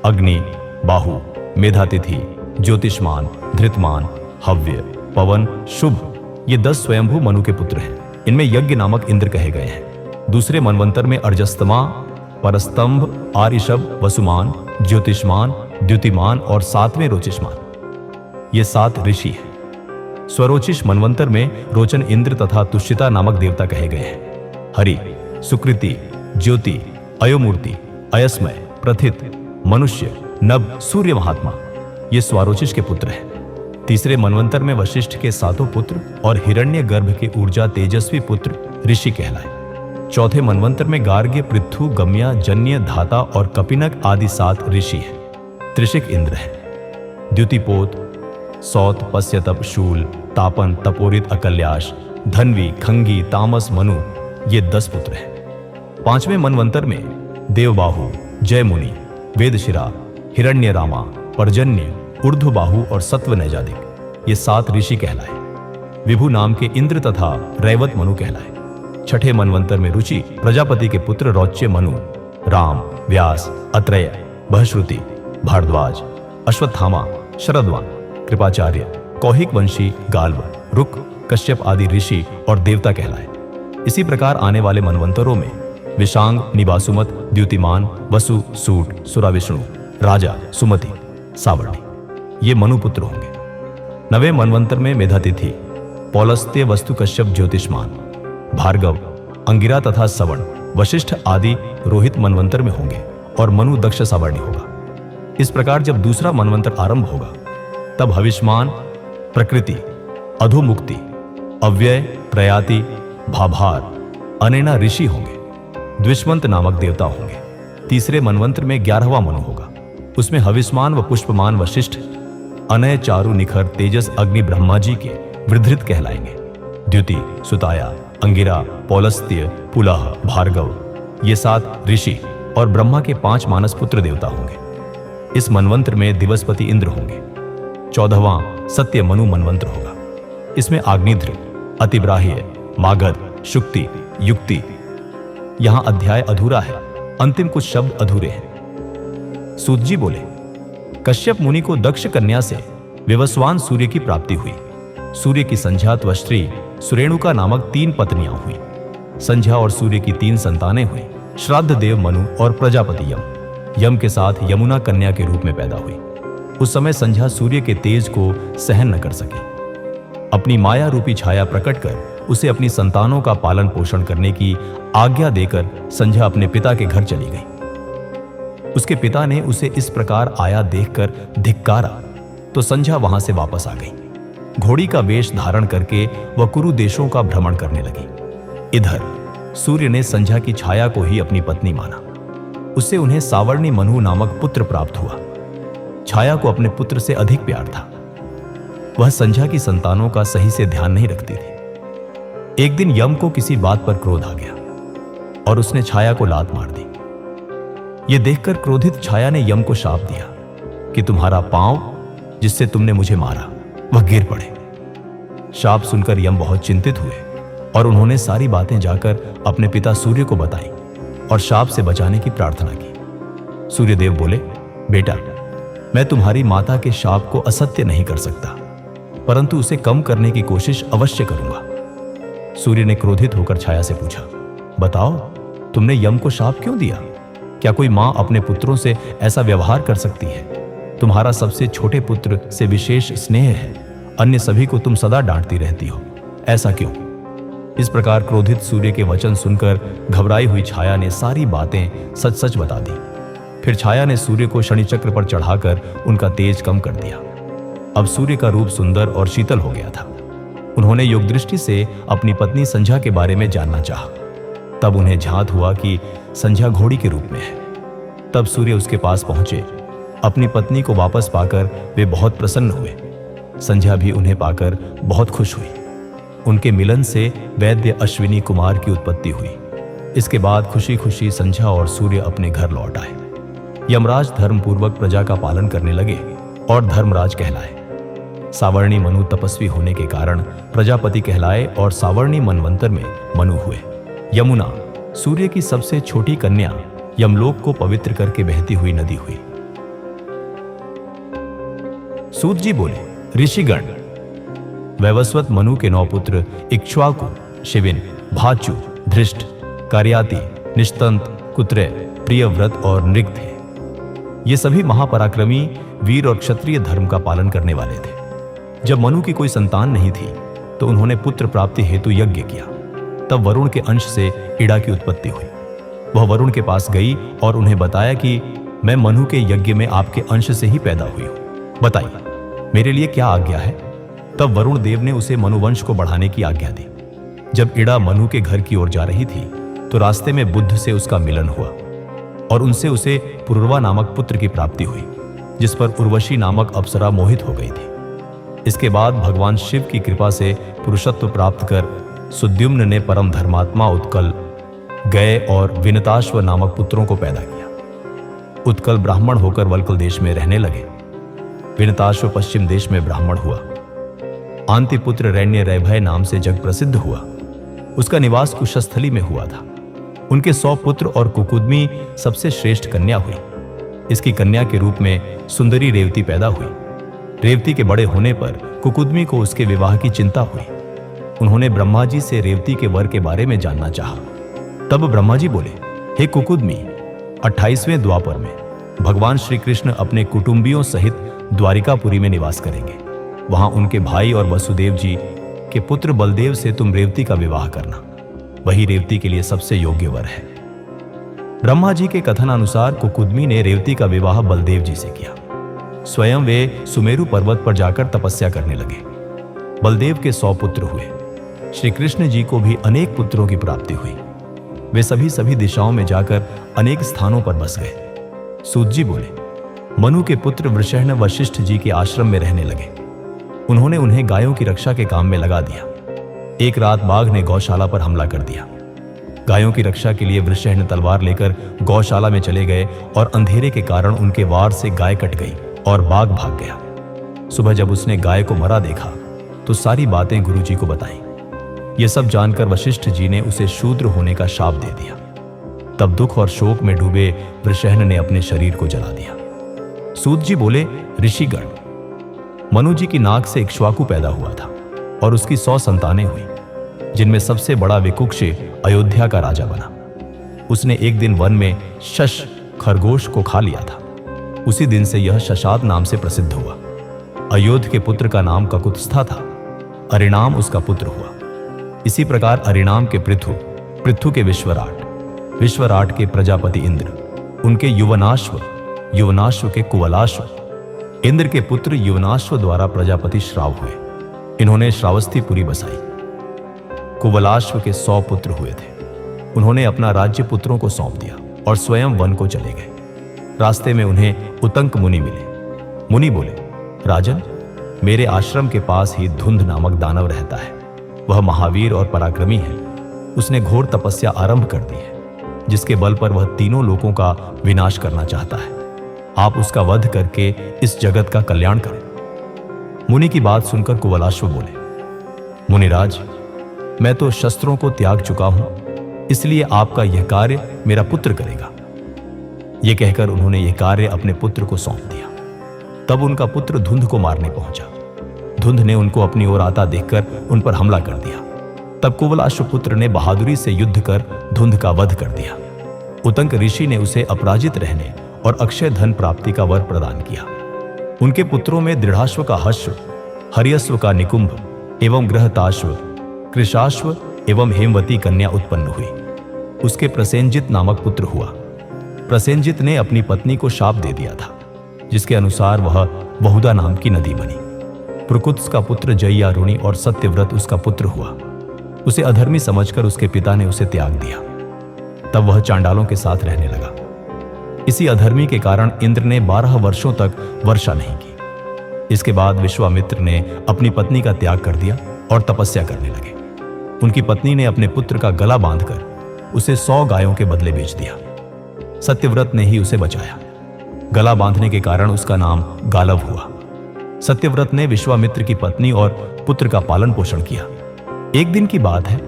अग्नि, बाहु, मेधातिथि, ज्योतिष्मान, धृतमान, हव्य, पवन, शुभ, ये 10 स्वयंभू मनु के पुत्र हैं। इनमें यज्ञ नामक इंद्र कहे गए हैं। दूसरे मनवंतर में अर्जस्तमा, परस्तंभ, आरिषभ, वसुमान, ज्योतिष्मान, द्युतिमान और 7वें रोचिष्मान, ये 7 ऋषि हैं। स्वरोचिष मनवंतर में रोचन इंद्र तथा तुष्यिता नामक देवता कहे गए हैं। हरि, सुकृति, ज्योति, अयोमूर्ति, अयस्मय, प्रथित, मनुष्य, नभ, सूर्य महात्मा ये स्वारोचिष के पुत्र हैं। तीसरे मनवंतर में वशिष्ठ के 7 पुत्र और हिरण्य गर्भ के ऊर्जा तेजस्वी पुत्र ऋषि कहलाए। चौथे मनवंतर में गार्ग्य, पृथु, गम्या, जन्य, धाता और कपिनक आदि 7 ऋषि हैं। त्रिशिक इंद्र है। द्युतिपोत, सौत, पश्यतप, शूल, तापन, तपोरित, अकल्याश, धन्वी, खंगी, तामस, मनु ये 10 पुत्र हैं। पांचवें मनवंतर में देवबाहु, जयमुनि, वेदशिरा, हिरण्यरामा, पर्जन्य, ऊर्ध्वबाहु और सत्व नैजादिक ये 7 ऋषि कहलाए। विभु नाम के इंद्र तथा रैवत मनु कहलाए। छठे मनवंतर में रुचि, प्रजापति के पुत्र रौच्य मनु, राम, व्यास, अत्रेय, बहश्रुति, भारद्वाज, अश्वत्थामा, शरद्वान, कृपाचार्य, कौशिक वंशी, गाल्व, रुक, कश्यप आदि ऋषि और देवता कहलाए। इसी प्रकार आने वाले मनवंतरों में विशांग, निबासुमत, द्युतिमान, वसु, सूट, सुराविष्णु, राजा, सुमति, सावर्णी ये मनुपुत्र होंगे। नवे मनवंतर में मेधातिथि, पौलस्त्य, वस्तु, कश्यप, ज्योतिष्मान, भार्गव, अंगिरा तथा सवर्ण, वशिष्ठ आदि रोहित मनवंतर में होंगे और मनु दक्ष सावर्णी होगा। इस प्रकार जब दूसरा मनवंतर आरंभ होगा तब हविष्मान, प्रकृति, अधोमुक्ति, अव्यय, प्रयाति, भाभार, अनेना ऋषि होंगे। द्विष्मंत नामक देवता होंगे। तीसरे मनवंतर में 11वां मनु होगा। उसमें हविष्मान व पुष्पमान वशिष्ठ, अनय, चारु, निखर, तेजस, अग्नि ब्रह्मा जी के वृद्धृत कहलाएंगे। द्युति, सुताया, अंगिरा, पौलस्त्य, पुलह, भार्गव ये 7 ऋषि और ब्रह्मा के 5 मानस पुत्र देवता होंगे। इस मनवंत्र में दिवसपति इंद्र होंगे। 14वां सत्य मनु मनवंत्र होगा। इसमें आग्निध्र, अतिब्राह्य, मागध, शुक्ति, युक्ति। यहां अध्याय अधूरा है, अंतिम कुछ शब्द अधूरे हैं। सूत जी बोले, कश्यप मुनि को दक्ष कन्या से विवस्वान सूर्य की प्राप्ति हुई। सूर्य की संध्या, त्वष्ट्री, सुरेणुका नामक 3 पत्नियां हुई। संध्या और सूर्य की 3 संतानें हुई, श्राद्ध देव मनु और प्रजापति यम। यम के साथ यमुना कन्या के रूप में पैदा हुई। उस समय संध्या सूर्य के तेज को सहन न कर सकी। अपनी माया रूपी छाया प्रकट कर उसे अपनी संतानों का पालन पोषण करने की आज्ञा देकर संध्या अपने पिता के घर चली गई। उसके पिता ने उसे इस प्रकार आया देखकर धिक्कारा तो संध्या वहां से वापस आ गई। घोड़ी का वेश धारण करके वह कुरु देशों का भ्रमण करने लगी। इधर सूर्य ने संध्या की छाया को ही अपनी पत्नी माना। उससे उन्हें सावर्णी मनु नामक पुत्र प्राप्त हुआ। छाया को अपने पुत्र से अधिक प्यार था। वह संध्या की संतानों का सही से ध्यान नहीं रखती थी। एक दिन यम को किसी बात पर क्रोध आ गया और उसने छाया को लात मार दी। यह देखकर क्रोधित छाया ने यम को शाप दिया कि तुम्हारा पांव जिससे तुमने मुझे मारा वह गिर पड़े। शाप सुनकर यम बहुत चिंतित हुए और उन्होंने सारी बातें जाकर अपने पिता सूर्य को बताई और शाप से बचाने की प्रार्थना की। सूर्यदेव बोले, बेटा, मैं तुम्हारी माता के शाप को असत्य नहीं कर सकता, परंतु उसे कम करने की कोशिश अवश्य करूंगा। सूर्य ने क्रोधित होकर छाया से पूछा, बताओ, तुमने यम को शाप क्यों दिया? क्या कोई मां अपने पुत्रों से ऐसा व्यवहार कर सकती है? तुम्हारा सबसे छोटे पुत्र से विशेष स्नेह है, अन्य सभी को तुम सदा डांटती रहती हो, ऐसा क्यों? इस प्रकार क्रोधित सूर्य के वचन सुनकर घबराई हुई छाया ने सारी बातें सच सच बता दी। फिर छाया ने सूर्य को शनि चक्र पर चढ़ाकर उनका तेज कम कर दिया। अब सूर्य का रूप सुंदर और शीतल हो गया था। उन्होंने योग दृष्टि से अपनी पत्नी संध्या के बारे में जानना चाहा। तब उन्हें झांत हुआ कि संध्या घोड़ी के रूप में है। तब सूर्य उसके पास पहुंचे। अपनी पत्नी को वापस पाकर वे बहुत प्रसन्न हुए। संध्या भी उन्हें पाकर बहुत खुश हुई। उनके मिलन से वैद्य अश्विनी कुमार की उत्पत्ति हुई। इसके बाद खुशी खुशी संध्या और सूर्य अपने घर लौट आए। यमराज धर्मपूर्वक प्रजा का पालन करने लगे और धर्मराज कहलाए। सावर्णी मनु तपस्वी होने के कारण प्रजापति कहलाए और सावर्णी मनवंतर में मनु हुए। यमुना सूर्य की सबसे छोटी कन्या यमलोक को पवित्र करके बहती हुई नदी हुई। सूत जी बोले, ऋषिगण, वैवस्वत मनु के 9 पुत्र इक्ष्वाकु, शिविन, भाचु, धृष्ट, कार्याति, निस्तंत, कुत्रे, प्रियव्रत और नृग थे। ये सभी महापराक्रमी वीर और क्षत्रिय धर्म का पालन करने वाले थे। जब मनु की कोई संतान नहीं थी तो उन्होंने पुत्र प्राप्ति हेतु यज्ञ किया। तब वरुण के अंश से इड़ा की उत्पत्ति हुई। वह वरुण के पास गई और उन्हें बताया कि मैं मनु के यज्ञ में आपके अंश से ही पैदा हुई हूं, बताइए मेरे लिए क्या आज्ञा है। तब वरुण देव ने उसे मनुवंश को बढ़ाने की आज्ञा दी। जब इड़ा मनु के घर की ओर जा रही थी तो रास्ते में बुद्ध से उसका मिलन हुआ और उनसे उसे पुरुरवा नामक पुत्र की प्राप्ति हुई, जिस पर उर्वशी नामक अप्सरा मोहित हो गई थी। इसके बाद भगवान शिव की कृपा से पुरुषत्व प्राप्त कर सुद्युम्न ने परम धर्मात्मा उत्कल, गय और विनताश्व नामक पुत्रों को पैदा किया। उत्कल ब्राह्मण होकर वल्कल देश में रहने लगे। विनताश्व पश्चिम देश में ब्राह्मण हुआ। आंतिपुत्र रैण्य रैभय नाम से जग प्रसिद्ध हुआ। उसका निवास कुशस्थली में हुआ था। उनके 100 पुत्र और कुकुदमी सबसे श्रेष्ठ कन्या हुई। इसकी कन्या के रूप में सुंदरी रेवती पैदा हुई। रेवती के बड़े होने पर कुकुदमी को उसके विवाह की चिंता हुई। उन्होंने ब्रह्मा जी से रेवती के वर के बारे में जानना चाहा। तब ब्रह्मा जी बोले, हे कुकुदमी, 28वें द्वापर में भगवान श्री कृष्ण अपने कुटुंबियों सहित द्वारिकापुरी में निवास करेंगे। वहां उनके भाई और वसुदेव जी के पुत्र बलदेव से तुम रेवती का विवाह करना। वही रेवती के लिए सबसे योग्य वर है। ब्रह्मा जी के कथन अनुसार कुकुदमी ने रेवती का विवाह बलदेव जी से किया। स्वयं वे सुमेरु पर्वत पर जाकर तपस्या करने लगे। बलदेव के 100 पुत्र हुए। श्री कृष्ण जी को भी अनेक पुत्रों की प्राप्ति हुई। वे सभी दिशाओं में जाकर अनेक स्थानों पर बस गए। सूत जी बोले, मनु के पुत्र वृषण वशिष्ठ जी के आश्रम में रहने लगे। उन्होंने उन्हें गायों की रक्षा के काम में लगा दिया। एक रात बाघ ने गौशाला पर हमला कर दिया। गायों की रक्षा के लिए वृषण तलवार लेकर गौशाला में चले गए और अंधेरे के कारण उनके वार से गाय कट गई और बाघ भाग गया। सुबह जब उसने गाय को मरा देखा तो सारी बातें गुरु जी को बताईं। ये सब जानकर वशिष्ठ जी ने उसे शूद्र होने का शाप दे दिया। तब दुख और शोक में डूबे वृषण ने अपने शरीर को जला दिया। सूत जी बोले, ऋषिगण, मनु जी की नाक से इक्ष्वाकु पैदा हुआ था और उसकी 100 संतानें हुई, जिनमें सबसे बड़ा विकुक्षी अयोध्या का राजा बना। उसने एक दिन वन में शश खरगोश को खा लिया था। उसी दिन से यह शशाद नाम से प्रसिद्ध हुआ। अयोध्या के पुत्र का नाम ककुत्स्था था। अरिणाम उसका पुत्र हुआ। इसी प्रकार अरिणाम के पृथु के विश्वराट, विश्वराट के प्रजापति इंद्र, उनके युवनाश्व के कुवलाश्व, इंद्र के पुत्र युवनाश्व द्वारा प्रजापति श्राव हुए। इन्होंने श्रावस्तीपुरी बसाई। कुवलाश्व के 100 पुत्र हुए थे। उन्होंने अपना राज्य पुत्रों को सौंप दिया और स्वयं वन को चले गए। रास्ते में उन्हें उतंक मुनि मिले। मुनि बोले, राजन, मेरे आश्रम के पास ही धुंध नामक दानव रहता है। वह महावीर और पराक्रमी है। उसने घोर तपस्या आरंभ कर दी है, जिसके बल पर वह तीनों लोकों का विनाश करना चाहता है। आप उसका वध करके इस जगत का कल्याण करें। मुनि की बात सुनकर कुवलाश्व बोले, मुनिराज, मैं तो शस्त्रों को त्याग चुका हूं, इसलिए आपका यह कार्य मेरा पुत्र करेगा। यह कहकर उन्होंने यह कार्य अपने पुत्र को सौंप दिया। तब उनका पुत्र धुंध को मारने पहुंचा। धुंध ने उनको अपनी ओर आता देखकर उन पर हमला कर दिया। तब कुवलाश्व पुत्र ने बहादुरी से युद्ध कर धुंध का वध कर दिया। उतंक ऋषि ने उसे अपराजित रहने और अक्षय धन प्राप्ति का वर प्रदान किया। उनके पुत्रों में दृढ़ाश्व का हश्व, हरियश्व का निकुंभ एवं गृहताश्व, कृशाश्व एवं हेमवती कन्या उत्पन्न हुई। उसके प्रसेनजित नामक पुत्र हुआ। प्रसेनजित ने अपनी पत्नी को शाप दे दिया था, जिसके अनुसार वह बहुधा नाम की नदी बनी। प्रकुत्स का पुत्र जयारुणी और सत्यव्रत उसका पुत्र हुआ। उसे अधर्मी समझकर उसके पिता ने उसे त्याग दिया। तब वह चांडालों के साथ रहने लगा। इसी अधर्मी के कारण इंद्र ने 12 वर्षों तक वर्षा नहीं की। इसके बाद विश्वामित्र ने अपनी पत्नी का त्याग कर दिया और तपस्या करने लगे। उनकी पत्नी ने अपने पुत्र का गला बांधकर उसे 100 गायों के बदले बेच दिया। सत्यव्रत ने ही उसे बचाया। गला बांधने के कारण उसका नाम गालव हुआ। सत्यव्रत ने विश्वामित्र की पत्नी और पुत्र का पालन पोषण किया। एक दिन की बात है,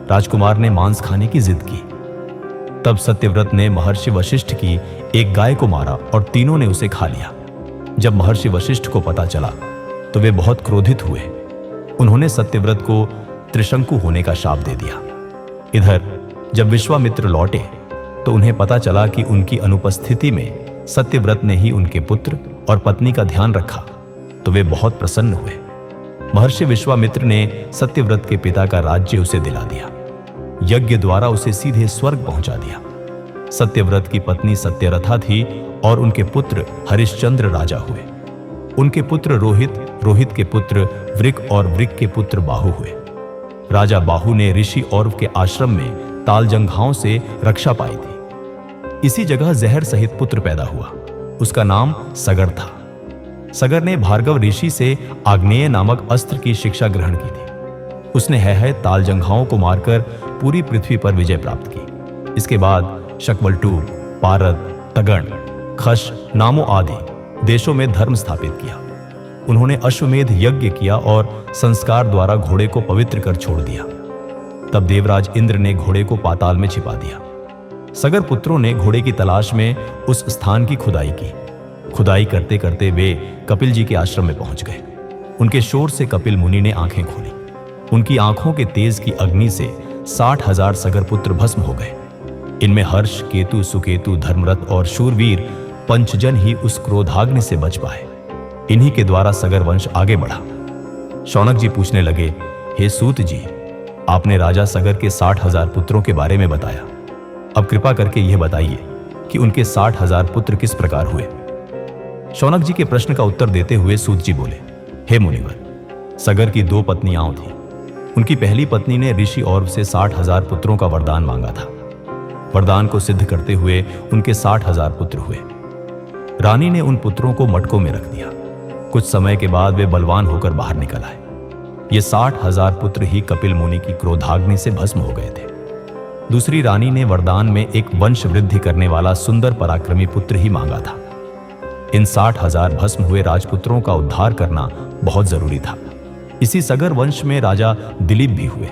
राजकुमार ने मांस खाने की जिद की। तब सत्यव्रत ने महर्षि वशिष्ठ की एक गाय को मारा और तीनों ने उसे खा लिया। जब महर्षि वशिष्ठ को पता चला तो वे बहुत क्रोधित हुए। उन्होंने सत्यव्रत को त्रिशंकु होने का शाप दे दिया। इधर जब विश्वामित्र लौटे तो उन्हें पता चला कि उनकी अनुपस्थिति में सत्यव्रत ने ही उनके पुत्र और पत्नी का ध्यान रखा, तो वे बहुत प्रसन्न हुए। महर्षि विश्वामित्र ने सत्यव्रत के पिता का राज्य उसे दिला दिया। यज्ञ द्वारा उसे सीधे स्वर्ग पहुंचा दिया। सत्यव्रत की पत्नी सत्यरथा थी और उनके पुत्र हरिश्चंद्र राजा हुए। उनके पुत्र रोहित, रोहित के पुत्र वृक और वृक के पुत्र बाहु हुए। राजा बाहु ने ऋषि औरव के आश्रम में तालजंघाओं से रक्षा पाई थी। इसी जगह जहर सहित पुत्र पैदा हुआ। उसका नाम सगर था। सगर ने भार्गव ऋषि से आग्नेय नामक अस्त्र की शिक्षा ग्रहण की थी। उसने है तालजंघाओं को मारकर पूरी पृथ्वी पर विजय प्राप्त की। इसके बाद शकवलटूक, पारद, तगण, खश, नामो आदि देशों में धर्म स्थापित किया। उन्होंने अश्वमेध यज्ञ किया और संस्कार द्वारा घोड़े को पवित्र कर छोड़ दिया। तब देवराज इंद्र ने घोड़े को पाताल में छिपा दिया। सगर पुत्रों ने घोड़े की तलाश में उस स्थान की खुदाई की। खुदाई करते करते वे कपिल जी के आश्रम में पहुंच गए। उनके शोर से कपिल मुनि ने आंखें खोली। उनकी आंखों के तेज की अग्नि से 60,000 सगर पुत्र भस्म हो गए। इनमें हर्ष, केतु, सुकेतु, धर्मरथ और शूरवीर पंचजन ही उस क्रोधाग्नि से बच पाए। इन्हीं के द्वारा सगर वंश आगे बढ़ा। शौनक जी पूछने लगे, हे सूत जी, आपने राजा सगर के 60,000 पुत्रों के बारे में बताया। अब कृपा करके यह बताइए कि उनके 60,000 पुत्र किस प्रकार हुए। शौनक जी के प्रश्न का उत्तर देते हुए सूत जी बोले, हे मुनिवर, सगर की 2 पत्नियां थीं। उनकी पहली पत्नी ने ऋषि औरव से 60,000 पुत्रों का वरदान मांगा था। वरदान को सिद्ध करते हुए उनके 60,000 पुत्र हुए। रानी ने उन पुत्रों को मटकों में रख दिया। कुछ समय के बाद वे बलवान होकर बाहर निकल आए। ये 60,000 पुत्र ही कपिल मुनि की क्रोधाग्नि से भस्म हो गए थे। दूसरी रानी ने वरदान में एक वंश वृद्धि करने वाला सुंदर पराक्रमी पुत्र ही मांगा था। इन 60,000 भस्म हुए राजपुत्रों का उद्धार करना बहुत जरूरी था। इसी सगर वंश में राजा दिलीप भी हुए।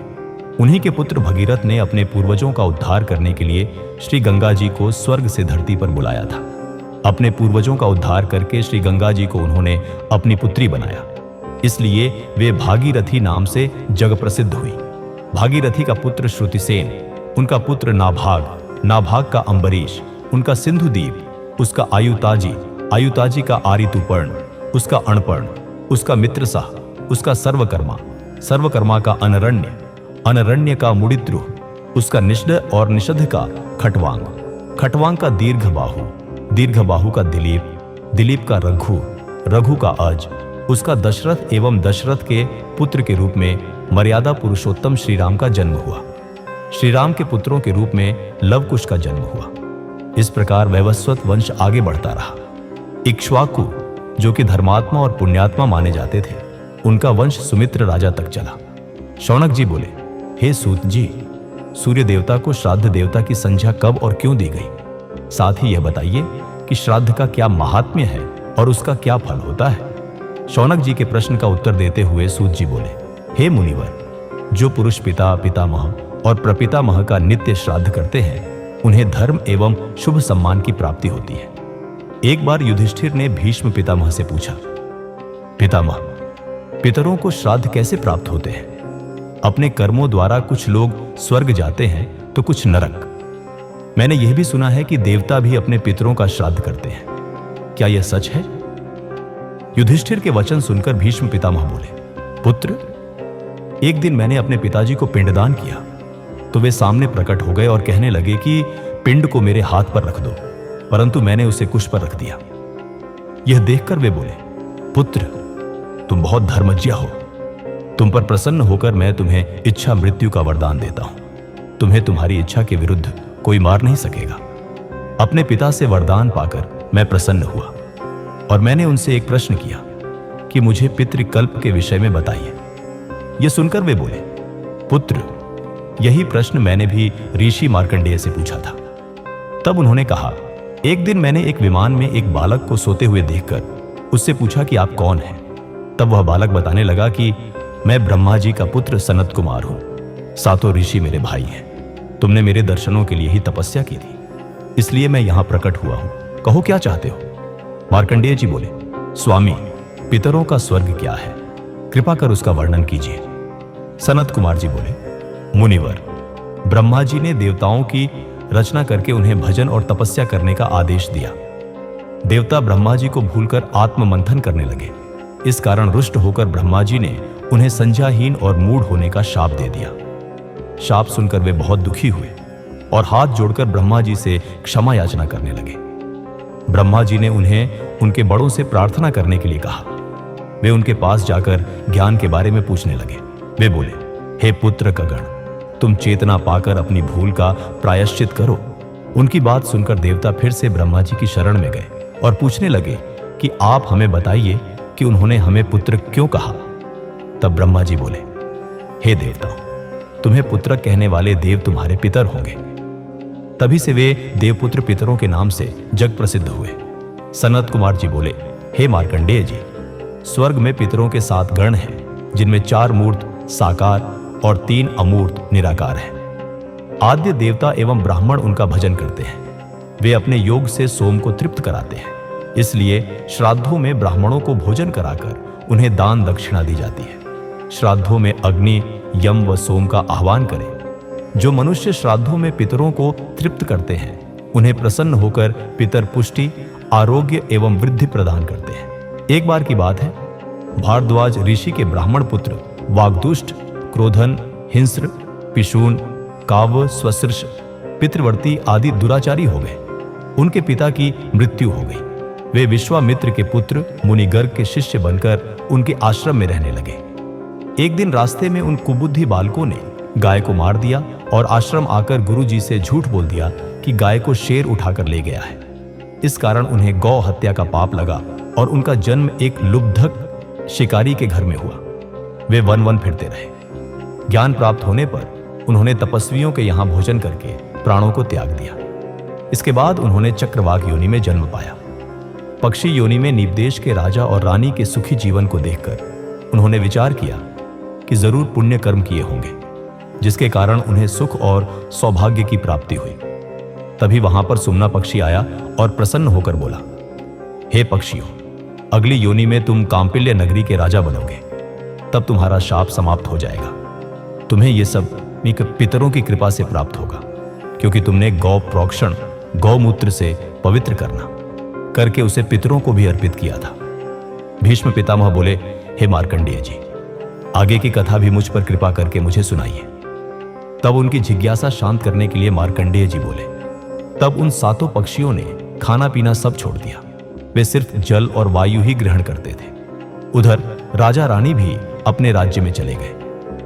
उन्हीं के पुत्र भगीरथ ने अपने पूर्वजों का उद्धार करने के लिए श्री गंगा जी को स्वर्ग से धरती पर बुलाया था। अपने पूर्वजों का उद्धार करके श्री गंगा जी को उन्होंने अपनी पुत्री बनाया। इसलिए वे भागीरथी नाम से जग प्रसिद्ध हुई। भागीरथी का पुत्र श्रुतिसेन, उनका पुत्र नाभाग, नाभाग का अम्बरीश, उनका सिंधुदीप, उसका आयुताजी, आयुताजी का आरितुपर्ण, उसका अणपर्ण, उसका मित्रसाह, उसका सर्वकर्मा, सर्वकर्मा का अनरण्य, अनरण्य का मुडिद्रुह, उसका निषद और निषद का खटवांग, खटवांग का दीर्घबाहु, दीर्घबाहु का दिलीप, दिलीप का रघु, रघु का अज, उसका दशरथ एवं दशरथ के पुत्र के रूप में मर्यादा पुरुषोत्तम श्री राम का जन्म हुआ। श्री राम के पुत्रों के रूप में लवकुश का जन्म हुआ। इस प्रकार वैवस्वत वंश आगे बढ़ता रहा। इक्ष्वाकु, जो कि धर्मात्मा और पुण्यात्मा माने जाते थे, उनका वंश सुमित्र राजा तक चला। शौनक जी बोले, हे सूत जी, सूर्य देवता को श्राद्ध देवता की संज्ञा कब और क्यों दी गई? साथ ही यह बताइए कि श्राद्ध का क्या महात्म्य है और उसका क्या फल होता है? शौनक जी के प्रश्न का उत्तर देते हुए सूत जी बोले, हे मुनिवर, जो पुरुष पिता, पितामह और प्रपितामह का नित्य श्राद्ध करते हैं, उन्हें धर्म एवं शुभ सम्मान की प्राप्ति होती है। एक बार युधिष्ठिर ने भीष्म पितामह से पूछा, पितामह, पितरों को श्राद्ध कैसे प्राप्त होते हैं? अपने कर्मों द्वारा कुछ लोग स्वर्ग जाते हैं तो कुछ नरक। मैंने यह भी सुना है कि देवता भी अपने पितरों का श्राद्ध करते हैं। क्या यह सच है? युधिष्ठिर के वचन सुनकर भीष्म पितामह बोले, पुत्र, एक दिन मैंने अपने पिताजी को पिंडदान किया तो वे सामने प्रकट हो गए और कहने लगे कि पिंड को मेरे हाथ पर रख दो, परंतु मैंने उसे कुश पर रख दिया। यह देखकर वे बोले, पुत्र, तुम बहुत धर्मज्ञ हो। तुम पर प्रसन्न होकर मैं तुम्हें इच्छा मृत्यु का वरदान देता हूं। तुम्हें तुम्हारी इच्छा के विरुद्ध कोई मार नहीं सकेगा। अपने पिता से वरदान पाकर मैं प्रसन्न हुआ और मैंने उनसे एक प्रश्न किया कि मुझे पितृकल्प के विषय में बताइए। यह सुनकर वे बोले, पुत्र, यही प्रश्न मैंने भी ऋषि मार्कंडेय से पूछा था। तब उन्होंने कहा, एक दिन मैंने एक विमान में एक बालक को सोते हुए देखकर उससे पूछा कि आप कौन हैं? तब वह बालक बताने लगा कि मैं ब्रह्मा जी का पुत्र सनत कुमार हूं। 7 ऋषि मेरे भाई हैं। तुमने मेरे दर्शनों के लिए ही तपस्या की थी, इसलिए मैं यहां प्रकट हुआ हूं। कहो क्या चाहते हो? मार्कंडेय जी बोले, स्वामी, पितरों का स्वर्ग क्या है? कृपा कर उसका वर्णन कीजिए। सनत कुमार जी बोले, मुनिवर, ब्रह्मा जी ने देवताओं की रचना करके उन्हें भजन और तपस्या करने का आदेश दिया। देवता ब्रह्मा जी को भूलकर आत्ममंथन करने लगे। इस कारण रुष्ट होकर ब्रह्मा जी ने उन्हें संज्ञाहीन और मूढ़ होने का शाप दे दिया। शाप सुनकर वे बहुत दुखी हुए और हाथ जोड़कर ब्रह्मा जी से क्षमा याचना करने लगे। ब्रह्मा जी ने उन्हें उनके बड़ों से प्रार्थना करने के लिए कहा। वे उनके पास जाकर ज्ञान के बारे में पूछने लगे। वे बोले, हे पुत्र कगण, तुम चेतना पाकर अपनी भूल का प्रायश्चित करो। उनकी बात सुनकर देवता फिर से ब्रह्मा जी की शरण में गए और पूछने लगे कि आप हमें बताइए कि उन्होंने हमें पुत्र क्यों कहा। तब ब्रह्मा जी बोले, हे देवताओं, तुम्हें पुत्र कहने वाले देव तुम्हारे पितर होंगे। तभी से वे देवपुत्र पितरों के नाम से जग प्रसिद्ध हुए। सनत कुमार जी बोले, हे मार्कंडेय जी, स्वर्ग में पितरों के 7 गण हैं, जिनमें 4 मूर्त साकार और 3 अमूर्त निराकार हैं। आद्य देवता एवं ब्राह्मण उनका भजन करते हैं। वे अपने योग से सोम को तृप्त कराते हैं, इसलिए श्राद्धों में ब्राह्मणों को भोजन कराकर उन्हें दान दक्षिणा दी जाती है। श्राद्धों में अग्नि, यम व सोम का आह्वान करें। जो मनुष्य श्राद्धों में पितरों को तृप्त करते हैं, उन्हें प्रसन्न होकर पितर पुष्टि, आरोग्य एवं वृद्धि प्रदान करते हैं। एक बार की बात है, भारद्वाज ऋषि के ब्राह्मण पुत्र वाग्दुष्ट, क्रोधन, हिंस्र, पिशून, काव्य, स्वसृष, पितृवर्ती आदि दुराचारी हो गए। उनके पिता की मृत्यु हो गई। वे विश्वामित्र के पुत्र मुनिगर्ग के शिष्य बनकर उनके आश्रम में रहने लगे। एक दिन रास्ते में उन कुबुद्धि बालकों ने गाय को मार दिया और आश्रम आकर गुरु जी से झूठ बोल दिया कि गाय को शेर उठाकर ले गया है। इस कारण उन्हें गौ हत्या का पाप लगा और उनका जन्म एक लुब्धक शिकारी के घर में हुआ। वे वन वन फिरते रहे। ज्ञान प्राप्त होने पर उन्होंने तपस्वियों के यहाँ भोजन करके प्राणों को त्याग दिया। इसके बाद उन्होंने चक्रवाक योनि में जन्म पाया। पक्षी योनि में नीपदेश के राजा और रानी के सुखी जीवन को देखकर उन्होंने विचार किया कि जरूर पुण्य कर्म किए होंगे, जिसके कारण उन्हें सुख और सौभाग्य की प्राप्ति हुई। तभी वहां पर सुमना पक्षी आया और प्रसन्न होकर बोला, हे पक्षियों, अगली योनि में तुम कांपिल्य नगरी के राजा बनोगे। तब तुम्हारा शाप समाप्त हो जाएगा। तुम्हें यह सब पितरों की कृपा से प्राप्त होगा, क्योंकि तुमने गौ प्रोक्षण, गौमूत्र से पवित्र करके उसे पितरों को भी अर्पित किया था। भीष्म पितामह बोले, हे मार्कंडेय जी, आगे की कथा भी मुझ पर कृपा करके मुझे सुनाइए। तब उनकी जिज्ञासा शांत करने के लिए मार्कंडेय जी बोले, तब उन 7 पक्षियों ने खाना पीना सब छोड़ दिया। वे सिर्फ जल और वायु ही ग्रहण करते थे। उधर राजा रानी भी अपने राज्य में चले गए।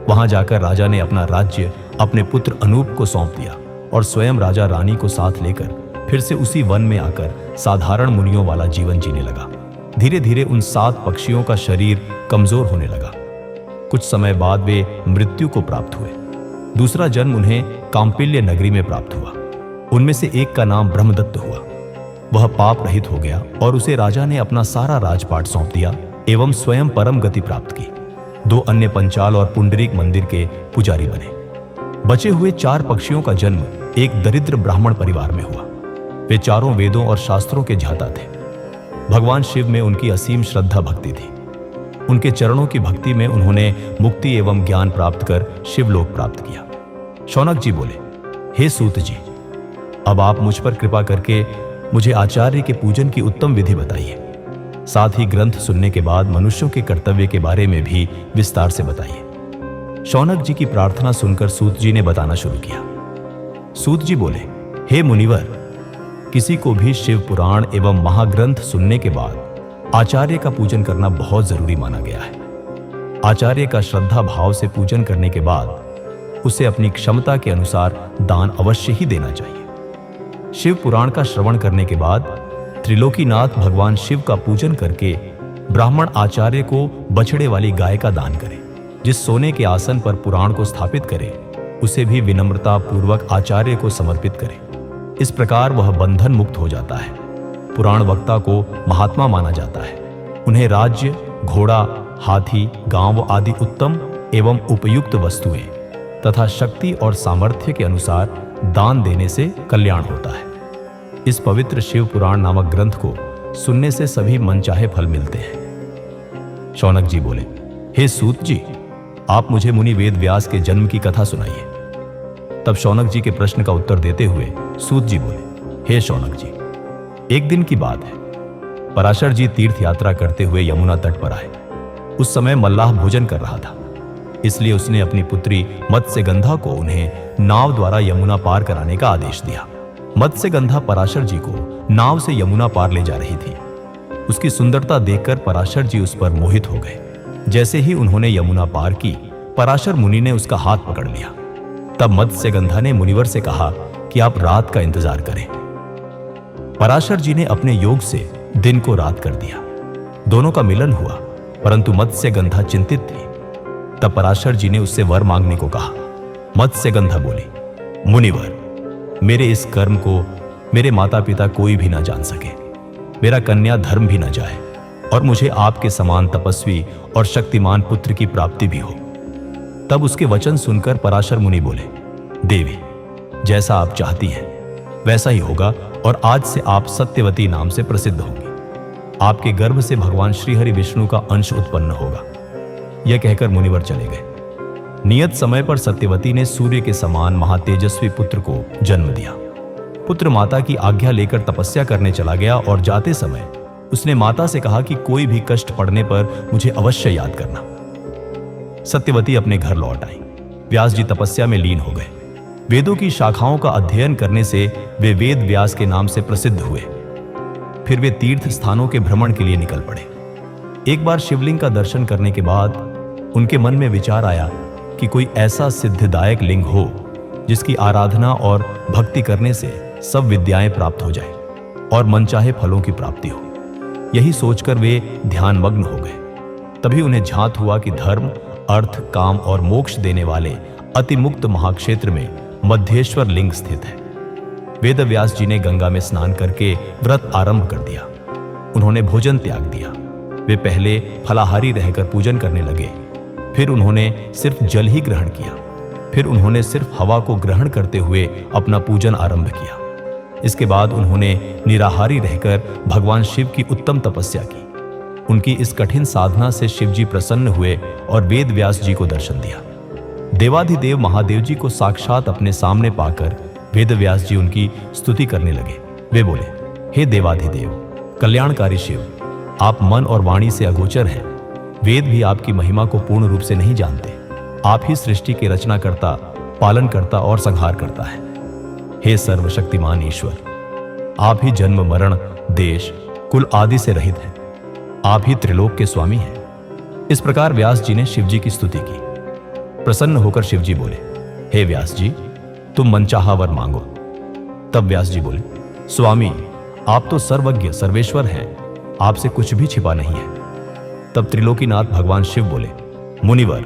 वहां जाकर राजा ने अपना राज्य अपने पुत्र अनूप को सौंप दिया और स्वयं राजा रानी को साथ लेकर फिर से उसी वन में आकर साधारण मुनियों वाला जीवन जीने लगा। धीरे धीरे उन 7 पक्षियों का शरीर कमजोर होने लगा। कुछ समय बाद वे मृत्यु को प्राप्त हुए। दूसरा जन्म उन्हें कांपिल्य नगरी में प्राप्त हुआ। उनमें से एक का नाम ब्रह्मदत्त हुआ। वह पाप रहित हो गया और उसे राजा ने अपना सारा राजपाट सौंप दिया एवं स्वयं परम गति प्राप्त की। 2 अन्य पंचाल और पुंडरीक मंदिर के पुजारी बने। बचे हुए 4 पक्षियों का जन्म एक दरिद्र ब्राह्मण परिवार में हुआ। वे चारों वेदों और शास्त्रों के ज्ञाता थे। भगवान शिव में उनकी असीम श्रद्धा भक्ति थी। उनके चरणों की भक्ति में उन्होंने मुक्ति एवं ज्ञान प्राप्त कर शिवलोक प्राप्त किया। शौनक जी बोले, हे सूत जी, अब आप मुझ पर कृपा करके मुझे आचार्य के पूजन की उत्तम विधि बताइए। साथ ही ग्रंथ सुनने के बाद मनुष्यों के कर्तव्य के बारे में भी विस्तार से बताइए। शौनक जी की प्रार्थना सुनकर सूत जी ने बताना शुरू किया। सूत जी बोले, हे मुनिवर, किसी को भी शिव पुराण एवं महाग्रंथ सुनने के बाद आचार्य का पूजन करना बहुत जरूरी माना गया है। आचार्य का श्रद्धा भाव से पूजन करने के बाद उसे अपनी क्षमता के अनुसार दान अवश्य ही देना चाहिए। शिव पुराण का श्रवण करने के बाद त्रिलोकीनाथ भगवान शिव का पूजन करके ब्राह्मण आचार्य को बछड़े वाली गाय का दान करे। जिस सोने के आसन पर पुराण को स्थापित करे, उसे भी विनम्रता पूर्वक आचार्य को समर्पित करे। इस प्रकार वह बंधन मुक्त हो जाता है। पुराण वक्ता को महात्मा माना जाता है। उन्हें राज्य, घोड़ा, हाथी, गांव आदि उत्तम एवं उपयुक्त वस्तुएं तथा शक्ति और सामर्थ्य के अनुसार दान देने से कल्याण होता है। इस पवित्र शिव पुराण नामक ग्रंथ को सुनने से सभी मनचाहे फल मिलते हैं। शौनक जी बोले, हे सूत जी, आप मुझे मुनि वेद व्यास के जन्म की कथा सुनाइए। तब शौनक जी के प्रश्न का उत्तर देते हुए सूत जी बोले, हे शौनक जी, एक दिन की बात है। पराशर जी तीर्थ यात्रा करते हुए यमुना तट पर आए। उस समय मल्लाह भोजन कर रहा था। इसलिए उसने अपनी पुत्री मत्स्यगंधा को उन्हें नाव द्वारा यमुना पार कराने का आदेश दिया। मत्स्यगंधा पराशर जी को नाव से यमुना पार ले जा रही थी। उसकी सुंदरता देखकर पराशर जी उस पर मोहित हो गए। जैसे ही उन्होंने यमुना पार की, पराशर मुनि ने उसका हाथ पकड़ लिया। तब मत्स्यगंधा ने मुनिवर से कहा कि आप रात का इंतजार करें। पराशर जी ने अपने योग से दिन को रात कर दिया। दोनों का मिलन हुआ, परंतु मत्स्यगंधा चिंतित थी। तब पराशर जी ने उससे वर मांगने को कहा। मत्स्यगंधा बोली, मुनिवर, मेरे इस कर्म को मेरे माता पिता कोई भी ना जान सके, मेरा कन्या धर्म भी न जाए और मुझे आपके समान तपस्वी और शक्तिमान पुत्र की प्राप्ति भी हो। तब उसके वचन सुनकर पराशर मुनि बोले, देवी, जैसा आप चाहती हैं वैसा ही होगा और आज से आप सत्यवती नाम से प्रसिद्ध होंगी। आपके गर्भ से भगवान श्रीहरि विष्णु का अंश उत्पन्न होगा। यह कहकर मुनिवर चले गए। नियत समय पर सत्यवती ने सूर्य के समान महातेजस्वी पुत्र को जन्म दिया। पुत्र माता की आज्ञा लेकर तपस्या करने चला गया और जाते समय उसने माता से कहा कि कोई भी कष्ट पड़ने पर मुझे अवश्य याद करना। सत्यवती अपने घर लौट आई। व्यास जी तपस्या में लीन हो गए। वेदों की शाखाओं का अध्ययन करने से वे वेद व्यास के नाम से प्रसिद्ध हुए। फिर वे तीर्थ स्थानों के भ्रमण के लिए निकल पड़े। एक बार शिवलिंग का दर्शन करने के बाद उनके मन में विचार आया कि कोई ऐसा सिद्धिदायक लिंग हो जिसकी आराधना और भक्ति करने से सब विद्याएं प्राप्त हो जाए और मनचाहे फलों की प्राप्ति हो। यही सोचकर वे ध्यान मग्न हो गए। तभी उन्हें झांत हुआ कि धर्म, अर्थ, काम और मोक्ष देने वाले अतिमुक्त महाक्षेत्र में मध्येश्वर लिंग स्थित है। वेद व्यास जी ने गंगा में स्नान करके व्रत आरंभ कर दिया। उन्होंने भोजन त्याग दिया। वे पहले फलाहारी रहकर पूजन करने लगे। फिर उन्होंने सिर्फ जल ही ग्रहण किया। फिर उन्होंने सिर्फ हवा को ग्रहण करते हुए अपना पूजन आरंभ किया। इसके बाद उन्होंने निराहारी रहकर भगवान शिव की उत्तम तपस्या की। उनकी इस कठिन साधना से शिव जी प्रसन्न हुए और वेद व्यास जी को दर्शन दिया। देवाधिदेव महादेव जी को साक्षात अपने सामने पाकर वेद व्यास जी उनकी स्तुति करने लगे। वे बोले, हे देवाधिदेव, कल्याणकारी शिव, आप मन और वाणी से अगोचर हैं। वेद भी आपकी महिमा को पूर्ण रूप से नहीं जानते। आप ही सृष्टि के रचनाकर्ता, पालन करता और संहार करता है। हे सर्वशक्तिमान ईश्वर, आप ही जन्म, मरण, देश, कुल आदि से रहित हैं। आप ही त्रिलोक के स्वामी हैं। इस प्रकार व्यास जी ने शिव जी की स्तुति की। प्रसन्न होकर शिव जी बोले, हे व्यास जी, तुम मनचाहा वर मांगो। तब व्यास जी बोले, स्वामी, आप तो सर्वज्ञ सर्वेश्वर हैं, आपसे कुछ भी छिपा नहीं है। तब त्रिलोकीनाथ भगवान शिव बोले, मुनिवर,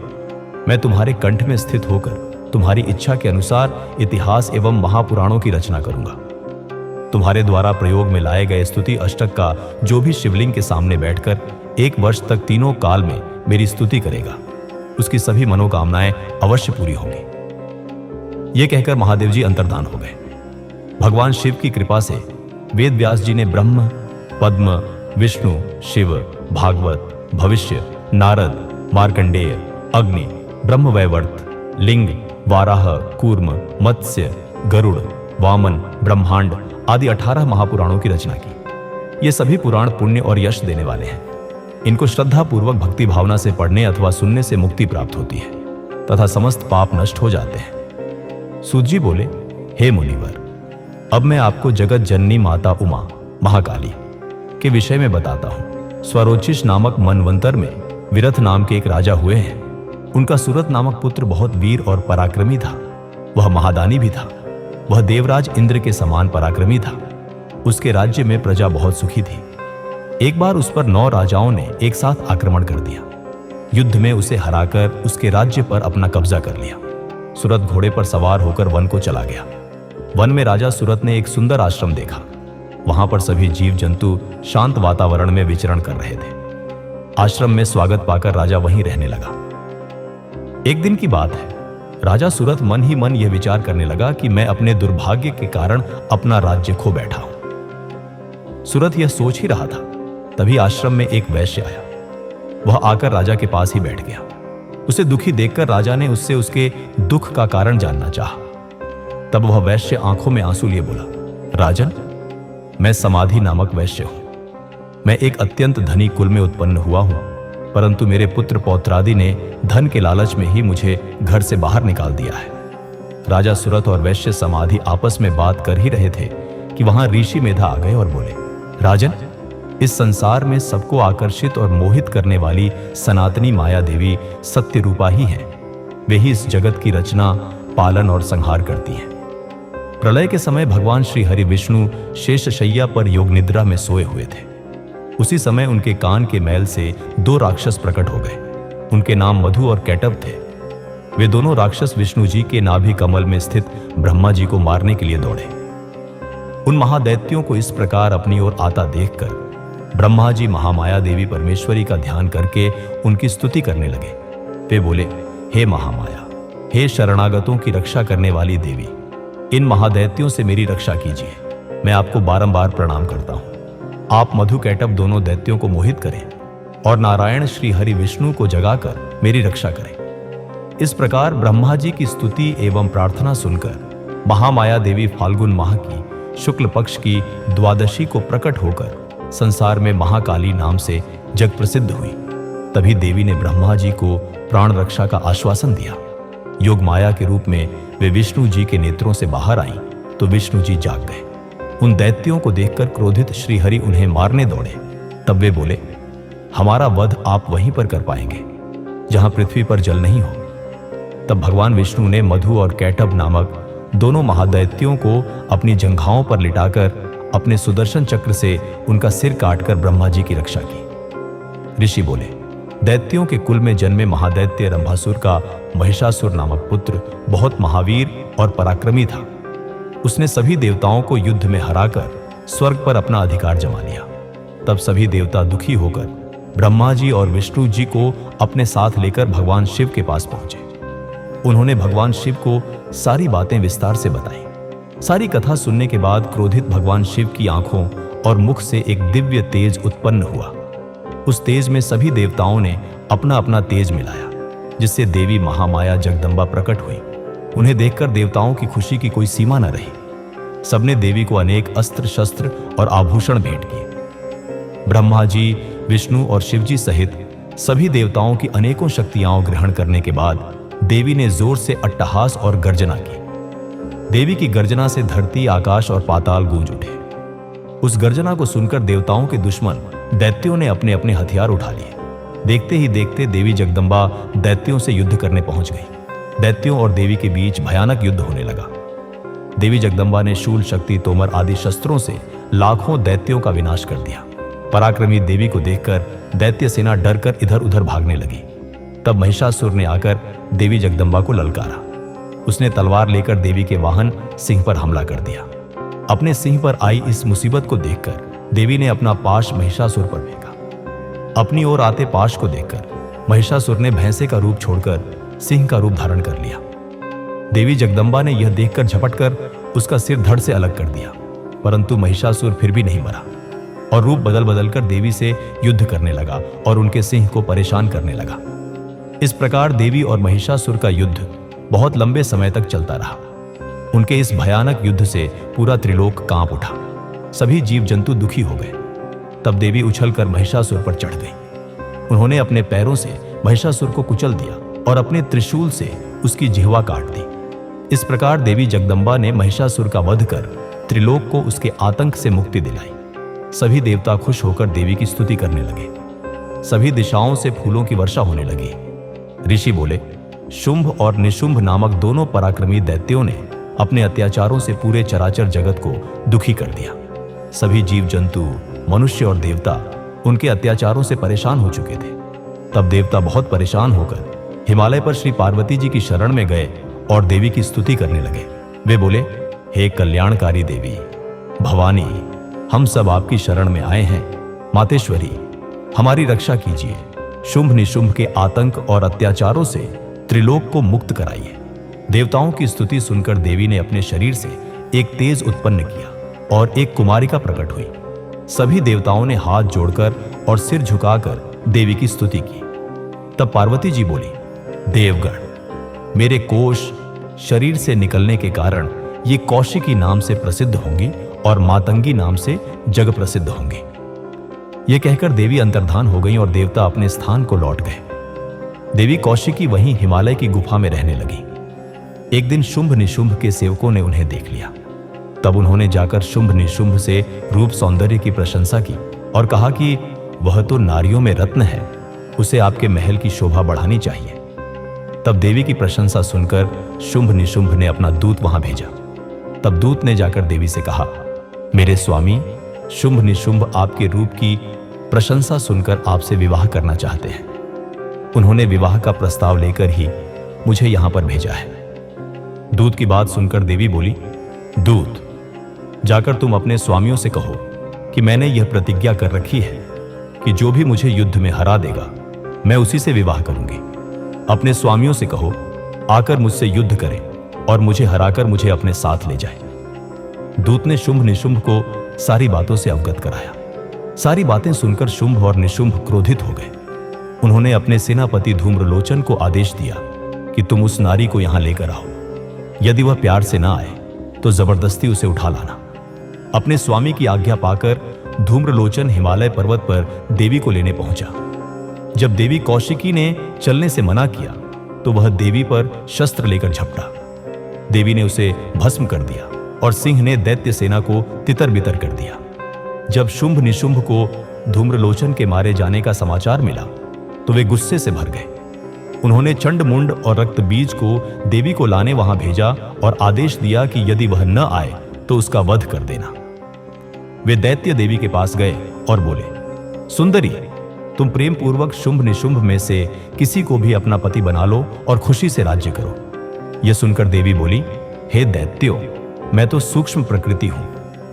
मैं तुम्हारे कंठ में स्थित होकर तुम्हारी इच्छा के अनुसार इतिहास एवं महापुराणों की रचना करूंगा। तुम्हारे द्वारा प्रयोग में लाए गए स्तुति अष्टक का जो भी शिवलिंग के सामने बैठकर 1 वर्ष तक तीनों काल में मेरी स्तुति करेगा, उसकी सभी मनोकामनाएं अवश्य पूरी होंगी। यह कहकर महादेव जी अंतर्धान हो गए। भगवान शिव की कृपा से वेद व्यास जी ने ब्रह्म, पद्म, विष्णु, शिव, भागवत, भविष्य, नारद, मार्कंडेय, अग्नि, ब्रह्मवैवर्त, लिंग, वाराह, कूर्म, मत्स्य, गरुड़, वामन, ब्रह्मांड आदि 18 महापुराणों की रचना की। ये सभी पुराण पुण्य और यश देने वाले हैं। इनको श्रद्धा पूर्वक भक्ति भावना से पढ़ने अथवा सुनने से मुक्ति प्राप्त होती है तथा समस्त पाप नष्ट हो जाते हैं। सूत जी बोले, हे मुनिवर, अब मैं आपको जगत जननी माता उमा महाकाली के विषय में बताता हूं। स्वरोचिष नामक मनवंतर में विरथ नाम के एक राजा हुए हैं। उनका सुरत नामक पुत्र बहुत वीर और पराक्रमी था। वह महादानी भी था। वह देवराज इंद्र के समान पराक्रमी था। उसके राज्य में प्रजा बहुत सुखी थी। एक बार उस पर 9 राजाओं ने एक साथ आक्रमण कर दिया। युद्ध में उसे हराकर उसके राज्य पर अपना कब्जा कर लिया। सुरत घोड़े पर सवार होकर वन को चला गया। वन में राजा सुरत ने एक सुंदर आश्रम देखा। वहां पर सभी जीव जंतु शांत वातावरण में विचरण कर रहे थे। आश्रम में स्वागत पाकर राजा वहीं रहने लगा। एक दिन की बात है, राजा सुरत मन ही मन यह विचार करने लगा कि मैं अपने दुर्भाग्य के कारण अपना राज्य खो बैठा हूं। सुरत यह सोच ही रहा था, तभी आश्रम में एक वैश्य आया। वह आकर राजा के पास ही बैठ गया। उसे दुखी देखकर राजा ने उससे उसके दुख का कारण जानना चाहा। तब वह वैश्य आंखों में आंसू लिए बोला, राजन, मैं समाधि नामक वैश्य हूं। मैं एक अत्यंत धनी कुल में उत्पन्न हुआ हूं। परंतु मेरे पुत्र पौत्रादि ने धन के लालच में ही मुझे घर से बाहर निकाल दिया है। राजा सुरथ और वैश्य समाधि आपस में बात कर ही रहे थे कि वहां ऋषि मेधा आ गए और बोले, राजन, इस संसार में सबको आकर्षित और मोहित करने वाली सनातनी माया देवी सत्य रूपा ही है। वे ही इस जगत की रचना, पालन और संहार करती हैं। प्रलय के समय भगवान श्री हरि विष्णु शेषशय्या पर योग निद्रा में सोए हुए थे। उसी समय उनके कान के मैल से 2 राक्षस प्रकट हो गए। उनके नाम मधु और कैटभ थे। वे दोनों राक्षस विष्णु जी के नाभि कमल में स्थित ब्रह्मा जी को मारने के लिए दौड़े। उन महादैत्यों को इस प्रकार अपनी ओर आता देखकर ब्रह्मा जी महामाया देवी परमेश्वरी का ध्यान करके उनकी स्तुति करने लगे। वे बोले, हे महामाया, हे शरणागतों की रक्षा करने वाली देवी, इन महादैत्यों से मेरी रक्षा कीजिए। मैं आपको बारंबार प्रणाम करता हूं। आप मधु कैटभ दोनों दैत्यों को मोहित करें और नारायण श्री हरि विष्णु को जगाकर मेरी रक्षा करें। इस प्रकार ब्रह्मा जी की स्तुति एवं प्रार्थना सुनकर महामाया देवी फाल्गुन माह की शुक्ल पक्ष की द्वादशी को प्रकट होकर संसार में महाकाली नाम से जग प्रसिद्ध हुई। तभी देवी ने ब्रह्मा जी को प्राण रक्षा का आश्वासन दिया। योग माया के रूप में वे विष्णु जी के नेत्रों से बाहर आईं तो विष्णु जी जाग गए। उन दैत्यों को देखकर क्रोधित श्री हरि उन्हें मारने दौड़े। तब वे बोले, हमारा वध आप वहीं पर कर पाएंगे जहां पृथ्वी पर जल नहीं हो। तब भगवान विष्णु ने मधु और कैटभ नामक दोनों महादैत्यों को अपनी जंघाओं पर लिटाकर अपने सुदर्शन चक्र से उनका सिर काटकर ब्रह्मा जी की रक्षा की। ऋषि बोले, दैत्यों के कुल में जन्मे महादैत्य रंभासुर का महिषासुर नामक पुत्र बहुत महावीर और पराक्रमी था। उसने सभी देवताओं को युद्ध में हराकर स्वर्ग पर अपना अधिकार जमा लिया। तब सभी देवता दुखी होकर ब्रह्मा जी और विष्णु जी को अपने साथ लेकर भगवान शिव के पास पहुंचे। उन्होंने भगवान शिव को सारी बातें विस्तार से बताई। सारी कथा सुनने के बाद क्रोधित भगवान शिव की आंखों और मुख से एक दिव्य तेज उत्पन्न हुआ। उस तेज में सभी देवताओं ने अपना अपना तेज मिलाया, जिससे देवी महामाया जगदम्बा प्रकट हुई। उन्हें देखकर देवताओं की खुशी की कोई सीमा न रही। सबने देवी को अनेक अस्त्र शस्त्र और आभूषण भेंट किए। ब्रह्मा जी, विष्णु और शिव जी सहित सभी देवताओं की अनेकों शक्तियां ग्रहण करने के बाद देवी ने जोर से अट्टहास और गर्जना की। देवी की गर्जना से धरती, आकाश और पाताल गूंज उठे। उस गर्जना को सुनकर देवताओं के दुश्मन दैत्यों ने अपने अपने हथियार उठा लिए। देखते ही देखते देवी जगदम्बा दैत्यों से युद्ध करने पहुंच गई। दैत्यों और देवी के बीच भयानक युद्ध होने लगा। देवी जगदम्बा ने शूल, शक्ति, तोमर आदि शस्त्रों से लाखों दैत्यों का विनाश कर दिया। पराक्रमी देवी को देखकर दैत्य सेना डरकर इधर उधर भागने लगी। तब महिषासुर ने आकर देवी जगदम्बा को ललकारा। उसने तलवार लेकर देवी के वाहन सिंह पर हमला कर दिया। अपने सिंह पर आई इस मुसीबत को देखकर देवी ने अपना पाश महिषासुर पर फेंका। अपनी ओर आते पाश को देखकर महिषासुर ने भैंसे का रूप छोड़कर सिंह का रूप धारण कर लिया। देवी जगदम्बा ने यह देखकर झपटकर उसका सिर धड़ से अलग कर दिया, परंतु महिषासुर फिर भी नहीं मरा और रूप बदल बदल कर देवी से युद्ध करने लगा और उनके सिंह को परेशान करने लगा। इस प्रकार देवी और महिषासुर का युद्ध बहुत लंबे समय तक चलता रहा। उनके इस भयानक युद्ध से पूरा त्रिलोक कांप उठा। सभी जीव जंतु दुखी हो गए। तब देवी उछलकर महिषासुर पर चढ़ गई। उन्होंने अपने पैरों से महिषासुर को कुचल दिया और अपने त्रिशूल से उसकी जिह्वा काट दी। इस प्रकार देवी जगदम्बा ने महिषासुर का वध कर त्रिलोक को उसके आतंक से मुक्ति दिलाई। सभी देवता खुश होकर देवी की स्तुति करने लगे। सभी दिशाओं से फूलों की वर्षा होने लगी। ऋषि बोले, शुंभ और निशुंभ नामक दोनों पराक्रमी दैत्यों ने अपने अत्याचारों से पूरे चराचर जगत को दुखी कर दिया। सभी जीव जंतु, मनुष्य और देवता उनके अत्याचारों से परेशान हो चुके थे। तब देवता बहुत परेशान होकर हिमालय पर श्री पार्वती जी की शरण में गए और देवी की स्तुति करने लगे। वे बोले, हे कल्याणकारी देवी भवानी, हम सब आपकी शरण में आए हैं। मातेश्वरी, हमारी रक्षा कीजिए। शुंभ निशुंभ के आतंक और अत्याचारों से त्रिलोक को मुक्त कराइए। देवताओं की स्तुति सुनकर देवी ने अपने शरीर से एक तेज उत्पन्न किया और एक कुमारिका प्रकट हुई। सभी देवताओं ने हाथ जोड़कर और सिर झुकाकर देवी की स्तुति की। तब पार्वती जी बोली, देवगण, मेरे कोश शरीर से निकलने के कारण ये कौशिकी नाम से प्रसिद्ध होंगी और मातंगी नाम से जग प्रसिद्ध होंगी। ये कहकर देवी अंतर्धान हो गई और देवता अपने स्थान को लौट गए। देवी कौशिकी वहीं हिमालय की गुफा में रहने लगी। एक दिन शुंभ निशुंभ के सेवकों ने उन्हें देख लिया। तब उन्होंने जाकर शुंभ निशुंभ से रूप सौंदर्य की प्रशंसा की और कहा कि वह तो नारियों में रत्न है, उसे आपके महल की शोभा बढ़ानी चाहिए। तब देवी की प्रशंसा सुनकर शुंभ निशुंभ ने अपना दूत वहां भेजा। तब दूत ने जाकर देवी से कहा, मेरे स्वामी शुंभ निशुंभ आपके रूप की प्रशंसा सुनकर आपसे विवाह करना चाहते हैं। उन्होंने विवाह का प्रस्ताव लेकर ही मुझे यहां पर भेजा है। दूत की बात सुनकर देवी बोली, दूत, जाकर तुम अपने स्वामियों से कहो कि मैंने यह प्रतिज्ञा कर रखी है कि जो भी मुझे युद्ध में हरा देगा मैं उसी से विवाह करूंगी। अपने स्वामियों से कहो आकर मुझसे युद्ध करें और मुझे हराकर मुझे अपने साथ ले जाए। दूत ने शुंभ निशुंभ को सारी बातों से अवगत कराया। सारी बातें सुनकर शुंभ और निशुंभ क्रोधित हो गए। उन्होंने अपने सेनापति धूम्रलोचन को आदेश दिया कि तुम उस नारी को यहां लेकर आओ। यदि वह प्यार से ना आए तो जबरदस्ती उसे उठा लाना। अपने स्वामी की आज्ञा पाकर धूम्रलोचन हिमालय पर्वत पर देवी को लेने पहुंचा। जब देवी कौशिकी ने चलने से मना किया तो वह देवी पर शस्त्र लेकर झपटा। देवी ने उसे भस्म कर दिया और सिंह ने दैत्य सेना को तितर बितर कर दिया। जब शुंभ निशुंभ को धूम्रलोचन के मारे जाने का समाचार मिला तो वे गुस्से से भर गए। उन्होंने चंड मुंड और रक्त बीज को देवी को लाने वहां भेजा और आदेश दिया कि यदि वह न आए तो उसका वध कर देना। वे दैत्य देवी के पास गए और बोले, सुंदरी, तुम प्रेम पूर्वक शुंभ निशुंभ में से किसी को भी अपना पति बना लो और खुशी से राज्य करो। यह सुनकर देवी बोली, हे दैत्यो, मैं तो सूक्ष्म प्रकृति हूं।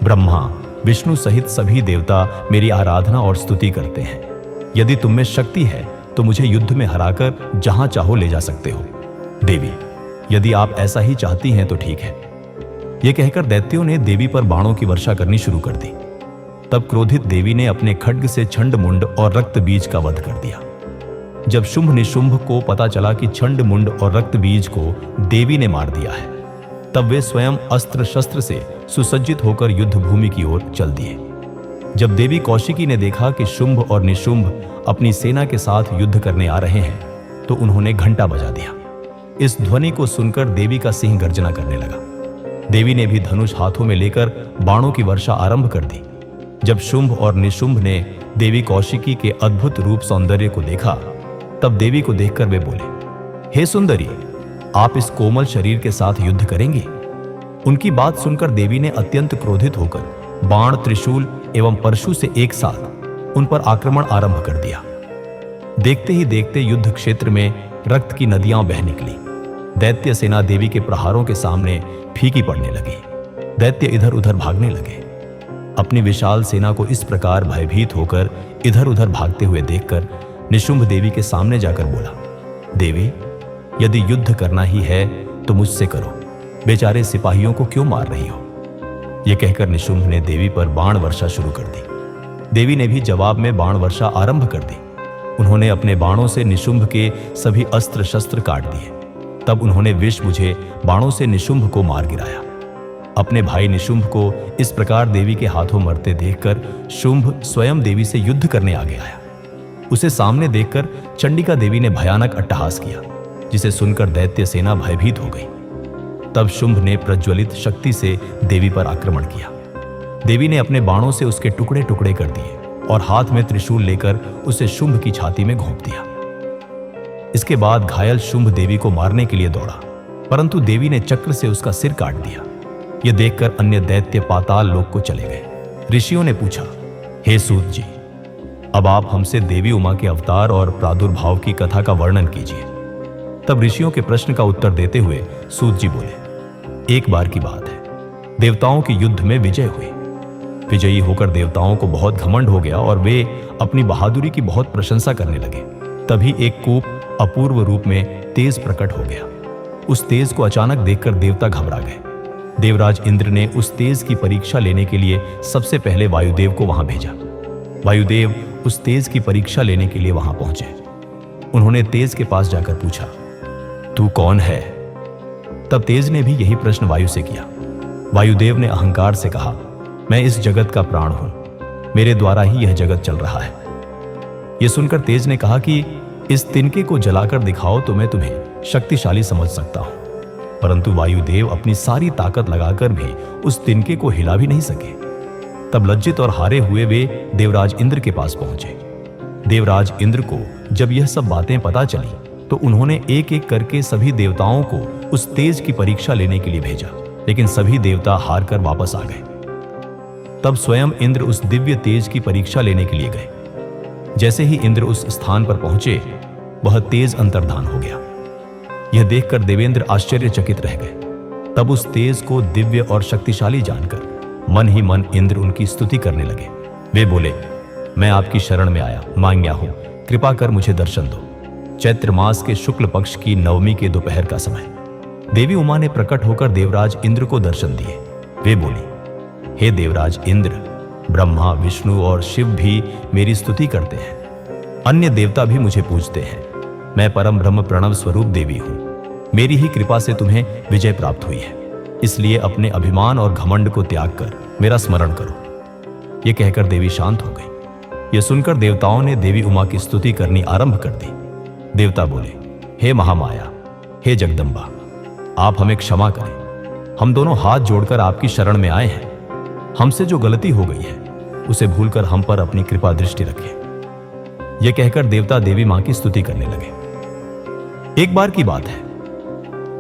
ब्रह्मा विष्णु सहित सभी देवता मेरी आराधना और स्तुति करते हैं। यदि तुम में शक्ति है तो मुझे युद्ध में हराकर जहां चाहो ले जा सकते हो। देवी, यदि आप ऐसा ही चाहती हैं तो ठीक है। यह कहकर दैत्यों ने देवी पर बाणों की वर्षा करनी शुरू कर दी। तब क्रोधित देवी ने अपने खड्ग से छंड मुंड और रक्त बीज का वध कर दिया। जब शुंभ निशुंभ को पता चला कि छंड मुंड और रक्त बीज को देवी ने मार दिया है, तब वे स्वयं अस्त्र शस्त्र से सुसज्जित होकर युद्ध भूमि की ओर चल दिए। जब देवी कौशिकी ने देखा कि शुंभ और निशुंभ अपनी सेना के साथ युद्ध करने आ रहे हैं तो उन्होंने घंटा बजा दिया। इस ध्वनि को सुनकर देवी का सिंह गर्जना करने लगा। देवी ने भी धनुष हाथों में लेकर बाणों की वर्षा आरंभ कर दी। जब शुंभ और निशुंभ ने देवी कौशिकी के अद्भुत रूप सौंदर्य को देखा तब देवी को देखकर वे बोले, हे सुंदरी, आप इस कोमल शरीर के साथ युद्ध करेंगे? उनकी बात सुनकर देवी ने अत्यंत क्रोधित होकर बाण, त्रिशूल एवं परशु से एक साथ उन पर आक्रमण आरंभ कर दिया। देखते ही देखते युद्ध क्षेत्र में रक्त की नदियां बह निकली। दैत्य सेना देवी के प्रहारों के सामने फीकी पड़ने लगी। दैत्य इधर उधर भागने लगे। अपनी विशाल सेना को इस प्रकार भयभीत होकर इधर उधर भागते हुए देखकर निशुंभ देवी के सामने जाकर बोला, देवी, यदि युद्ध करना ही है तो मुझसे करो। बेचारे सिपाहियों को क्यों मार रही हो? यह कहकर निशुंभ ने देवी पर बाण वर्षा शुरू कर दी। देवी ने भी जवाब में बाण वर्षा आरंभ कर दी। उन्होंने अपने बाणों से निशुंभ के सभी अस्त्र शस्त्र काट दिए। तब उन्होंने विष बुझे बाणों से निशुंभ को मार गिराया। अपने भाई निशुंभ को इस प्रकार देवी के हाथों मरते देखकर शुंभ स्वयं देवी से युद्ध करने आगे आया। उसे सामने देखकर चंडिका देवी ने भयानक अट्टहास किया, जिसे सुनकर दैत्य सेना भयभीत हो गई। तब शुंभ ने प्रज्वलित शक्ति से देवी पर आक्रमण किया। देवी ने अपने बाणों से उसके टुकड़े टुकड़े कर दिए और हाथ में त्रिशूल लेकर उसे शुंभ की छाती में घोंप दिया। इसके बाद घायल शुंभ देवी को मारने के लिए दौड़ा, परंतु देवी ने चक्र से उसका सिर काट दिया। यह देखकर अन्य दैत्य पाताल लोक को चले गए। ऋषियों ने पूछा, हे सूत जी, अब आप हमसे देवी उमा के अवतार और प्रादुर्भाव की कथा का वर्णन कीजिए। तब ऋषियों के प्रश्न का उत्तर देते हुए सूत जी बोले, एक बार की बात है, देवताओं की युद्ध में विजय हुई। विजयी होकर देवताओं को बहुत घमंड हो गया और वे अपनी बहादुरी की बहुत प्रशंसा करने लगे। तभी एक कूप अपूर्व रूप में तेज प्रकट हो गया। उस तेज को अचानक देखकर देवता घबरा गए। देवराज इंद्र ने उस तेज की परीक्षा लेने के लिए सबसे पहले वायुदेव को वहां भेजा। वायुदेव उस तेज की परीक्षा लेने के लिए वहां पहुंचे। उन्होंने तेज के पास जाकर पूछा, तू कौन है? तब तेज ने भी यही प्रश्न वायु से किया। वायुदेव ने अहंकार से कहा, मैं इस जगत का प्राण हूं। मेरे द्वारा ही यह जगत चल रहा है। यह सुनकर तेज ने कहा कि इस तिनके को जलाकर दिखाओ तो मैं तुम्हें शक्तिशाली समझ सकता हूं। परंतु वायुदेव अपनी सारी ताकत लगाकर भी उस तिनके को हिला भी नहीं सके। तब लज्जित और हारे हुए वे देवराज इंद्र के पास पहुंचे। देवराज इंद्र को जब यह सब बातें पता चली तो उन्होंने एक एक करके सभी देवताओं को उस तेज की परीक्षा लेने के लिए भेजा, लेकिन सभी देवता हार कर वापस आ गए। तब स्वयं इंद्र उस दिव्य तेज की परीक्षा लेने के लिए गए। जैसे ही इंद्र उस स्थान पर पहुंचे, वह तेज अंतर्धान हो गया। यह देखकर देवेंद्र आश्चर्यचकित रह गए। तब उस तेज को दिव्य और शक्तिशाली जानकर मन ही मन इंद्र उनकी स्तुति करने लगे। वे बोले, मैं आपकी शरण में आया, मांग्या हूं, कृपा कर मुझे दर्शन दो। चैत्र मास के शुक्ल पक्ष की नवमी के दोपहर का समय देवी उमा ने प्रकट होकर देवराज इंद्र को दर्शन दिए। वे बोली, हे देवराज इंद्र, ब्रह्मा, विष्णु और शिव भी मेरी स्तुति करते हैं। अन्य देवता भी मुझे पूजते हैं। मैं परम ब्रह्म प्रणव स्वरूप देवी हूं। मेरी ही कृपा से तुम्हें विजय प्राप्त हुई है। इसलिए अपने अभिमान और घमंड को त्याग कर मेरा स्मरण करो। यह कहकर देवी शांत हो गई। यह सुनकर देवताओं ने देवी उमा की स्तुति करनी आरंभ कर दी। देवता बोले, हे महामाया, हे जगदम्बा, आप हमें क्षमा करें। हम दोनों हाथ जोड़कर आपकी शरण में आए हैं। हमसे जो गलती हो गई है उसे भूलकर हम पर अपनी कृपा दृष्टि रखें। यह कहकर देवता देवी मां की स्तुति करने लगे। एक बार की बात है,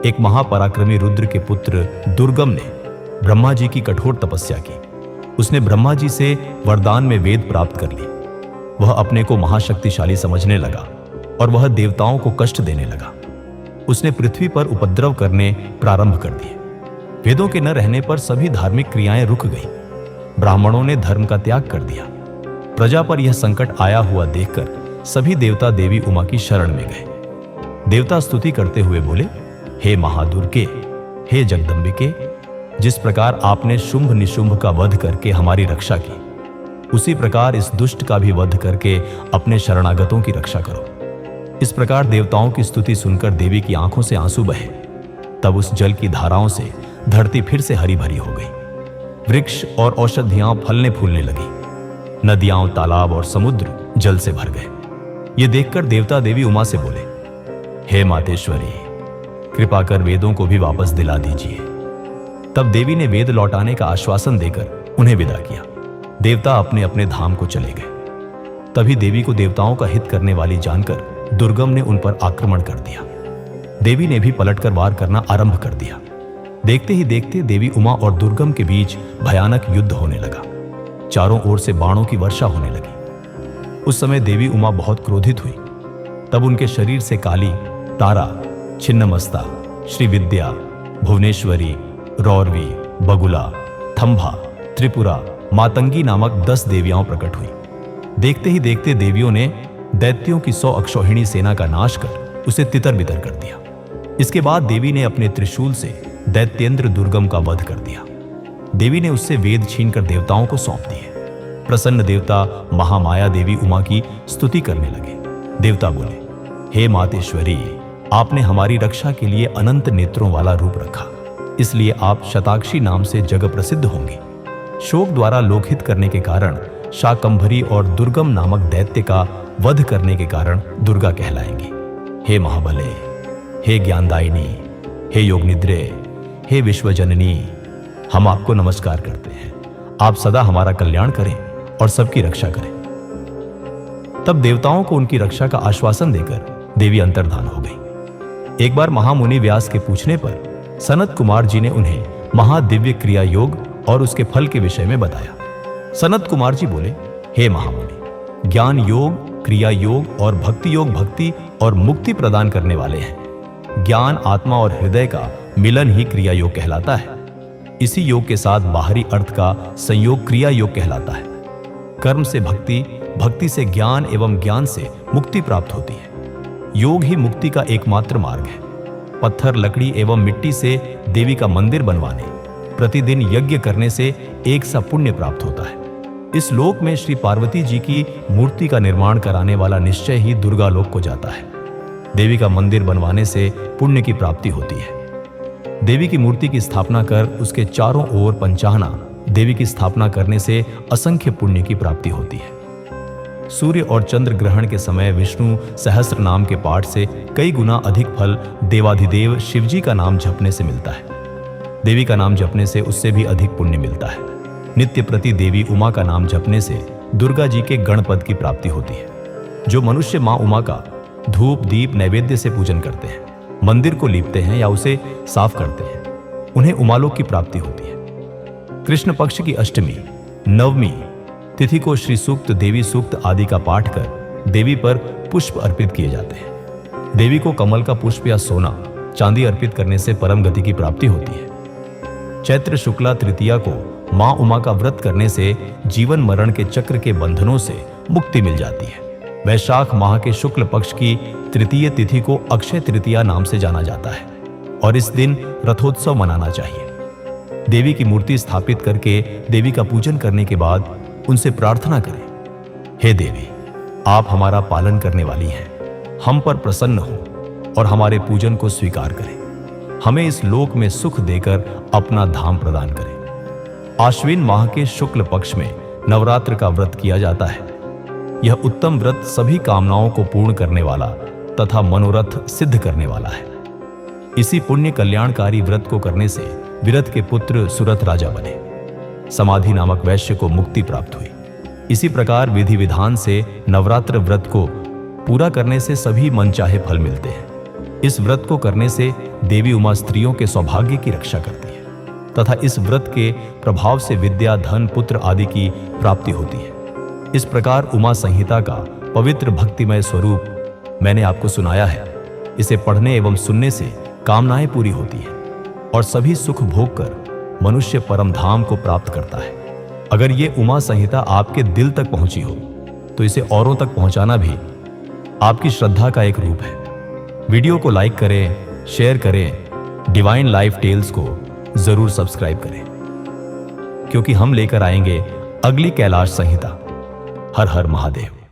एक महापराक्रमी रुद्र के पुत्र दुर्गम ने ब्रह्मा जी की कठोर तपस्या की। उसने ब्रह्मा जी से वरदान में वेद प्राप्त कर ली। वह अपने को महाशक्तिशाली समझने लगा और वह देवताओं को कष्ट देने लगा। उसने पृथ्वी पर उपद्रव करने प्रारंभ कर दिए। वेदों के न रहने पर सभी धार्मिक क्रियाएं रुक गईं। ब्राह्मणों ने धर्म का त्याग कर दिया। प्रजा पर यह संकट आया हुआ देखकर सभी देवता देवी उमा की शरण में गए। देवता स्तुति करते हुए बोले, हे महादुर्गे, हे जगदम्बिके, जिस प्रकार आपने शुंभ निशुंभ का वध करके हमारी रक्षा की, उसी प्रकार इस दुष्ट का भी वध करके अपने शरणागतों की रक्षा करो। इस प्रकार देवताओं की स्तुति सुनकर देवी की आंखों से आंसू बहे। तब उस जल की धाराओं से धरती फिर से हरी भरी हो गई। वृक्ष और औषधियां फलने फूलने लगी। नदियां, तालाब और समुद्र जल से भर गए। ये देखकर देवता देवी उमा से बोले, हे मातेश्वरी, कृपा कर वेदों को भी वापस दिला दीजिए। तब देवी ने वेद लौटाने का आश्वासन देकर उन्हें विदा किया। देवता अपने अपने धाम को चले गए। तभी देवी को देवताओं का हित करने वाली जानकर दुर्गम ने उन पर आक्रमण कर दिया। देवी ने भी पलटकर वार करना आरंभ कर दिया। देखते ही देखते देवी उमा और दुर्गम के बीच भयानक युद्ध होने लगा। चारों ओर से बाणों की वर्षा होने लगी। उस समय देवी उमा बहुत क्रोधित हुई। तब उनके शरीर से काली, तारा, छिन्नमस्ता, श्रीविद्या, भुवनेश्वरी, रौरवी, बगुला, थंभा, त्रिपुरा, मातंगी नामक 10 देवियां प्रकट हुई। देखते ही देखते देवियों ने दैत्यों की 100 अक्षौहिणी सेना का नाश कर उसे तितर बितर कर दिया। इसके बाद देवी ने अपने त्रिशूल से दैत्येंद्र दुर्गम का वध कर दिया। देवी ने उससे वेद छीनकर देवताओं को सौंप दिए। प्रसन्न देवता महामाया देवी उमा की स्तुति करने लगे। देवता बोले, हे मातेश्वरी, आपने हमारी रक्षा के लिए अनंत नेत्रों वाला रूप रखा, इसलिए आप शताक्षी नाम से जग प्रसिद्ध होंगे। शोक द्वारा लोकहित करने के कारण शाकंभरी और दुर्गम नामक दैत्य का वध करने के कारण दुर्गा कहलाएंगी। हे महाबले, हे ज्ञानदायिनी, हे योगनिद्रे, हे विश्वजननी, हम आपको नमस्कार करते हैं। आप सदा हमारा कल्याण करें और सबकी रक्षा करें। तब देवताओं को उनकी रक्षा का आश्वासन देकर देवी अंतर्धान हो गई। एक बार महामुनि व्यास के पूछने पर सनत कुमार जी ने उन्हें महादिव्य क्रिया योग और उसके फल के विषय में बताया। सनत कुमार जी बोले, हे महामुनि, ज्ञान योग, क्रिया योग और भक्ति योग भक्ति और मुक्ति प्रदान करने वाले हैं। ज्ञान, आत्मा और हृदय का मिलन ही क्रिया योग कहलाता है। इसी योग के साथ बाहरी अर्थ का संयोग क्रिया योग कहलाता है। कर्म से भक्ति, भक्ति से ज्ञान एवं ज्ञान से मुक्ति प्राप्त होती है। योग ही मुक्ति का एकमात्र मार्ग है। पत्थर, लकड़ी एवं मिट्टी से देवी का मंदिर बनवाने, प्रतिदिन यज्ञ करने से एक सा पुण्य प्राप्त होता है। इस लोक में श्री पार्वती जी की मूर्ति का निर्माण कराने वाला निश्चय ही दुर्गा लोक को जाता है। देवी का मंदिर बनवाने से पुण्य की प्राप्ति होती है। देवी की मूर्ति की स्थापना कर उसके चारों ओर पंचाहना देवी की स्थापना करने से असंख्य पुण्य की प्राप्ति होती है। सूर्य और चंद्र ग्रहण के समय विष्णु सहस्त्र नाम के पाठ से कई गुना अधिक फल देवाधिदेव शिवजी का नाम जपने से मिलता है। देवी का नाम जपने से उससे भी अधिक पुण्य मिलता है। नित्य प्रति देवी उमा का नाम जपने से दुर्गा जी के गणपद की प्राप्ति होती है। जो मनुष्य मां उमा का धूप दीप नैवेद्य से पूजन करते हैं, मंदिर को लीपते हैं या उसे साफ करते हैं, उन्हें उमालोक की प्राप्ति होती है। कृष्ण पक्ष की अष्टमी, नवमी तिथि को श्री सूक्त, देवी सूक्त आदि का पाठ कर देवी पर पुष्प अर्पित किए जाते हैं। देवी को कमल का पुष्प या सोना चांदी अर्पित करने से परम गति की प्राप्ति होती है। चैत्र शुक्ला तृतीया को मां उमा का व्रत करने से जीवन मरण के चक्र के बंधनों से मुक्ति मिल जाती है। वैशाख माह के शुक्ल पक्ष की तृतीय तिथि को अक्षय तृतीया नाम से जाना जाता है और इस दिन रथोत्सव मनाना चाहिए। देवी की मूर्ति स्थापित करके देवी का पूजन करने के बाद उनसे प्रार्थना करें, हे देवी, आप हमारा पालन करने वाली हैं, हम पर प्रसन्न हो और हमारे पूजन को स्वीकार करें। हमें इस लोक में सुख देकर अपना धाम प्रदान करें। आश्विन माह के शुक्ल पक्ष में नवरात्र का व्रत किया जाता है। यह उत्तम व्रत सभी कामनाओं को पूर्ण करने वाला तथा मनोरथ सिद्ध करने वाला है। इसी पुण्य कल्याणकारी व्रत को करने से विरत के पुत्र सुरथ राजा बने। समाधि नामक वैश्य को मुक्ति प्राप्त हुई। इसी प्रकार विधि विधान से नवरात्र व्रत को पूरा करने से सभी मनचाहे फल मिलते हैं। इस व्रत को करने से देवी उमा स्त्रियों के सौभाग्य की रक्षा करती है तथा इस व्रत के प्रभाव से विद्या, धन, पुत्र आदि की प्राप्ति होती है। इस प्रकार उमा संहिता का पवित्र भक्तिमय स्वरूप मैंने आपको सुनाया है। इसे पढ़ने एवं सुनने से कामनाएं पूरी होती हैं और सभी सुख भोग कर मनुष्य परम धाम को प्राप्त करता है। अगर ये उमा संहिता आपके दिल तक पहुंची हो तो इसे औरों तक पहुंचाना भी आपकी श्रद्धा का एक रूप है। वीडियो को लाइक करें, शेयर करें, डिवाइन लाइफ टेल्स को जरूर सब्सक्राइब करें, क्योंकि हम लेकर आएंगे अगली कैलाश संहिता। हर हर महादेव।